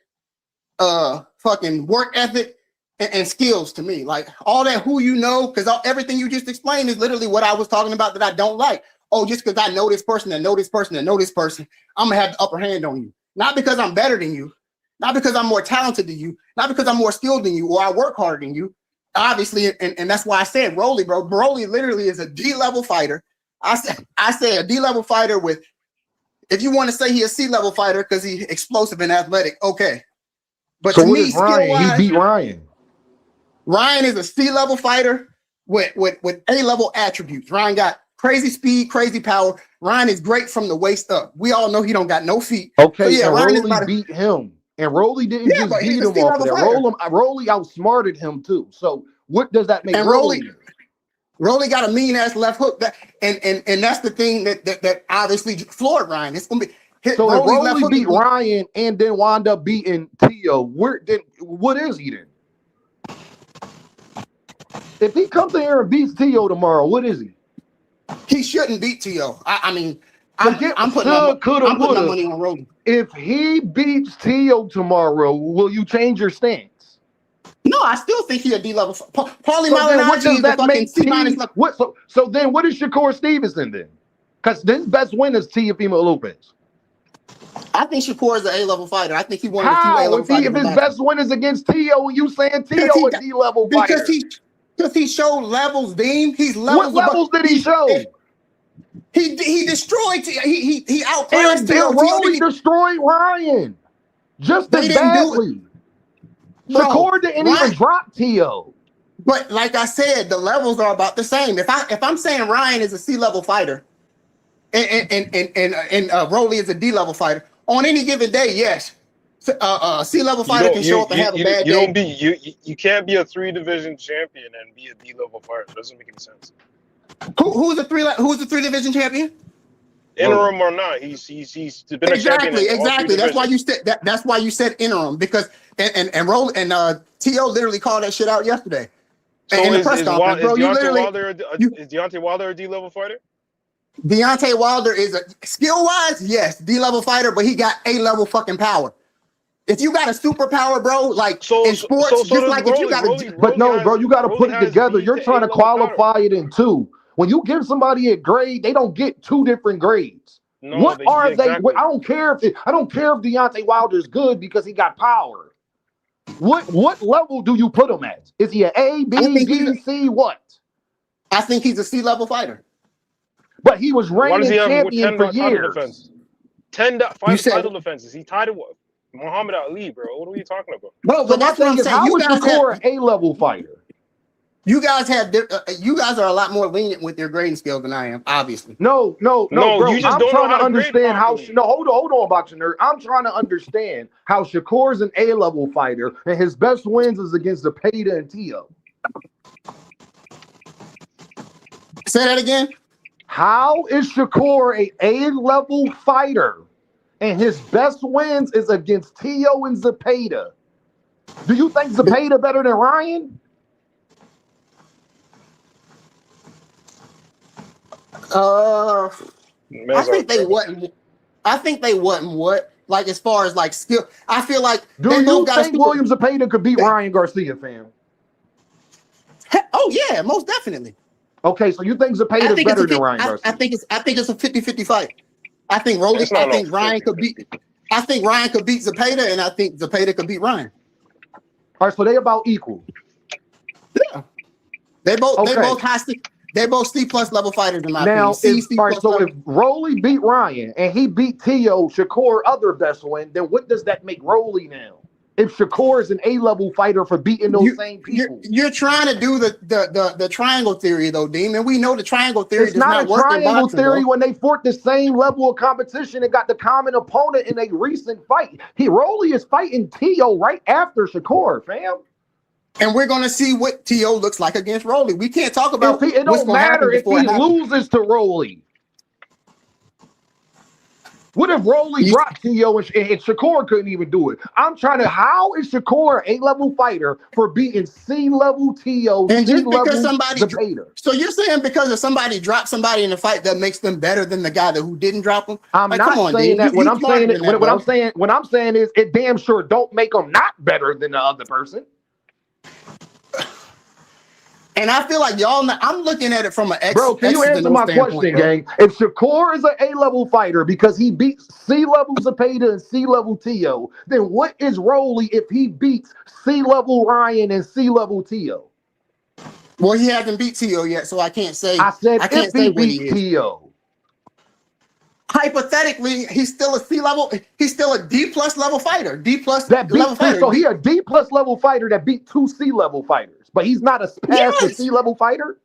fucking work ethic and skills to me. Like all that who you know, because everything you just explained is literally what I was talking about that I don't like. Oh, just because I know this person and know this person and know this person, I'm gonna have the upper hand on you. Not because I'm better than you, not because I'm more talented than you, not because I'm more skilled than you or I work harder than you. Obviously, and that's why I said Rolly, bro. Rolly literally is a D-level fighter. I say a D-level fighter with, if you want to say he a C-level fighter because he's explosive and athletic, okay. But so to me, Ryan? He beat Ryan. Ryan is a C-level fighter with A-level attributes. Ryan got crazy speed, crazy power. Ryan is great from the waist up. We all know he don't got no feet. Okay, so yeah, Ryan Rolly beat him. And Rolly didn't just beat him off of that. Rolly outsmarted him too. So what does that make Rolly? Rolly got a mean ass left hook. And that's the thing that obviously floored Ryan. It's gonna be so if Rolly beat Ryan and then wound up beating Tio, what is he then? If he comes in here and beats Tio tomorrow, what is he? He shouldn't beat Tio. I'm putting my money on Rolly. If he beats Tio tomorrow, will you change your stance? No, I still think he a D-level. Paulie Malignaggi is the fucking C-minus. So then what is Shakur Stevenson then? Because his best win is Teofimo Lopez. I think Shakur is an A-level fighter. I think he won the two A-level fighters. If his best win is against Tio, and you saying Tio a D-level fighter? Because he showed levels, Dean. He's levels. What levels did he show? He destroyed. He outclassed Tio. Rolly destroyed Ryan just as badly. Shakur didn't even drop Tio. But like I said, the levels are about the same. If I'm saying Ryan is a C-level fighter, and Rolly is a D-level fighter on any given day, yes, C level fighter can show up and have a bad day. You can't be a 3-division champion and be a D level fighter. It doesn't make any sense. Who's the 3-division champion? Interim or not, he's been a champion. Exactly. That's why you said that. That's why you said interim, because and T.O. literally called that shit out yesterday. So is Deontay Wilder a D level fighter? Deontay Wilder is a skill wise, yes, D level fighter, but he got A level fucking power. If you got a superpower, bro, like in sports, just like if you got but no, bro, you got to put it together. You're trying to qualify it in two. When you give somebody a grade, they don't get two different grades. No, what are they? I don't care if Deontay Wilder is good because he got power. What level do you put him at? Is he an A, B, B, C? What? I think he's a C level fighter. But he was reigning champion for years. 10 title defenses. He tied it with Muhammad Ali, bro. What are you talking about? Bro, but that's what I'm saying. How is Shakur an A-level fighter? You guys are a lot more lenient with your grading scale than I am, obviously. No, bro. I'm trying to understand how. No, hold on, Boxing Nerd. I'm trying to understand how Shakur's an A-level fighter and his best wins is against Zepeda and Tio. Say that again. How is Shakur a A-level fighter and his best wins is against Tio and Zepeda? Do you think Zepeda better than Ryan? I think they wasn't. I think they wasn't what, like, as far as like skill. I feel like. Do you think William Zepeda could beat Ryan Garcia, fam? Oh yeah, most definitely. Okay, so you think Zepeda is better than Ryan Garcia? I think it's a 50-50 fight. I think Ryan could beat. I think Ryan could beat Zepeda, and I think Zepeda could beat Ryan. All right, so they about equal. Yeah, they both They're both C+ level fighters in my opinion. Now, if Rolly beat Ryan and he beat Tio, Shakur other best win, then what does that make Rolly now? If Shakur is an A-level fighter for beating those same people, you're trying to do the triangle theory though, Dean, and we know the triangle theory. It's not a triangle theory when they fought the same level of competition and got the common opponent in a recent fight. Rolly is fighting Tio right after Shakur, fam. And we're going to see what T.O. looks like against Rolly. We can't talk about it. Don't matter if he loses to Rolly. What if Rolly dropped T.O. and Shakur couldn't even do it? How is Shakur an A-level fighter for beating C-level T.O. and just because somebody So you're saying because if somebody dropped somebody in a fight that makes them better than the guy who didn't drop them? I'm not saying that. What I'm saying is it damn sure don't make them not better than the other person. And I feel like I'm looking at it from an Bro, can you answer my question, gang? If Shakur is an A-level fighter because he beats C-level Zepeda and C-level Tio, then what is Rolly if he beats C-level Ryan and C-level Tio? Well, he hasn't beat Tio yet, so I can't say. I said if he beat Tio. Hypothetically, he's still a C-level. He's still a D+ level fighter. Level fighter. So he a D+ level fighter that beat 2 C-level fighters. But he's not a past C-level fighter.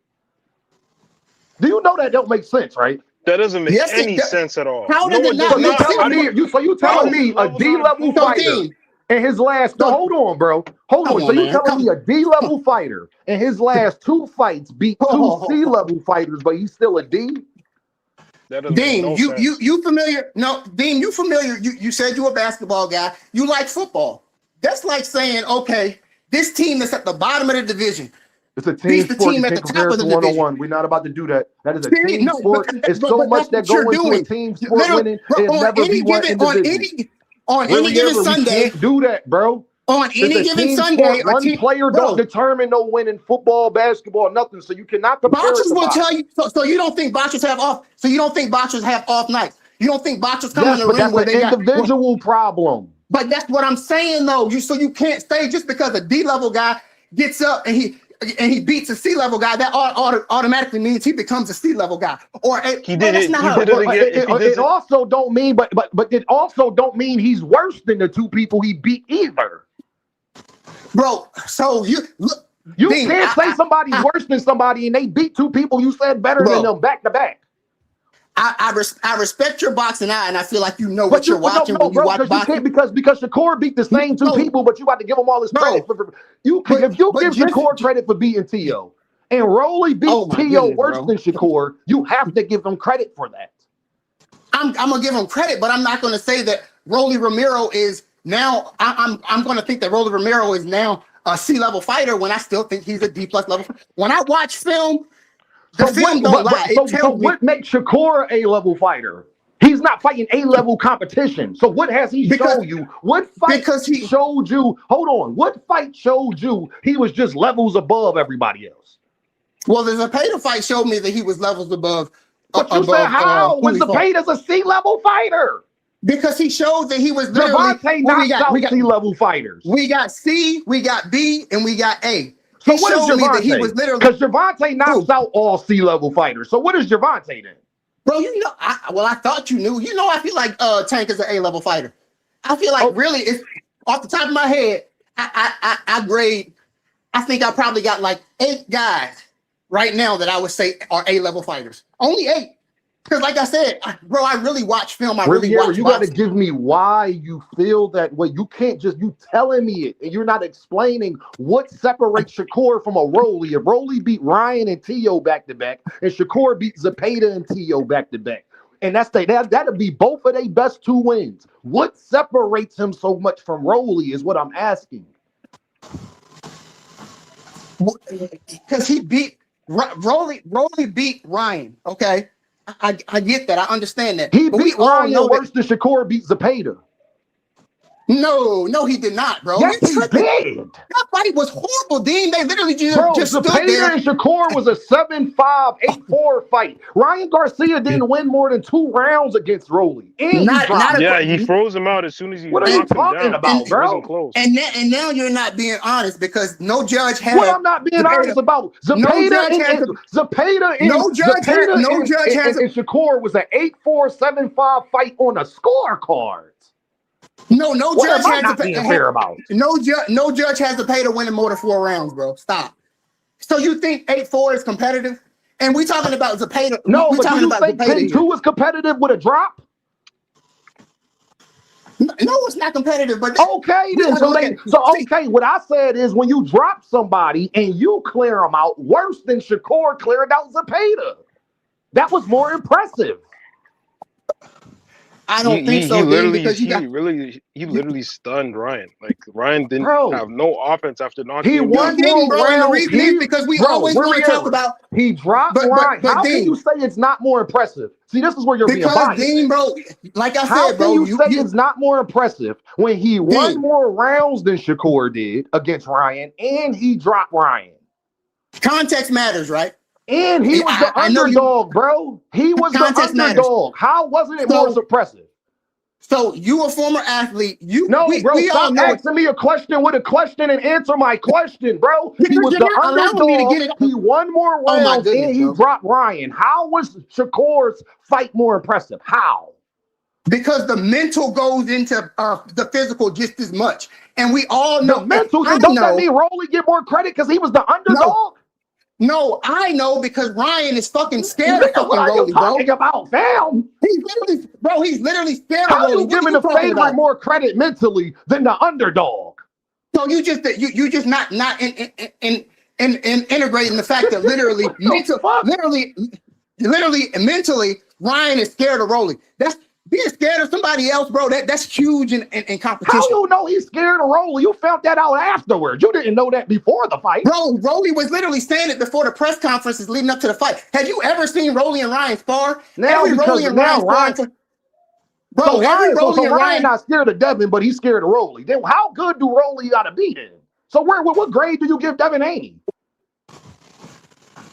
Do you know that don't make sense, right? That doesn't make any sense at all. How does it not make sense? So you telling me a D-level fighter in his last? Hold on, bro. Hold on. So you telling me a D-level fighter in his last 2 fights beat 2 C-level fighters, but he's still a D? Dean, you familiar? No, Dean, you familiar? You said you're a basketball guy. You like football. That's like saying, okay, this team that's at the bottom of the division. It's a team sport. You can't compare it to one-on-one. We're not about to do that. That is a team sport. It's so much that goes into a team sport winning. It'll never be one individual. On any given Sunday, can't do that, bro. On any given Sunday, one player don't determine no win in football, basketball, nothing. So you cannot compare. Boxers will tell you. So you don't think boxers have off? So you don't think boxers have off nights? You don't think boxers come in the ring where they got individual problem? But that's what I'm saying, though. So you can't stay just because a D-level guy gets up and he beats a C-level guy. That automatically means he becomes a C-level guy. Or he did it. It also don't mean, but it also don't mean he's worse than the 2 people he beat either. Bro, so you look. You can't say somebody's worse than somebody and they beat 2 people you said better than them back to back. I respect your boxing eye, and I feel like you know what you're watching when you watch boxing. Because Shakur beat the same two people, but you about to give him all his credit for you. If you give Shakur credit for beating Tio, and Rolly beat Tio worse than Shakur, you have to give him credit for that. I'm gonna give him credit, but I'm not gonna say that Rolly Romero is now. I'm gonna think that Rolly Romero is now a C-level fighter when I still think he's a D+ level. When I watch film. So what makes Shakur a A-level fighter? He's not fighting A-level competition. So what has he shown you? What fight showed you? Hold on. What fight showed you he was just levels above everybody else? Well, the Zepeda fight showed me that he was levels above. But you said how? When Zepeda's a C-level fighter. Because he showed that he was literally. Gervonta knocks out C-level fighters. We got C, we got B, and we got A. So what is Gervonta? Because Gervonta knocks out all C-level fighters. So what is Gervonta then? Bro, you know, I thought you knew. You know, I feel like Tank is an A-level fighter. I feel like really, it's off the top of my head, I grade. I think I probably got like 8 guys right now that I would say are A-level fighters. Only 8. Because like I said, bro, I really watch film. I really watch you got to give me why you feel that way. You can't just, you telling me it, and you're not explaining what separates Shakur from a Rolly. If Rolly beat Ryan and Tio back-to-back, and Shakur beat Zepeda and Tio back-to-back, and that'll be both of their best 2 wins. What separates him so much from Rolly is what I'm asking. Because he beat, Rolly beat Ryan, okay? I get that. I understand that. He beat Ryan worse than Shakur beat Zepeda. No, he did not, bro. Yes, he did. That fight was horrible, Dean. They literally just stood there. Zepeda and Shakur was a 7-5, 8-4 fight. Ryan Garcia didn't win more than 2 rounds against Rolly. He froze him out as soon as he knocked him down. What are you talking about, bro? It wasn't close. And now you're not being honest because no judge has. What I'm not being honest about. Zepeda and Shakur was an 8-4, 7-5 fight on a scorecard. No judge has to pay fair about. No judge has to pay to win in more than 4 rounds, bro. Stop. So you think 8-4 is competitive? And we talking about Zepeda. No, but do you think 10-2 is competitive with a drop? No, it's not competitive. But okay, then. Okay, what I said is when you drop somebody and you clear them out worse than Shakur cleared out Zepeda. That was more impressive. I don't think so. He literally stunned Ryan. Like Ryan didn't have no offense after knocking him down. He won more rounds. Because we always want to talk about he dropped Ryan. How can you say it's not more impressive? See, this is where you're being biased. Dean, bro, like I said, bro, you say it's not more impressive when he won more rounds than Shakur did against Ryan, and he dropped Ryan. Context matters, right? And he was the underdog, bro. He was the underdog. Matters. How wasn't it more impressive? So you a former athlete. Stop asking me a question with a question and answer my question, bro. He was the underdog. He won more rounds and he dropped Ryan. How was Shakur's fight more impressive? How? Because the mental goes into the physical just as much. And we all know. The mental, don't that mean Rolly get more credit because he was the underdog? No, I know because Ryan is fucking scared of fucking Rolly, bro. What are you talking about, fam? He's literally scared of Rolly. How are you giving the favorite more credit mentally than the underdog? So you just not integrating the fact that literally mentally Ryan is scared of Rolly. That's being scared of somebody else, bro. That's huge in competition. How you know he's scared of Rolly? You found that out afterwards. You didn't know that before the fight. Bro, Rolly was literally saying it before the press conferences leading up to the fight. Have you ever seen Rolly and Ryan spar? Ryan not scared of Devin, but he's scared of Rolly. Then how good do Rolly got to be then? So what grade do you give Devin Haney?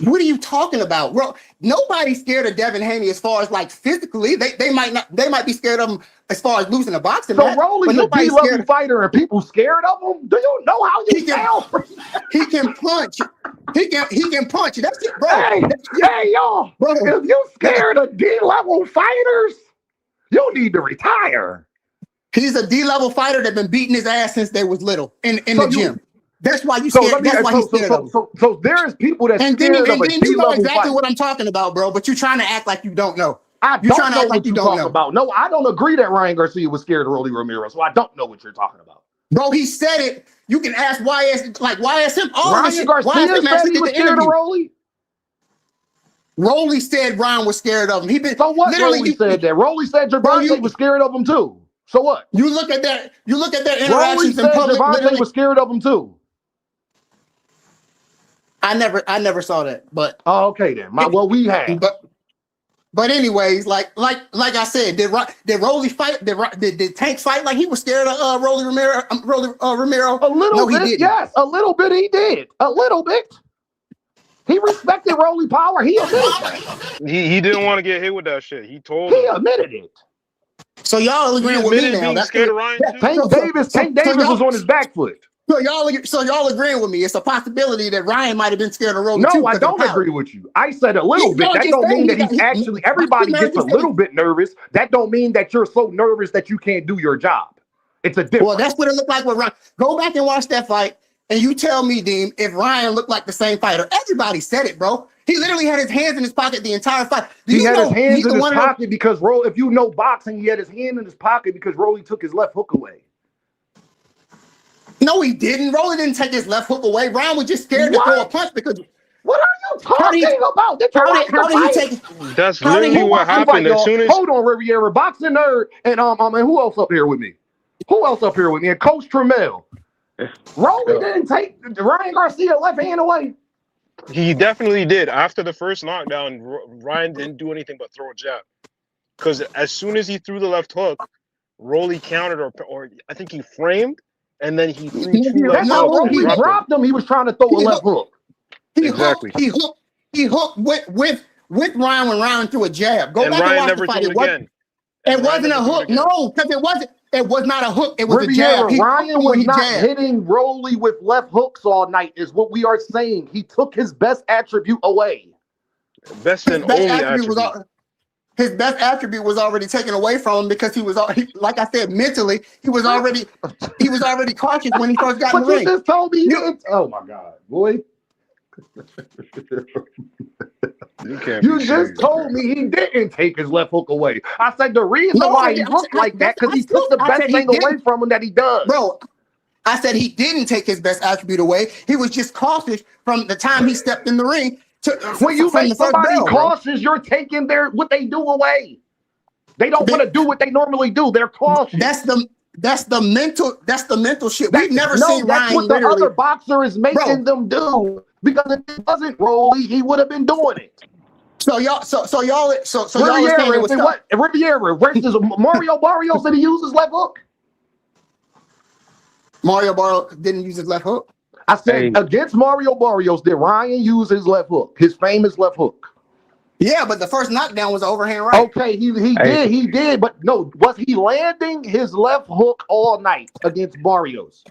What are you talking about, bro? Nobody's scared of Devin Haney as far as like physically. They might be scared of him as far as losing a boxing match. So Rolly's a D-level fighter and people scared of him? Do you know how you sound? He can punch. He can punch. That's it, bro. Hey, y'all. Bro, if you scared of D-level fighters, you need to retire. He's a D-level fighter that's been beating his ass since they was little in the gym. That's why you scared. That's why he's scared of him. So there's people that scared of a D-level you know exactly fight. what I'm talking about, bro. But you're trying to act like you don't know. You're don't trying to know act like what you you're don't talking know. about. No, I don't agree that Ryan Garcia was scared of Rolly Romero, so I don't know what you're talking about. Bro, he said it. You can ask YSM all of this Ryan shit. Garcia YSM said actually he did was the scared of interview. Rolly. Rolly said Ryan was scared of him. So what? Rolly said that. Rolly said Gervonta was scared of him too. So what? You look at their Rolly interactions in said public. Gervonta was scared of him too. I never saw that, but okay then. We have. But anyways, like I said, did Rolly fight? Did Tank fight like he was scared of Rolly Romero? Romero? A little bit, he didn't. yes. A little bit he did. A little bit. He respected Rolly power. He admitted that. He didn't want to get hit with that shit. He told He him. admitted it. So y'all agreeing with me now? Being scared of Ryan too? Tank Davis was on his back foot. So y'all agreeing with me? It's a possibility that Ryan might have been scared of Rolly. No, I don't agree with you. I said a little bit. That don't mean that he's actually. Everybody gets a little bit nervous. That don't mean that you're so nervous that you can't do your job. It's a difference. Well, that's what it looked like with Ryan. Go back and watch that fight, and you tell me, Deem, if Ryan looked like the same fighter. Everybody said it, bro. He literally had his hands in his pocket the entire fight. He had his hands in his pocket because if you know boxing, he had his hand in his pocket because Rolly took his left hook away. No, he didn't. Rolly didn't take his left hook away. Ryan was just scared to throw a punch because. What are you talking about? How did he take? That's literally what happened. As soon as hold on, Riviera, boxing nerd, and and who else up here with me? Who else up here with me? And Coach Trammell. Rolly didn't take Ryan Garcia left hand away. He definitely did. After the first knockdown, Ryan didn't do anything but throw a jab. Because as soon as he threw the left hook, Rolly countered, or I think he framed, and then he threw two left hooks. Rolly dropped him. He was trying to throw a left hook. He hooked with Ryan when Ryan threw a jab. Go back and watch the fight. It wasn't a hook. No, because it wasn't. It was not a hook. It was a jab. Ryan was not hitting Rolly with left hooks all night, is what we are saying. He took his best attribute away. Best and only attribute. His best attribute was already taken away from him because he was, like I said, mentally, he was already cautious when he first got in the ring. You just told me oh my God, boy. You just told me he didn't take his left hook away. I said the reason why he looked like that because he took the best thing away from him that he does. Bro, I said he didn't take his best attribute away. He was just cautious from the time he stepped in the ring. When you make somebody cautious, you're taking what they do away. They don't want to do what they normally do. They're cautious. That's the mental shit. We've never seen Ryan. What the other boxer is making them do. Because if it wasn't Rolly, he would have been doing it. So y'all Riviera versus Mario Barrios, did he use his left hook? Mario Barrios didn't use his left hook. I said against Mario Barrios, did Ryan use his left hook? His famous left hook. Yeah, but the first knockdown was overhand right. Okay, he did, but no, was he landing his left hook all night against Barrios?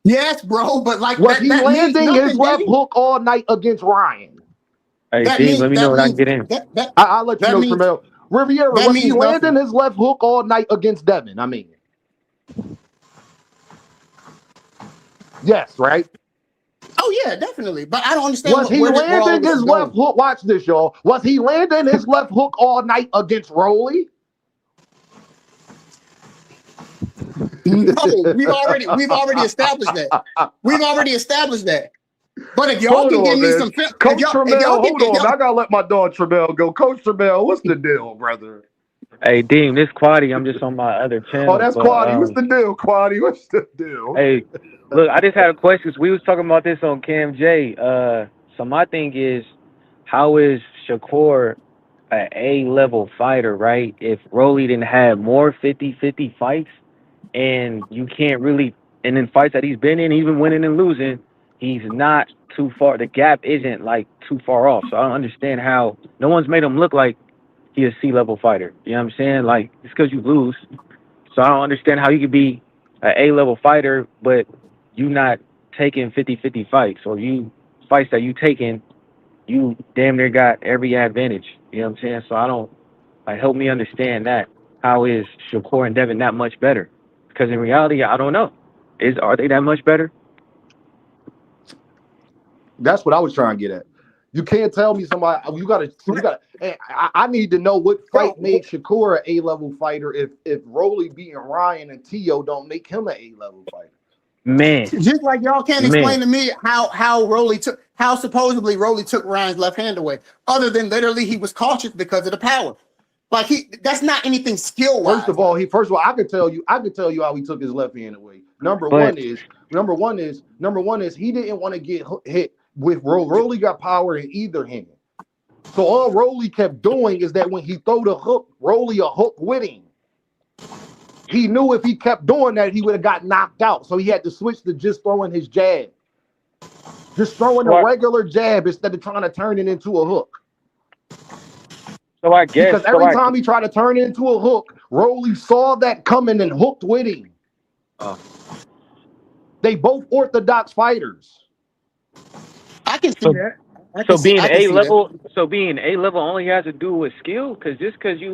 Yes, bro, but was he landing his left hook all night against Ryan? Hey, Steve, let me know when I can get in. I'll let you know, Trammell. Riviera, was he landing his left hook all night against Devin? I mean, yes, right? Oh yeah, definitely. But I don't understand. Was he landing his left hook? Watch this, y'all. Was he landing his left hook all night against Rolly? No, we've already established that. We've already established that. But if y'all can give me some, Coach Trammell, hold on. I gotta let my dog Trammell go. Coach Trammell, what's the deal, brother? Hey, Deem, this Quaddy. I'm just on my other channel. Oh, that's Quaddy. What's the deal, Quaddy? What's the deal? Hey, look, I just had a question. We was talking about this on Cam J. So my thing is, how is Shakur an A-level fighter, right? If Rolly didn't have more 50-50 fights, and you can't really, and in fights that he's been in, even winning and losing, he's not too far. The gap isn't like too far off. So I don't understand how no one's made him look like he's a C-level fighter. You know what I'm saying? Like, it's because you lose. So I don't understand how you could be an A-level fighter, but you not taking 50-50 fights, or you fights that you taking, you damn near got every advantage. You know what I'm saying? So I don't, like, help me understand that. How is Shakur and Devin that much better? Because in reality, I don't know. Are they that much better? That's what I was trying to get at. You can't tell me somebody. You gotta. Hey, I need to know what fight made Shakur an A-level fighter. If Rolly beating Ryan and Tio don't make him an A-level fighter. Man, just like y'all can't explain to me how supposedly Rolly took Ryan's left hand away, other than literally he was cautious because of the power. Like that's not anything skill wise. First of all, I could tell you how he took his left hand away. Number one is he didn't want to get hit with Rolly got power in either hand. So all Rolly kept doing is that when he throw the hook, Rolly a hook with him. He knew if he kept doing that, he would have got knocked out. So he had to switch to just throwing his jab. Just throwing a regular jab instead of trying to turn it into a hook. So I guess because every time he tried to turn it into a hook, Rolly saw that coming and hooked with him. They both orthodox fighters. I can see that. So being A-level only has to do with skill, because just because you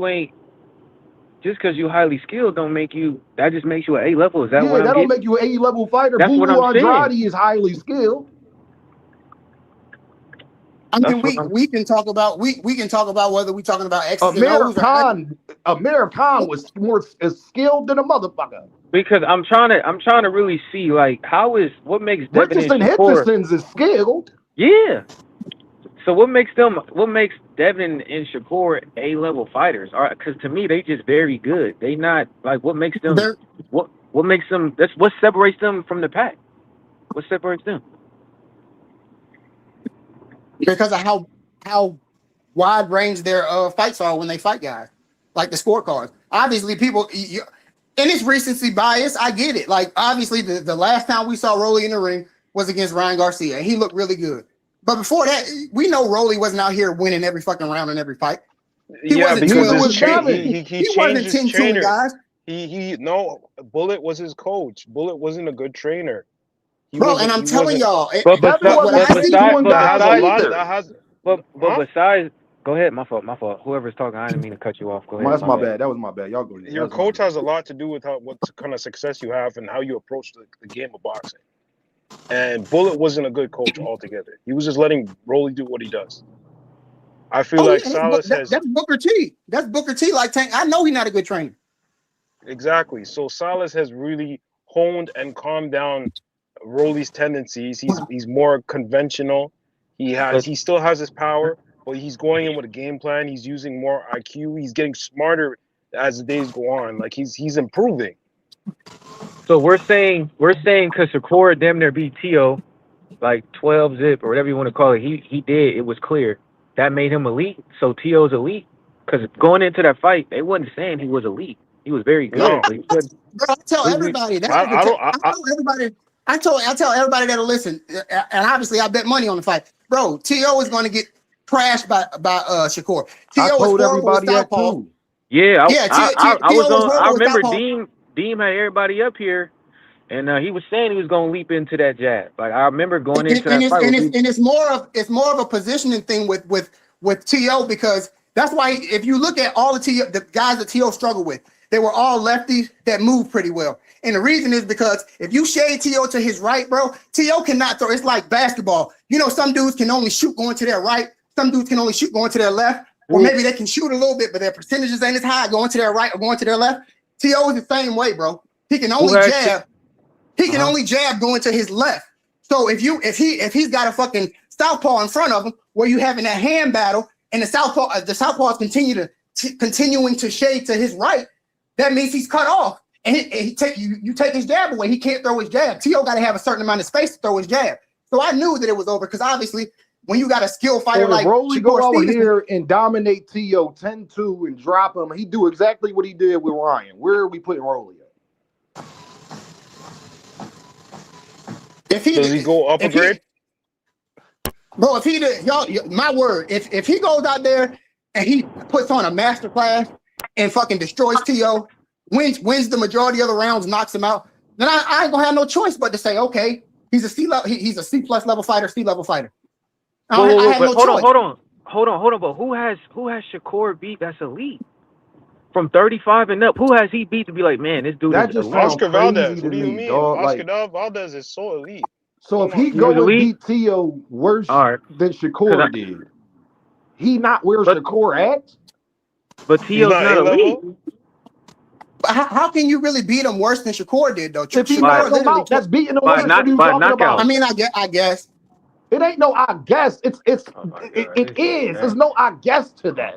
highly skilled don't make you. That just makes you an A-level. Is that what I'm that getting? don't make you an A-level fighter. That's what I'm Andrade saying. is highly skilled. I mean, we can talk about whether we're talking about X's and O's. Amir Khan was more skilled than a motherfucker. Because I'm trying to really see like what makes Devin Richardson and Shakur, Henderson's is skilled. Yeah. So what makes Devin and Shakur A-level fighters? Because to me they just very good. They not like what makes them what makes them. That's what separates them from the pack. What separates them? Because of how wide range their fights are when they fight guys, like the scorecards. Obviously, people, and it's recency bias. I get it. Like obviously, the last time we saw Rolly in the ring was against Ryan Garcia, and he looked really good. But before that, we know Rolly wasn't out here winning every fucking round in every fight. He wasn't he wasn't 10-2 guys. Bullet was his coach. Bullet wasn't a good trainer. Bro, and I'm telling y'all, besides, go ahead. My fault. Whoever's talking, I didn't mean to cut you off. Go ahead. That's my bad. That was my bad. Y'all go ahead. Your coach has a lot to do with what kind of success you have and how you approach the game of boxing. And Bullet wasn't a good coach altogether. He was just letting Rolly do what he does. I feel like Salas has. That's Booker T. That's Booker T. Like Tank. I know he's not a good trainer. Exactly. So Salas has really honed and calmed down Rolly's tendencies. He's more conventional. He still has his power, but he's going in with a game plan. He's using more IQ. He's getting smarter as the days go on. Like he's improving. So we're saying because Shakur damn near beat Tio, like 12 zip or whatever you want to call it. He did. It was clear that made him elite. So Tio's elite because going into that fight, they wasn't saying he was elite. He was very good. No. Bro, I tell everybody. I tell everybody that'll listen, and obviously I bet money on the fight. Bro, T.O. is going to get trashed by Shakur. T.O. I told everybody that too. Yeah, I remember Deem had everybody up here, and he was saying he was going to leap into that jab. Like I remember going into that fight. And it's more of a positioning thing with T.O. because that's why if you look at all the guys that T.O. struggled with, they were all lefties that moved pretty well. And the reason is because if you shade T.O. to his right, bro, T.O. cannot throw. It's like basketball. You know, some dudes can only shoot going to their right. Some dudes can only shoot going to their left. Or maybe they can shoot a little bit, but their percentages ain't as high going to their right or going to their left. T.O. is the same way, bro. He can only jab. He can only jab going to his left. So if he's got a fucking southpaw in front of him where you having that hand battle and the southpaws continuing to shade to his right, that means he's cut off. And you take his jab away. He can't throw his jab. T.O. got to have a certain amount of space to throw his jab. So I knew that it was over because obviously when you got a skill fighter like Rolly go over here and dominate T.O. 10-2 and drop him, he do exactly what he did with Ryan. Where are we putting Rolly at? Does he go up a grade? Bro, if he did, y'all, my word, if he goes out there and he puts on a master class and fucking destroys T.O., wins the majority of the rounds, knocks him out, then I ain't gonna have no choice but to say, okay, he's a C plus level fighter, C level fighter. Hold on. But who has Shakur beat that's elite? From 35 and up, who has he beat to be like, man, this dude is elite? Oscar Valdez. What do you mean? Oscar Valdez is so elite. So if he He was go and elite. beat Tio worse All right, than Shakur did, he not where But- Shakur at? but He's Tio's not not elite. A-level? But how can you really beat him worse than Shakur did though? If he Shakur knocks him literally out, that's beating him By worse. knock- What are you by talking knockout. I about? mean, I guess. It ain't no I guess. It God, is. There's no I guess to that.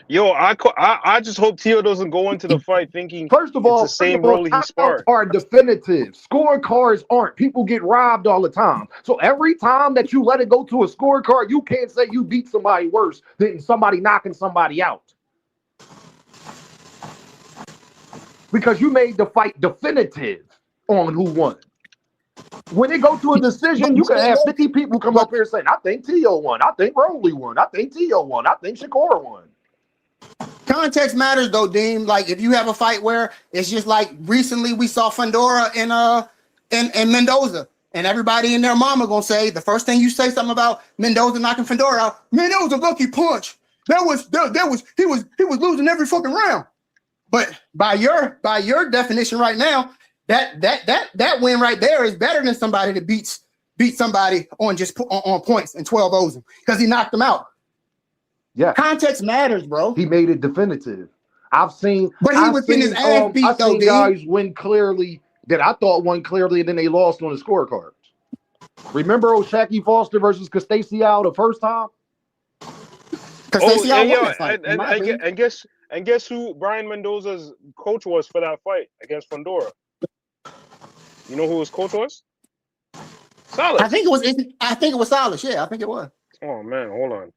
Yo, I just hope Tio doesn't go into the fight thinking First of all, it's the same role he knockouts sparred. are definitive. Scorecards aren't. People get robbed all the time. So every time that you let it go to a scorecard, you can't say you beat somebody worse than somebody knocking somebody out. Because you made the fight definitive on who won. When it go to a decision, you can have 50 people come up here saying, I think Tio won. I think Rolly won. I think Tio won. I think Shakur won. Context matters though, Dean. Like if you have a fight where it's just like recently we saw Fundora in Mendoza, and everybody and their mama gonna say the first thing you say something about Mendoza knocking Fundora out, man, that was a lucky punch. He was losing every fucking round. But by your definition right now, that win right there is better than somebody that beat somebody on just on points and 12 O's because he knocked them out. Yeah. Context matters, bro. He made it definitive. I've seen, But he was getting his ass beat I've though, seen dude. guys win clearly that I thought won clearly, and then they lost on the scorecards. Remember O'Shaquie Foster versus Castasiao the first time? Castasiao and, won yo, that fight, in my opinion. and guess who Brian Mendoza's coach was for that fight against Fundora? You know who his coach was? Salas. I think it was Salas. Yeah, I think it was. Oh man, hold on.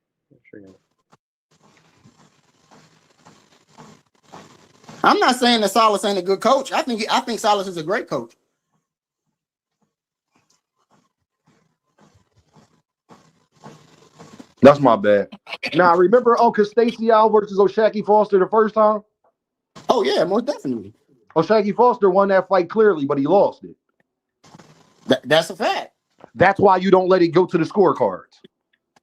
I'm not saying that Salas ain't a good coach. I think Salas is a great coach. That's my bad. Now, remember Castasiao versus O'Shaquie Foster the first time? Oh yeah, most definitely. O'Shaquie Foster won that fight clearly, but he lost it. That's a fact. That's why you don't let it go to the scorecards.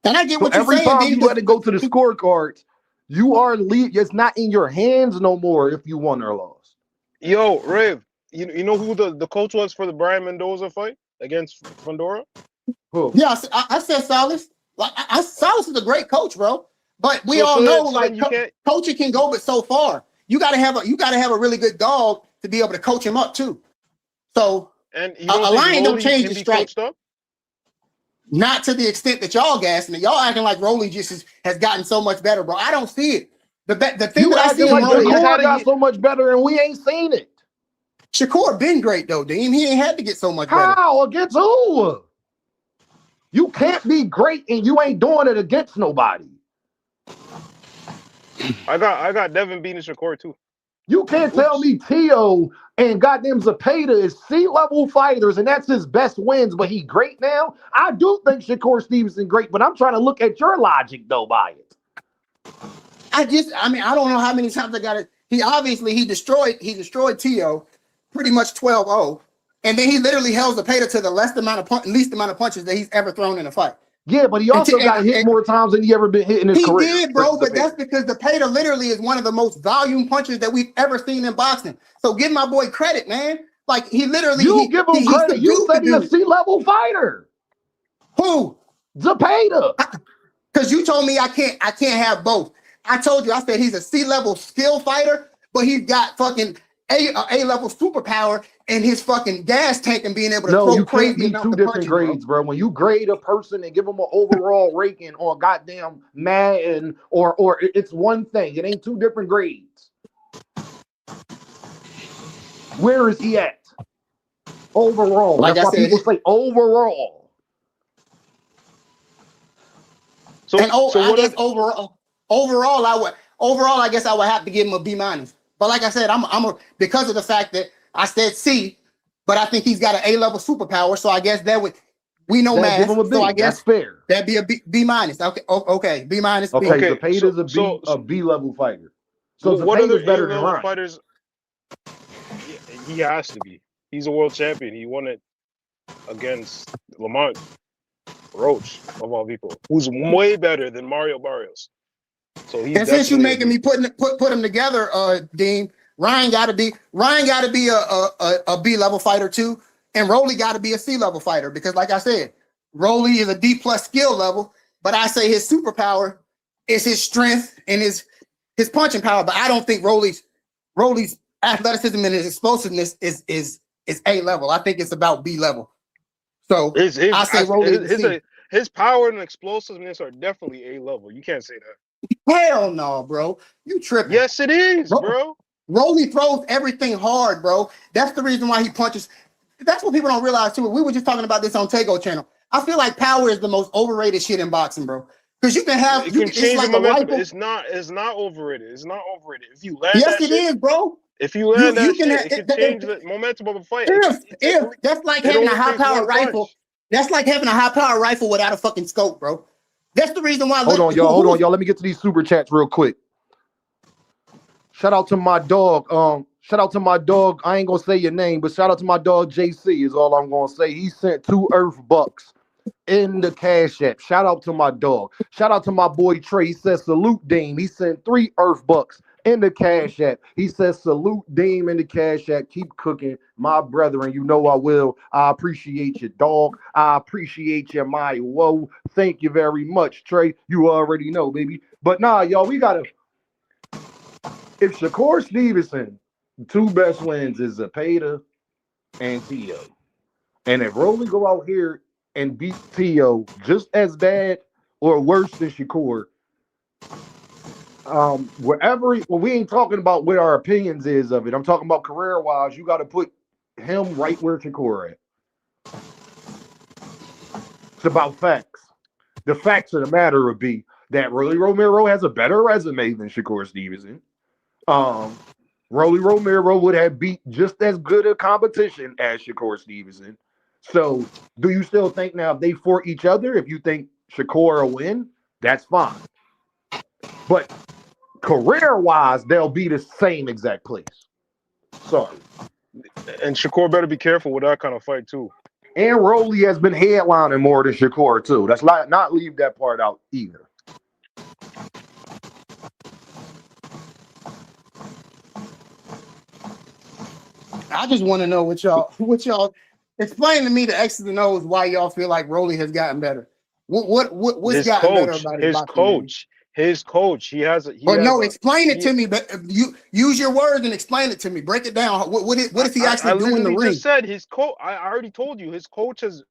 And I get So what you're every saying. time Dean, you let it go to the scorecards, you are it's not in your hands no more if you won or lost. Yo, Riv, you know who the coach was for the Brian Mendoza fight against Fundora? Who? Yeah, I said Salas. Like Salas is a great coach, bro. But we all So know then like you can't. coaching can go but so far. You gotta have a really good dog to be able to coach him up too. So And you a don't think lion don't Rolly change can the be strike. coached up? Not to the extent that y'all gassing it. Y'all acting like Rolly just has gotten so much better, bro. I don't see it. The thing You that I see acting in like Rolly, Shakur got so much better and we ain't seen it. Shakur been great though, Dean. He ain't had to get so much better. How? Against who? You can't be great and you ain't doing it against nobody. I got Devin beating Shakur too. You can't tell me Tio and goddamn Zepeda is C-level fighters and that's his best wins, but he great now? I do think Shakur Stevenson great, but I'm trying to look at your logic though by it. I don't know how many times I got it. He destroyed Tio pretty much 12-0. And then he literally held Zepeda to the least amount of punches that he's ever thrown in a fight. Yeah, but he also got hit more times than he ever been hit in his career. He did, bro, but that's because Zepeda literally is one of the most volume punches that we've ever seen in boxing. So give my boy credit, man. Like he literally give him credit. You said he's a C-level fighter. Who? Zepeda. Because you told me I can't have both. I told you, I said he's a C-level skill fighter, but he's got fucking A-level superpower in his fucking gas tank and being able to throw crazy amounts of punches, different grades, bro. When you grade a person and give them an overall ranking on goddamn Madden or it's one thing. It ain't two different grades. Where is he at? Overall. Like that's why people say overall. Overall, I guess I would have to give him a B-. But like I said, because of the fact that I said C, but I think he's got an A-level superpower, so I guess we know math, so I guess that's fair. That'd be a B-. Okay, B-. Okay, Zepeda's a B-level fighter. So what other Zepeda's better than Ryan. fighters? He has to be. He's a world champion. He won it against Lamont Roach, of all people, who's way better than Mario Barrios. So he's and since you're making me put them together, Dean, Ryan got to be a B-level fighter too, And Rolly got to be a C-level fighter because, like I said, Rolly is a D+ skill level, but I say his superpower is his strength and his punching power. But I don't think Rolly's athleticism and his explosiveness is A level. I think it's about B level. So I say Rolly. His power and explosiveness are definitely A level. You can't say that. Hell no, bro. You tripping. Yes, it is, bro. Rolly throws everything hard, bro. That's the reason why he punches. That's what people don't realize too. We were just talking about this on Tego channel. I feel like power is the most overrated shit in boxing, bro. Because you can have change like the momentum. It's not overrated. It's not overrated. If you land yes, it is, bro. If you land that shit, it can change the momentum of the fight. If that's like having a high-powered rifle. That's like having a high-powered rifle without a fucking scope, bro. That's the reason why. Hold on, y'all. Let me get to these super chats real quick. Shout out to my dog. I ain't gonna say your name, but shout out to my dog JC is all I'm gonna say. He sent 2 Earth bucks in the Cash App. Shout out to my dog. Shout out to my boy Trey. He says salute Dame. He sent 3 Earth bucks in the Cash App. He says salute Dame in the Cash App. Keep cooking, my brethren. You know I will. I appreciate you, dog. I appreciate you, my whoa. Thank you very much, Trey. You already know, baby. But nah, y'all, we gotta. If Shakur Stevenson, 2 best wins is Zepeda and Tio. And if Rolly go out here and beat Tio just as bad or worse than Shakur, we ain't talking about what our opinions is of it. I'm talking about career-wise. You got to put him right where Shakur at. It's about facts. The facts of the matter would be that Rolly Romero has a better resume than Shakur Stevenson. Rolly Romero would have beat just as good a competition as Shakur Stevenson. So, do you still think now if they fought each other, if you think Shakur will win, that's fine. But career-wise, they'll be the same exact place. Sorry. And Shakur better be careful with that kind of fight, too. And Rolly has been headlining more than Shakur, too. That's not leave that part out either. I just want to know what y'all explain to me the X's and O's why y'all feel like Rolly has gotten better. What's gotten better about his coach? Explain it to me. But you use your words and explain it to me. Break it down. What is he actually doing in the ring? Just said his coach. I already told you his coach has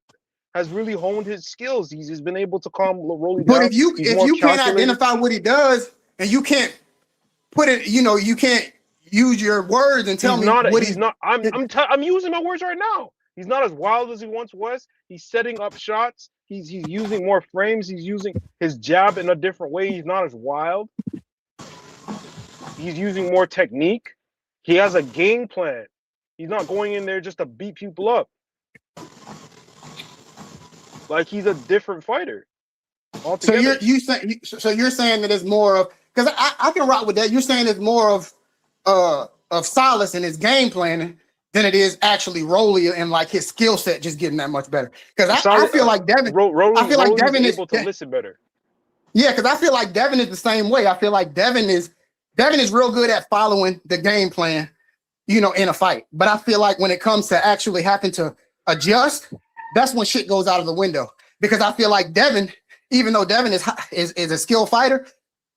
really honed his skills. He's been able to calm Rolly down. But if you can't identify what he does and you can't put it, you can't use your words and tell me what he's not. I'm using my words right now. He's not as wild as he once was. He's setting up shots. He's using more frames. He's using his jab in a different way. He's not as wild. He's using more technique. He has a game plan. He's not going in there just to beat people up. Like he's a different fighter altogether. So you're saying that it's more of, because I can rock with that. You're saying it's more of Silas and his game planning than it is actually Rolly and like his skill set just getting that much better. Because I feel like Devin, Devin is able to listen better. Yeah, because I feel like Devin is the same way. I feel like Devin is real good at following the game plan, in a fight. But I feel like when it comes to actually having to adjust, that's when shit goes out of the window. Because I feel like Devin, even though Devin is a skilled fighter,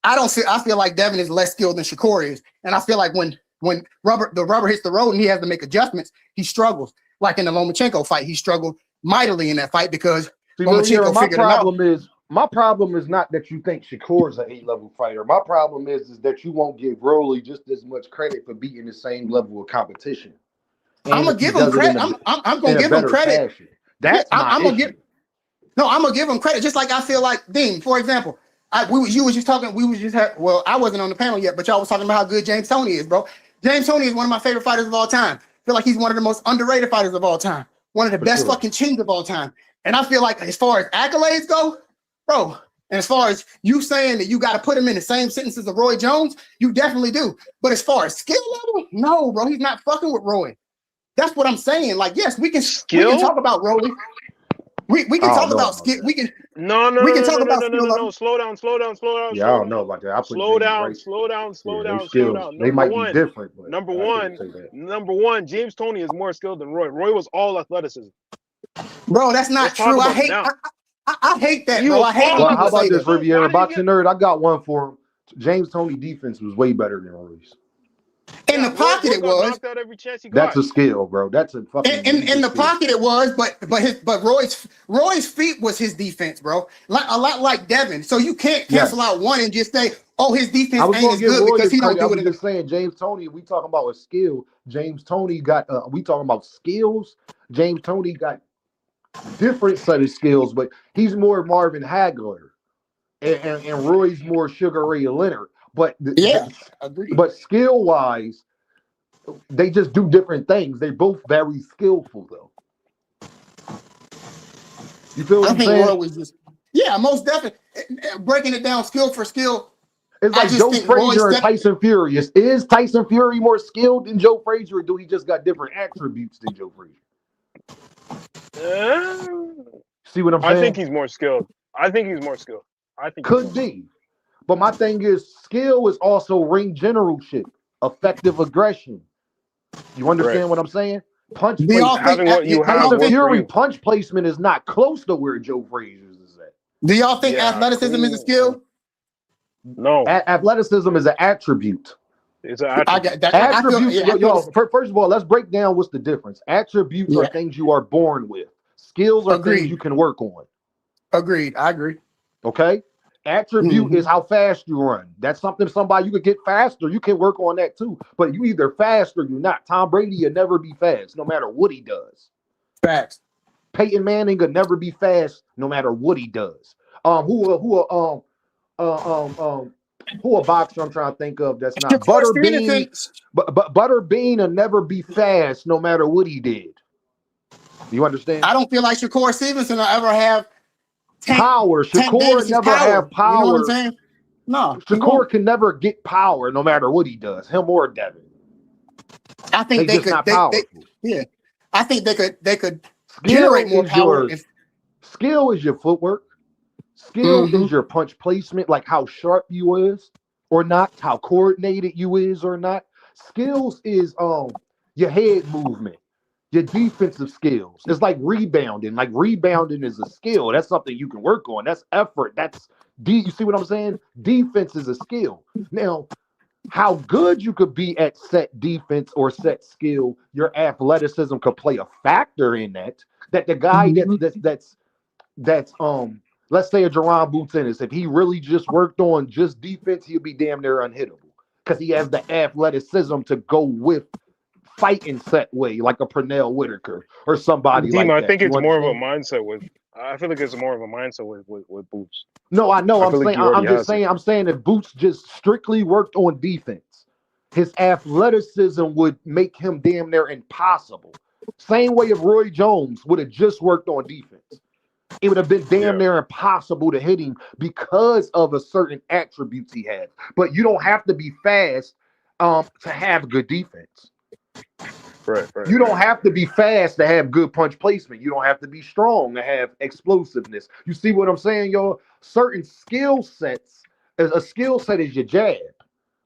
I feel like Devin is less skilled than Shakur is. And I feel like when the rubber hits the road and he has to make adjustments, he struggles. Like in the Lomachenko fight, he struggled mightily in that fight because Lomachenko figured it out. My problem is not that you think Shakur's an 8-level fighter. My problem is that you won't give Rolly just as much credit for beating the same level of competition. I'm gonna give him credit. I'm gonna give him credit. I'm gonna give him credit. Just like I feel like Dean, for example. I wasn't on the panel yet, but y'all was talking about how good James Toney is, bro. James Toney is one of my favorite fighters of all time. I feel like he's one of the most underrated fighters of all time. One of the best fucking chins of all time. And I feel like as far as accolades go, bro, and as far as you saying that you got to put him in the same sentences of Roy Jones, you definitely do. But as far as skill level, no, bro, he's not fucking with Roy. That's what I'm saying. Like, yes, we can talk about Rolly. We can talk about skill. No, no, We no, can no, talk no, no, about no, no, skill no, level. no. Slow down, slow down, slow down, Yeah, I slow don't know down. about that. I put Slow James down, right. slow down, slow Yeah, they down, slow skills. down. They might be different, but Number I couldn't one, say that. number one. James Toney is more skilled than Roy. Roy was all athleticism. Bro, that's not Let's talk true. I about it hate now. I hate that, He bro. was I hate all when Well, how people say about this, that. So why Riviera did he Boxing Nerd? I got one for him. James Toney defense was way better than Roy's. In the pocket, Roy it got was. knocked out every chance he That's got. a skill, bro. That's a fucking In the skill. pocket, it was, but Roy's feet was his defense, bro. Like a lot like Devin. So you can't cancel out one and just say, oh, his I defense was ain't gonna as give good Roy because his he don't credit. I do it was in the just saying, James Toney. We talking about a skill. James Toney got. We talking about skills. James Toney got different set of skills, but he's more Marvin Hagler, and Roy's more Sugar Ray Leonard. But agreed. but skill wise, they just do different things. They're both very skillful, though. You feel what I I'm think saying? Roy was just most definitely breaking it down skill for skill. It's I like just Joe think Frazier Roy and Tyson Fury. Is Tyson Fury more skilled than Joe Frazier, or do he just got different attributes than Joe Frazier? See what I'm saying? I think he's more skilled. I think he's more skilled. I think Could be. But my thing is, skill is also ring generalship, effective aggression. You understand what I'm saying? Punch Do y'all placement. think having what you have Tyson work for Fury you. punch placement is not close to where Joe Frazier's is at. Do y'all think Yeah, athleticism is a cool. skill? No, Athleticism is an attribute. it's an I attribute. got that. I feel, Attributes, I feel first of all, let's break down what's the difference. Attributes are things you are born with. Skills are things you can work on. Agreed. I agree. Okay? Attribute is how fast you run. That's something somebody you could get faster. You can work on that too. But you either fast or you're not. Tom Brady will never be fast, no matter what he does. Facts. Peyton Manning will never be fast, no matter what he does. Who a boxer I'm trying to think of that's not Butterbean. But Butterbean will never be fast, no matter what he did. You understand? I don't feel like Shakur Stevenson will ever have power. Shakur never have power. You know what I'm saying? No. Shakur can never get power, no matter what he does. Him or Devin. I think they could. I think they could generate more power. Skill is your footwork. Skill is your punch placement, like how sharp you is or not, how coordinated you is or not. Skills is your head movement, your defensive skills. It's like rebounding. Like rebounding is a skill. That's something you can work on. That's effort. You see what I'm saying? Defense is a skill. Now, how good you could be at set defense or set skill, your athleticism could play a factor in that. That the guy that's let's say a Jerron Boots Ennis, if he really just worked on just defense, he'll be damn near unhittable because he has the athleticism to go with fighting set way, like a Pernell Whitaker or somebody like that. I think it's more of a mindset with. I feel like it's more of a mindset with Boots. No, I know. I'm saying if Boots just strictly worked on defense, his athleticism would make him damn near impossible. Same way if Roy Jones would have just worked on defense. It would have been damn near impossible to hit him because of a certain attributes he had. But you don't have to be fast to have good defense. Right. You don't have to be fast to have good punch placement. You don't have to be strong to have explosiveness. You see what I'm saying, y'all? Certain skill sets, a skill set is your jab.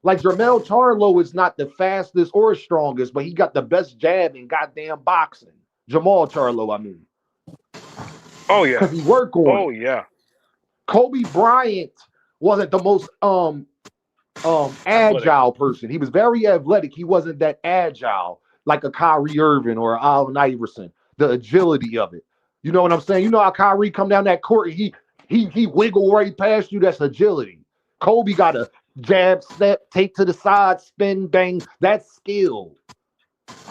Like Jermell Charlo is not the fastest or strongest, but he got the best jab in goddamn boxing. Jamal Charlo, I mean. Oh yeah. Because he worked on. Oh yeah. Kobe Bryant wasn't the most agile person. He was very athletic. He wasn't that agile like a Kyrie Irving or Allen Iverson. The agility of it. You know what I'm saying? You know how Kyrie come down that court and he wiggle right past you. That's agility. Kobe got a jab, step, take to the side, spin, bang. That's skill.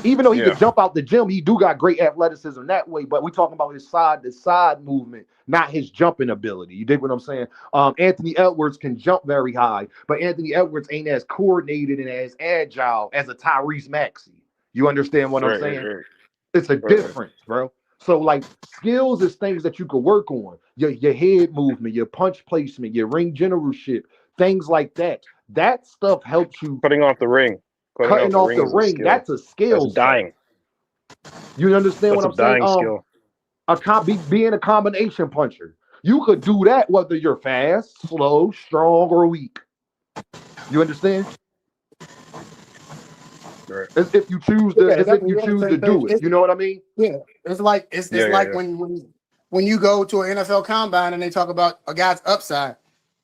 Even though he could jump out the gym, he do got great athleticism that way. But we talking about his side-to-side movement, not his jumping ability. You dig what I'm saying? Anthony Edwards can jump very high, but Anthony Edwards ain't as coordinated and as agile as a Tyrese Maxey. You understand what I'm saying? Right. It's a difference, bro. So like skills is things that you can work on. Your head movement, your punch placement, your ring generalship, things like that. That stuff helps you putting off the ring. Cutting off the ring, that's a skill. That's dying. You understand what I'm saying? Skill. Being a combination puncher. You could do that whether you're fast, slow, strong, or weak. You understand? Right. As if you choose to, Yeah, as if exactly. you We're on the choose to same do page. it. You know what I mean? Yeah, it's like when you go to an NFL combine and they talk about a guy's upside.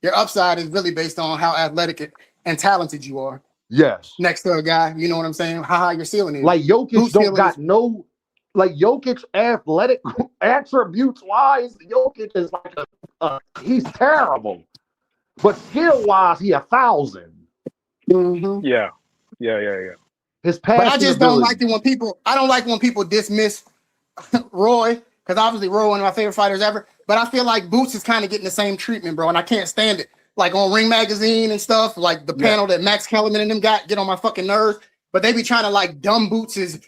Your upside is really based on how athletic and talented you are Yes. next to a guy. You know what I'm saying? How high your ceiling is. Like Jokic Whose don't ceiling got is- no, like Jokic athletic attributes wise, Jokic is like he's terrible. But skill wise, he 1,000. Mhm. Yeah. His But passing I just don't ability. like I don't like when people dismiss Roy, because obviously Roy one of my favorite fighters ever. But I feel like Boots is kind of getting the same treatment, bro, and I can't stand it. Like on Ring Magazine and stuff, like the panel that Max Kellerman and them get on my fucking nerves. But they be trying to like dumb Boots'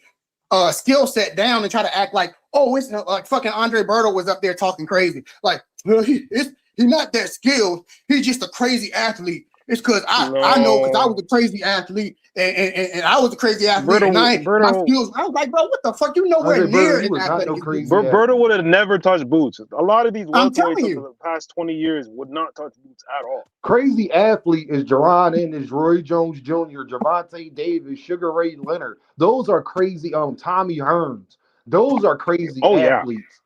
skill set down and try to act like, oh, it's like fucking Andre Berto was up there talking crazy. Like, well, he's not that skilled. He's just a crazy athlete. It's because I know because I was a crazy athlete and I was a crazy athlete. My skills, I was like, bro, what the fuck? You nowhere near as athletic as Boots. Berto would have never touched Boots. A lot of these I'm telling welterweights you. over the past 20 years would not touch Boots at all. Crazy athlete is Jerron Ennis, Roy Jones Jr., Javante Davis, Sugar Ray Leonard. Those are crazy. Tommy Hearns. Those are crazy athletes.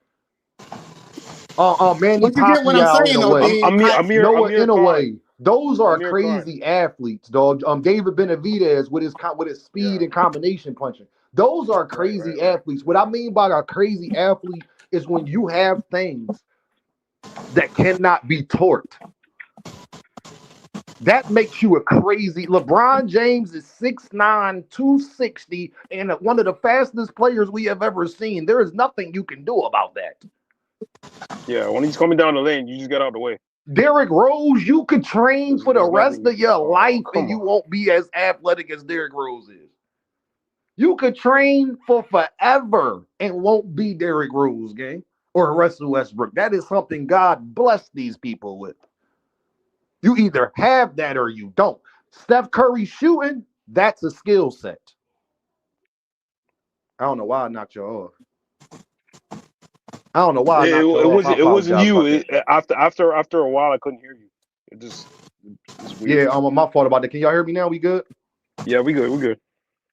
Manny But you get what I'm saying, though, in a way. Those are crazy athletes, dog. David Benavidez with his speed and combination punching. Those are crazy athletes. What I mean by a crazy athlete is when you have things that cannot be taught. That makes you a crazy. LeBron James is 6'9", 260, and one of the fastest players we have ever seen. There is nothing you can do about that. Yeah, when he's coming down the lane, you just get out of the way. Derrick Rose, you could train for the rest of your life and you won't be as athletic as Derrick Rose is. You could train for forever and won't be Derrick Rose, gang, or Russell Westbrook. That is something God blessed these people with. You either have that or you don't. Steph Curry shooting, that's a skill set. I don't know why I knocked you off. I don't know why. It wasn't you. After a while, I couldn't hear you. It's weird. Yeah, my fault about that. Can y'all hear me now? We good? Yeah, we good. We're good.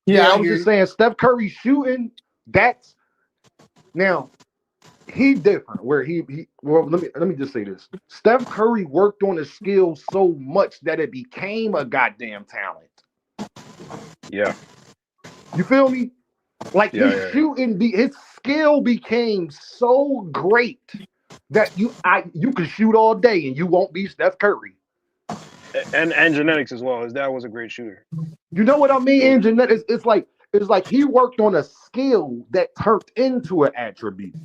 Yeah, I was just saying, Steph Curry shooting. That's now he different. Where well, let me just say this. Steph Curry worked on his skills so much that it became a goddamn talent. Yeah. You feel me? Like shooting, his skill became so great that you can shoot all day and you won't be Steph Curry. And genetics as well. His dad was a great shooter. You know what I mean? And genetics, it's like he worked on a skill that turned into an attribute.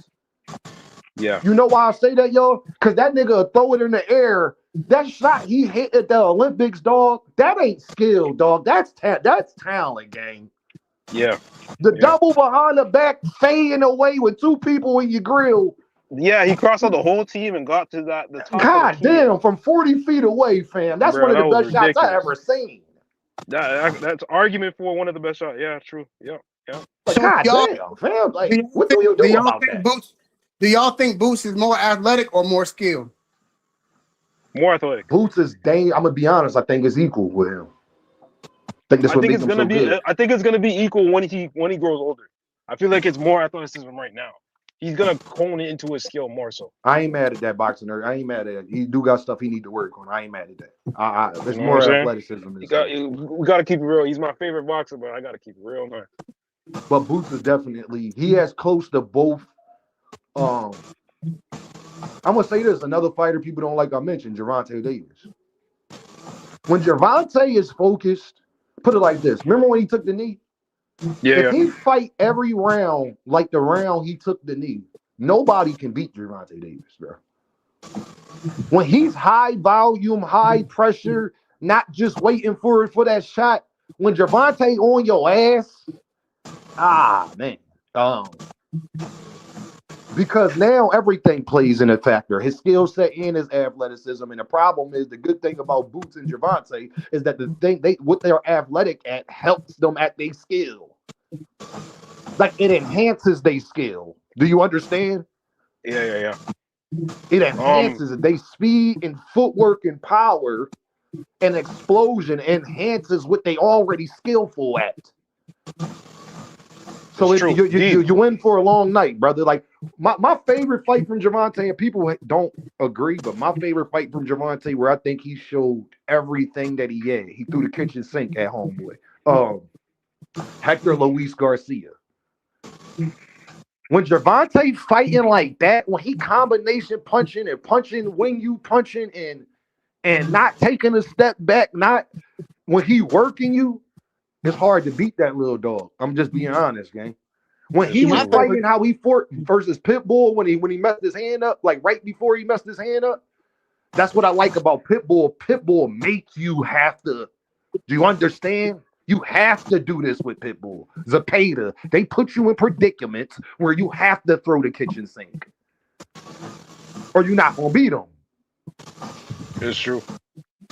Yeah. You know why I say that, y'all? Because that nigga will throw it in the air. That shot he hit at the Olympics, dog. That ain't skill, dog. That's talent, gang. Yeah. The double behind the back fading away with two people in your grill. Yeah, he crossed out the whole team and got to the top. God damn, from 40 feet away, fam. That's one of the best shots I ever seen. That's argument for one of the best shots. Yeah, true. Yeah. So God damn, fam. Like, what do you do about that? Do y'all think Boots is more athletic or more skilled? More athletic. Boots is dang. I'm gonna be honest. I think it's equal with him. I think it's gonna be. I think it's gonna be equal when he grows older. I feel like it's more athleticism right now. He's gonna hone it into his skill more so. I ain't mad at that boxing nerd. I ain't mad at it. He do got stuff he need to work on. I ain't mad at that. There's more athleticism. We gotta keep it real. He's my favorite boxer, but I gotta keep it real, man. But Boots is definitely he has close to both. I'm gonna say this: another fighter people don't like. I mentioned Gervonta Davis. When Gervonta is focused, put it like this: remember when he took the knee? If he fight every round like the round he took the knee, nobody can beat Gervonta Davis, bro. When he's high volume, high pressure, not just waiting for that shot. When Gervonta on your ass, man. Because now everything plays in a factor. His skill set and his athleticism. And the problem is, the good thing about Boots and Gervonta is that the thing what they're athletic at helps them at their skill. Like it enhances their skill. Do you understand? Yeah. It enhances it. They speed and footwork and power and explosion enhances what they already skillful at. So you in for a long night, brother. Like my favorite fight from Gervonta, and people don't agree, but my favorite fight from Gervonta, where I think he showed everything that he had. He threw the kitchen sink at homeboy. Hector Luis Garcia. When Gervonta fighting like that, when he combination punching and punching when you punching and not taking a step back, not when he working you. It's hard to beat that little dog. I'm just being honest, gang. When he was fighting how he fought versus Pitbull when he messed his hand up, like right before he messed his hand up, that's what I like about Pitbull. Pitbull makes you have to. Do you understand? You have to do this with Pitbull. Zepeda, they put you in predicaments where you have to throw the kitchen sink, or you're not gonna beat them. It's true.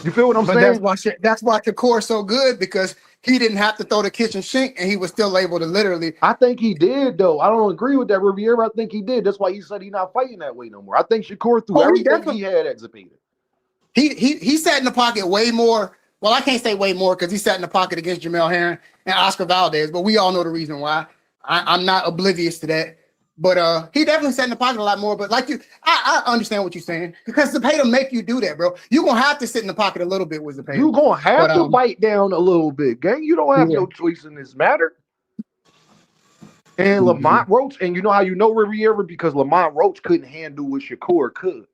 You feel what I'm saying? That's why Shakur's so good, because he didn't have to throw the kitchen sink and he was still able to literally. I think he did, though. I don't agree with that, Riviera. I think he did. That's why he said he's not fighting that way no more. I think Shakur threw everything he had at Zepeda. He sat in the pocket way more. Well, I can't say way more because he sat in the pocket against Jamel Herring and Oscar Valdez, but we all know the reason why. I'm not oblivious to that. But he definitely sat in the pocket a lot more. But like I understand what you're saying, because Zepeda make you do that, bro. You're gonna have to sit in the pocket a little bit with Zepeda. You're gonna have to bite down a little bit, gang. You don't have no choice in this matter. And Lamont Roach, and you know how you know Riviera? Because Lamont Roach couldn't handle what Shakur could.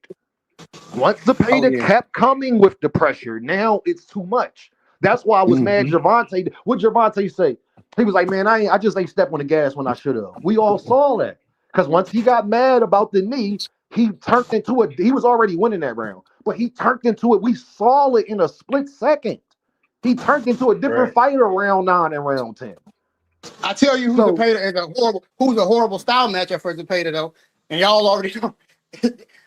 Once Zepeda kept coming with the pressure, now it's too much. That's why I was mad. Gervonta, what Gervonta say? He was like, man, I just ain't stepped on the gas when I should have. We all saw that. Because once he got mad about the knee, he turned into it. He was already winning that round, but he turned into it. We saw it in a split second. He turned into a different fighter round 9 and round 10. I tell you, who's a horrible style matchup for Zepeda though, and y'all already know.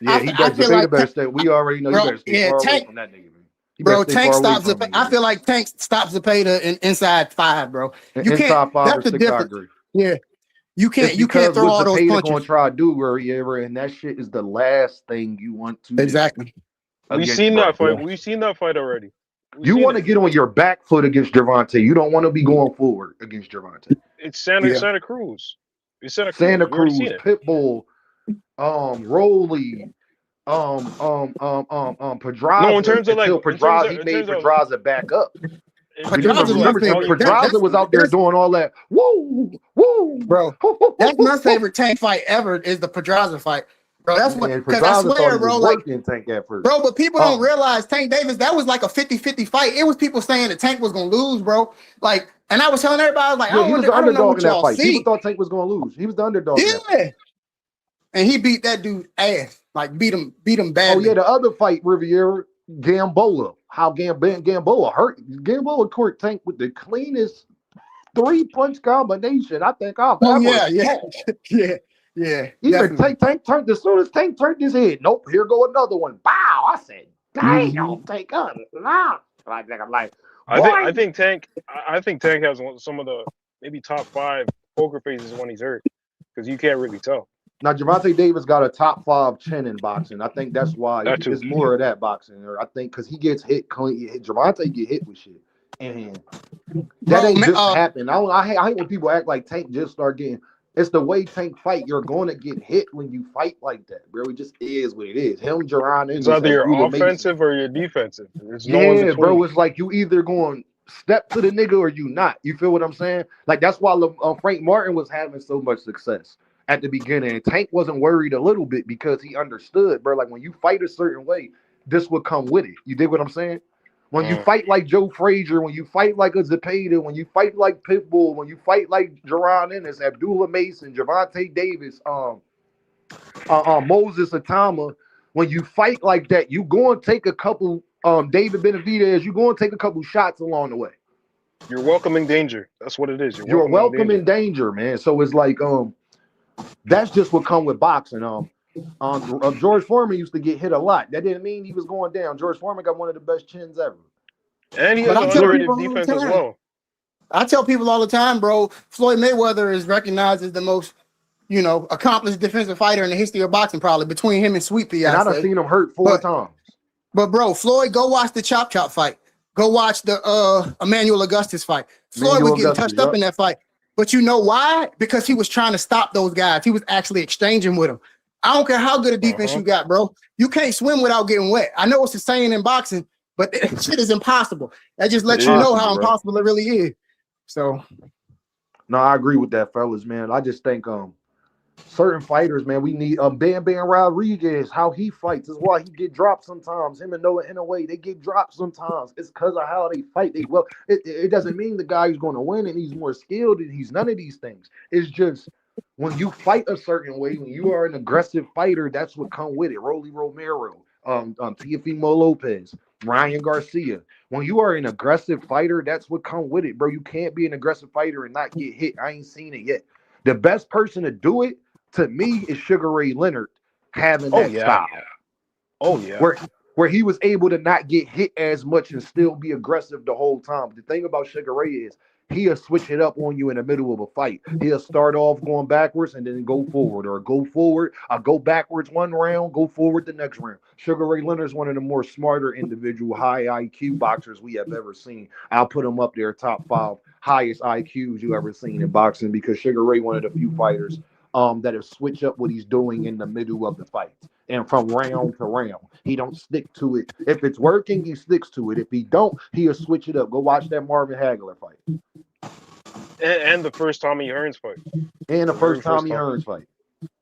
Yeah, he better stay. We already know. Bro, he better stay far away from that nigga. Bro, Tank stops Zepeda. I feel like Tank stops Zepeda inside 5, bro. You can't. That's the difference. Yeah. You can't throw all those punches. Gonna try to do and that shit is the last thing you want to exactly. do. We've seen that fight. We've seen that fight already. You want to get on your back foot against Gervonta. You don't want to be going forward against Gervonta. It's Santa Cruz. It's Santa Cruz, Pitbull, Rolly, Pedraza. No, in terms of Pedraza, he made Pedraza back up. Pedraza was out there doing all that. Woo, woo, bro. That's my favorite Tank fight ever. Is the Pedraza fight, bro. That's what. Because I swear, bro, like Tank at first. Bro, but people don't realize Tank Davis. That was like a 50-50 fight. It was people saying that Tank was gonna lose, bro. Like, and I was telling everybody, I was like, he was the underdog in that fight. People thought Tank was gonna lose. He was the underdog. Yeah, and he beat that dude ass. Like beat him badly. Oh yeah, the other fight, Riviera, Gamboa. How Gamboa hurt. Gamboa caught Tank with the cleanest 3-punch combination I think I've ever. Yeah. Even Tank turned, as soon as Tank turned his head, nope, here go another one. Bow. I said, damn, Tank up. I think Tank has some of the maybe top 5 poker faces when he's hurt, because you can't really tell. Now, Gervonta Davis got a top 5 chin in boxing. I think that's why it's more of that boxing. Or I think because he gets hit clean. Gervonta get hit with shit. And that ain't just happen. I hate when people act like Tank just start getting. It's the way Tank fight. You're going to get hit when you fight like that, bro. It just is what it is. Him, Jerron, it's either you're offensive or you're defensive. Bro. It's like you either going step to the nigga or you not. You feel what I'm saying? Like that's why Frank Martin was having so much success at the beginning. And Tank wasn't worried a little bit because he understood, bro. Like when you fight a certain way, this would come with it. You dig what I'm saying? When you fight like Joe Frazier, when you fight like a Zepeda, when you fight like Pitbull, when you fight like Jerron Ennis, Abdullah Mason, Gervonta Davis, Moses Atama, when you fight like that, you go and take a couple, David Benavidez, you go and take a couple shots along the way. You're welcoming danger. That's what it is. You're welcoming danger, man. So it's like, that's just what come with boxing. George Foreman used to get hit a lot. That didn't mean he was going down. George Foreman got one of the best chins ever. And he has an underrated defense as well. I tell people all the time, bro, Floyd Mayweather is recognized as the most accomplished defensive fighter in the history of boxing, probably between him and Sweet Pea. And I done seen him hurt 4 times. But bro, Floyd, go watch the Chop Chop fight. Go watch the Emmanuel Augustus fight. Floyd was getting touched up in that fight. But you know why? Because he was trying to stop those guys. He was actually exchanging with them. I don't care how good a defense you got, bro. You can't swim without getting wet. I know it's a saying in boxing, but that shit is impossible. That just lets you know how impossible it really is. So, no, I agree with that, fellas, man. I just think certain fighters, man, we need Bam Bam Rodriguez, how he fights is why he get dropped sometimes. Him and Noah Inoue, they get dropped sometimes. It's because of how they fight. It doesn't mean the guy is going to win and he's more skilled and he's none of these things. It's just when you fight a certain way, when you are an aggressive fighter, that's what come with it. Rolly Romero, Teofimo Lopez, Ryan Garcia. When you are an aggressive fighter, that's what come with it, bro. You can't be an aggressive fighter and not get hit. I ain't seen it yet. The best person to do it, to me, is Sugar Ray Leonard having that style. Yeah. Oh, yeah. Where he was able to not get hit as much and still be aggressive the whole time. The thing about Sugar Ray is he'll switch it up on you in the middle of a fight. He'll start off going backwards and then go forward, or go forward, go backwards one round, go forward the next round. Sugar Ray Leonard is one of the more smarter individual, high IQ boxers we have ever seen. I'll put him up there top 5 highest IQs you ever seen in boxing, because Sugar Ray one of the few fighters that have switched up what he's doing in the middle of the fight and from round to round. He don't stick to it. If it's working, he sticks to it. If he don't, he'll switch it up. Go watch that Marvin Hagler fight. And the first Tommy Hearns fight. And the first Tommy Hearns fight.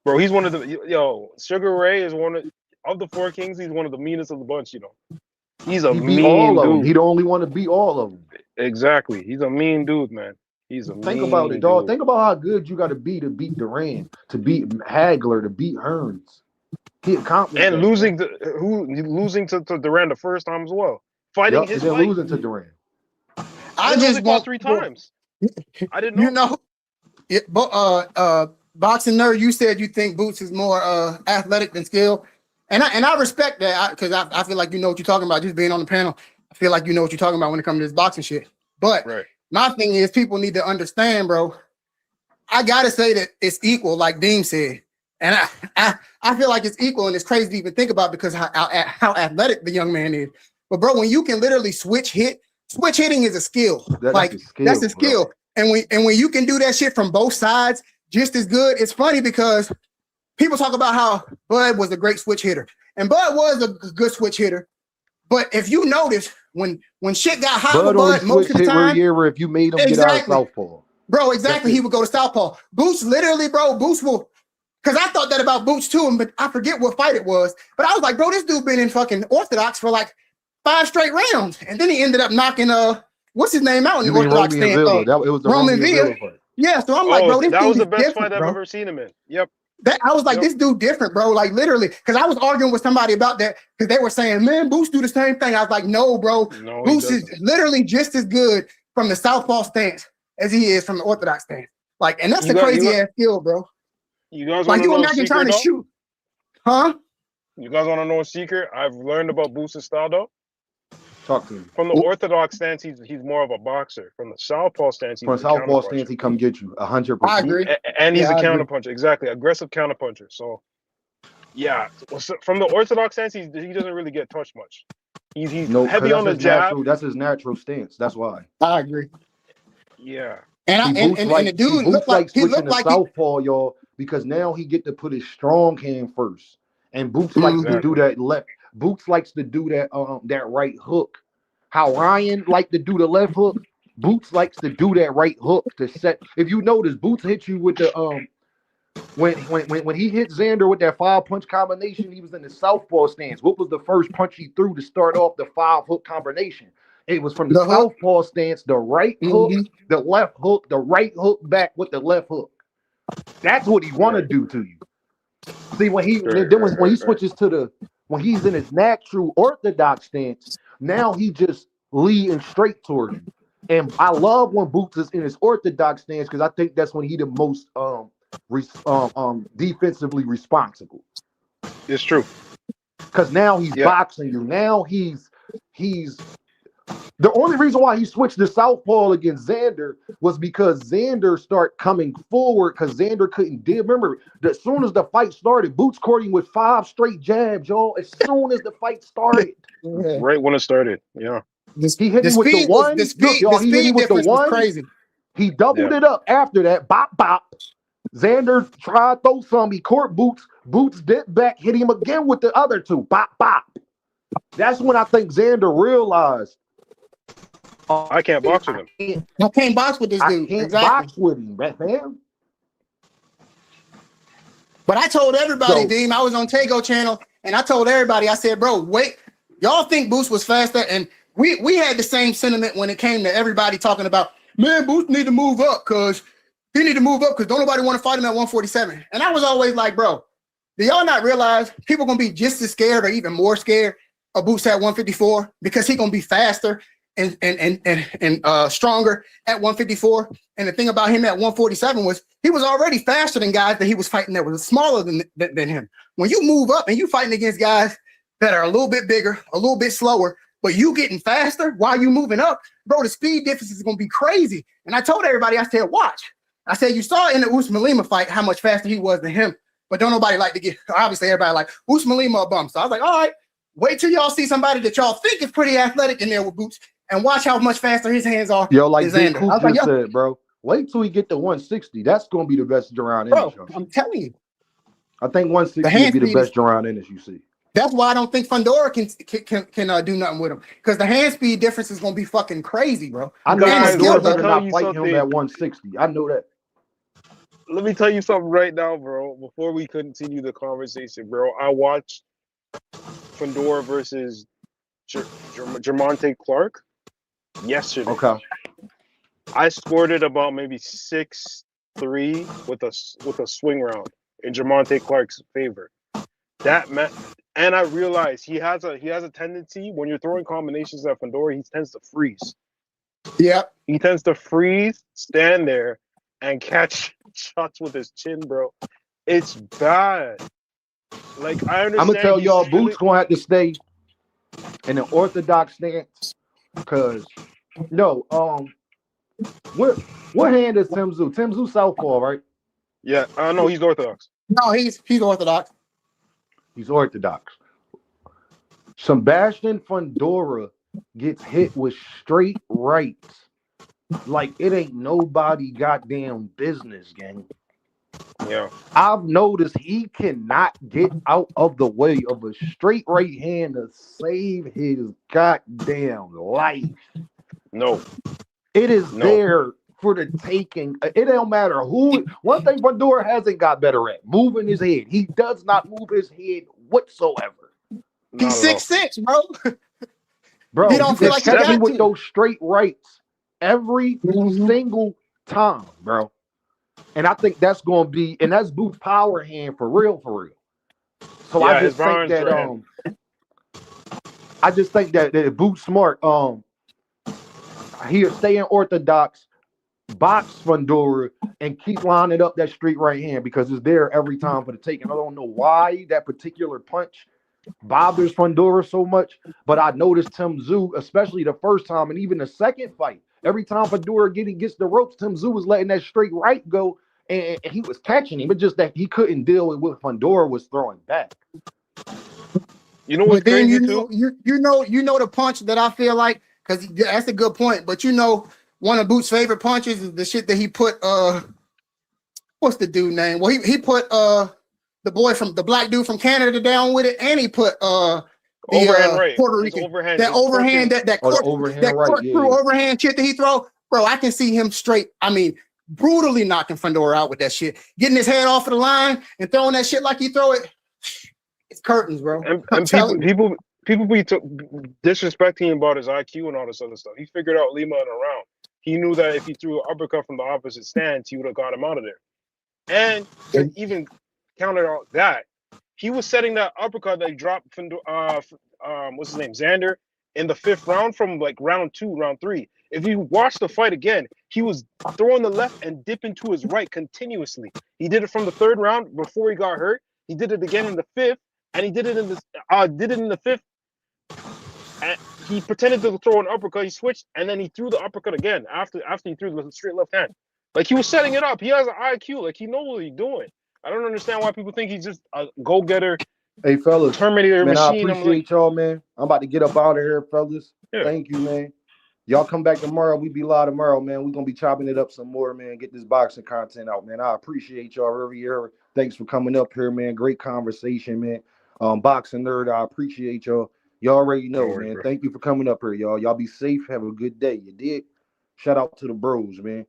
Bro, he's one of the Sugar Ray is one of the 4 kings. He's one of the meanest of the bunch, He's a mean dude. He don't only want to beat all of them. Exactly. He's a mean dude, man. Think about it, dog. Think about how good you got to beat Duran, to beat Hagler, to beat Hearns. He accomplished and losing to Duran the first time as well. Fighting his fight. Losing to Duran. I just lost 3 times. I didn't know. Boxing nerd, you said you think Boots is more athletic than skill, and I respect that, because I feel like you know what you're talking about. Just being on the panel, I feel like you know what you're talking about when it comes to this boxing shit. But my thing is, people need to understand, bro. I gotta say that it's equal, like Dean said, and I feel like it's equal, and it's crazy to even think about because how athletic the young man is. But bro, when you can literally switch hitting is a skill. That's a skill. Bro. And when you can do that shit from both sides just as good, it's funny because people talk about how Bud was a great switch hitter, and Bud was a good switch hitter. But if you notice, when shit got hot with Bud, most of the time, if you made him get out of southpaw, bro, exactly, he would go to southpaw. Boots literally, bro, Boots will. Because I thought that about Boots too, but I forget what fight it was. But I was like, bro, this dude been in fucking orthodox for like 5 straight rounds, and then he ended up knocking what's his name out in the orthodox stand. It was the Roman Villa fight. Yeah, so I'm like, bro, this that dude was the best fight bro. I've ever seen him in. Yep. I was like, this dude different, bro. Like literally, because I was arguing with somebody about that because they were saying, man, Boots do the same thing. I was like, no, bro. No, Boots is literally just as good from the southpaw stance as he is from the orthodox stance. Like, and that's a crazy ass skill, bro. You guys like, want to you know imagine trying to shoot, huh? You guys want to know a secret? I've learned about Boots' style though. Talk to me. From the orthodox stance, he's more of a boxer. From the southpaw stance, he come get you 100%. I agree. And he's a counterpuncher. Exactly, aggressive counterpuncher. So, yeah. From the orthodox stance, he doesn't really get touched much. He's heavy on the jab. That's his natural stance. That's why. I agree. Yeah. And the dude looked like southpaw, y'all, because now he get to put his strong hand first. And Boots likes to do that left. Boots likes to do that that right hook. How Ryan like to do the left hook, Boots likes to do that right hook to set. If you notice, Boots hit you with the when he hit Xander with that 5-punch combination, he was in the southpaw stance. What was the first punch he threw to start off the 5-hook combination? It was from the southpaw stance, the right hook, the left hook, the right hook back with the left hook. That's what he want to do to you. See, when he switches to when he's in his natural orthodox stance, now he just leading straight toward him. And I love when Boots is in his orthodox stance because I think that's when he the most defensively responsible. It's true. Because now he's boxing you. Now he's The only reason why he switched to southpaw against Xander was because Xander started coming forward because Xander couldn't deal. Remember, as soon as the fight started, Boots caught him with 5 straight jabs, y'all. As soon as the fight started. Yeah. Right when it started. Yeah. He hit him with the one. The speed difference was crazy. He doubled it up after that. Bop, bop. Xander tried to throw some. He caught Boots. Boots dipped back, hit him again with the other 2. Bop, bop. That's when I think Xander realized. I can't box with him. I can't box with this dude. I can't box with him, man. But I told everybody, Deem, I was on Tego channel, and I told everybody, I said, bro, wait, y'all think Boots was faster? And we had the same sentiment when it came to everybody talking about, man, Boots need to move up because don't nobody want to fight him at 147. And I was always like, bro, do y'all not realize people gonna be just as scared or even more scared of Boots at 154 because he gonna be faster and stronger at 154. And the thing about him at 147 was he was already faster than guys that he was fighting that was smaller than him. When you move up and you fighting against guys that are a little bit bigger, a little bit slower, but you getting faster while you moving up, bro, the speed difference is gonna be crazy. And I told everybody, I said, watch. I said, you saw in the Usman Lima fight how much faster he was than him, but don't nobody like to get, obviously everybody like Usman Lima a bum. So I was like, all right, wait till y'all see somebody that y'all think is pretty athletic in there with Boots and watch how much faster his hands are. Yo, like Xander. Coop just said, bro, wait till he get to 160. That's going to be the best around in bro, I'm telling you. I think 160 will be the best around in you see. That's why I don't think Fundora can do nothing with him because the hand speed difference is going to be fucking crazy, bro. I know Fundora better not fight him at 160. I know that. Let me tell you something right now, bro. Before we continue the conversation, bro, I watched Fundora versus Germonte Clark yesterday. Okay. I scored it about maybe 6-3 with a swing round in Germonte Clark's favor. That meant, and I realized he has a tendency when you're throwing combinations at Fundora, he tends to freeze. Yeah. He tends to freeze, stand there, and catch shots with his chin, bro. It's bad. Like I understand. I'm gonna tell y'all, Boots gonna have to stay in an orthodox stance, cause what hand is Tim Tszyu? Tim Tszyu southpaw, right? Yeah, no, he's orthodox. No, he's orthodox. He's orthodox. Sebastian Fundora gets hit with straight rights like it ain't nobody goddamn business, gang. Yeah. I've noticed he cannot get out of the way of a straight right hand to save his goddamn life. No. It is there for the taking. It don't matter who. One thing Fundora hasn't got better at, moving his head. He does not move his head whatsoever. He's 6'6", bro. Bro, he don't feel like he got with to. those straight rights every single time, bro. And I think that's going to be, and that's Boots' power hand for real. So yeah, I just think that I just think that Boots smart. He'll stay in orthodox, box Fundora, and keep lining up that straight right hand because it's there every time for the taking. I don't know why that particular punch bothers Fundora so much, but I noticed Tim Tszyu, especially the first time and even the second fight, every time Fundora gets the ropes, Tim Tszyu was letting that straight right go, and he was catching him. It's just that he couldn't deal with what Fundora was throwing back. You know what's crazy too? You know the punch that I feel like, because that's a good point, but one of Boots' favorite punches is the shit that he put what's the dude name? Well, he put the black dude from Canada down with it, and he put overhand right. Puerto Rican overhand, that overhand shit that he throw, bro. I can see him straight. I mean, brutally knocking Fundora out with that shit, getting his head off of the line and throwing that shit like he throw it. It's curtains, bro. And people be disrespecting him about his IQ and all this other stuff. He figured out Lima in a round. He knew that if he threw an uppercut from the opposite stance, he would have got him out of there. And even counted out that, he was setting that uppercut that he dropped what's his name, Xander, in the 5th round from like round 2, round 3. If you watch the fight again, he was throwing the left and dipping to his right continuously. He did it from the 3rd round before he got hurt. He did it again in the 5th, and he did it in the 5th. And he pretended to throw an uppercut. He switched, and then he threw the uppercut again after he threw the straight left hand. Like he was setting it up. He has an IQ. Like he knows what he's doing. I don't understand why people think he's just a go-getter. Hey, fellas. Terminator man, machine. I appreciate y'all, man. I'm about to get up out of here, fellas. Yeah. Thank you, man. Y'all come back tomorrow. We be live tomorrow, man. We're going to be chopping it up some more, man. Get this boxing content out, man. I appreciate y'all every year. Thanks for coming up here, man. Great conversation, man. Boxing nerd, I appreciate y'all. Y'all already know, man. Bro. Thank you for coming up here, y'all. Y'all be safe. Have a good day. You did? Shout out to the bros, man.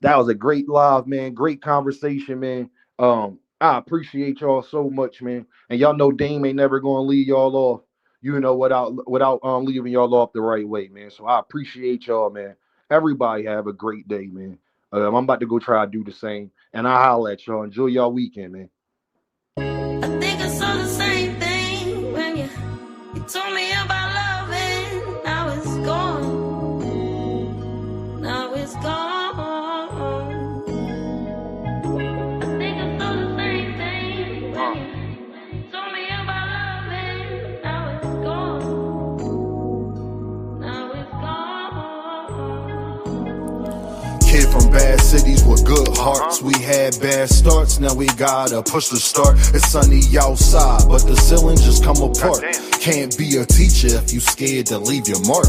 That was a great live, man. Great conversation, man. I appreciate y'all so much, man. And y'all know Dame ain't never going to leave y'all off, you know, without leaving y'all off the right way, man. So I appreciate y'all, man. Everybody have a great day, man. I'm about to go try to do the same. And I'll holler at y'all. Enjoy y'all weekend, man. I think I saw the same thing when you told me about love and now it's gone. Now it's gone. Kid from bad cities with good hearts. We had bad starts, now we gotta push the start. It's sunny outside, but the ceiling just come apart. Can't be a teacher if you scared to leave your mark.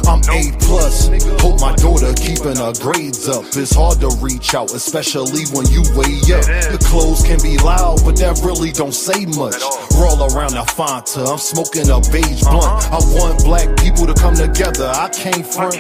I'm A+, hope my daughter keeping her grades up. It's hard to reach out, especially when you way up. The clothes can be loud, but that really don't say much. Roll around the Fanta, I'm smoking a beige blunt. I want black people to come together, I can't front.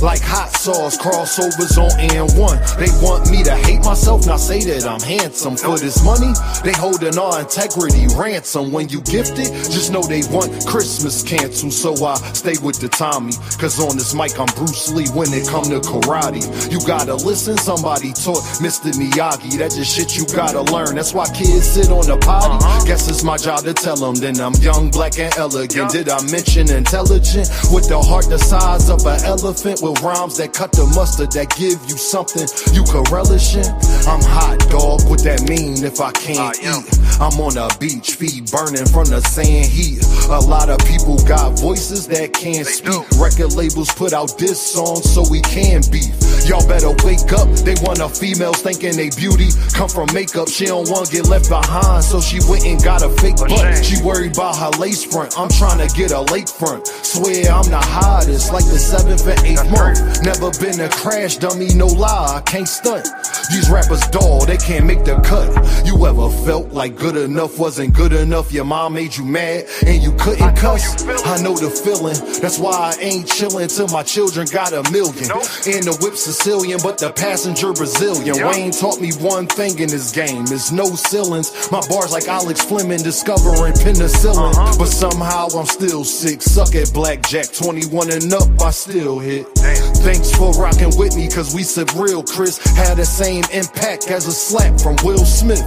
Like hot sauce, crossovers on N1. They want me to hate myself, not say that I'm handsome. For this money, they holding our integrity ransom. When you gifted, just know they want Christmas canceled. So I stay with the Tommy, cause on this mic I'm Bruce Lee when it come to karate. You gotta listen, somebody taught Mr. Miyagi. That just shit you gotta learn. That's why kids sit on the potty. Guess it's my job to tell them. Then I'm young, black, and elegant. Did I mention intelligent? With the heart the size of an elephant, with rhymes that cut the mustard, that give you something you can relish in. I'm hot, dog, what that mean if I can't eat? I'm on a beach, feet burning from the sand heat. A lot of people got voices that can't speak. Record labels put out diss songs so we can beef. Y'all better wake up, they want a female thinking they beauty come from makeup. She don't want to get left behind, so she went and got a fake butt. She worried about her lace front, I'm trying to get a lakefront. Swear I'm the hottest, like the 7th and 8th month. Never been a crash dummy, no lie, I can't stunt. These rappers dull, they can't make the cut. You ever felt like good enough wasn't good enough? Your mom made you mad and you couldn't cuss? I know the feeling, that's why I ain't chillin' till my children got $1 million. And the whip Sicilian, but the passenger Brazilian. Wayne taught me one thing in this game, is no ceilings. My bars like Alex Fleming, discovering penicillin. But somehow I'm still sick, suck at blackjack, 21 and up, I still hit. Thanks for rocking with me, cause we said real Chris had the same impact as a slap from Will Smith.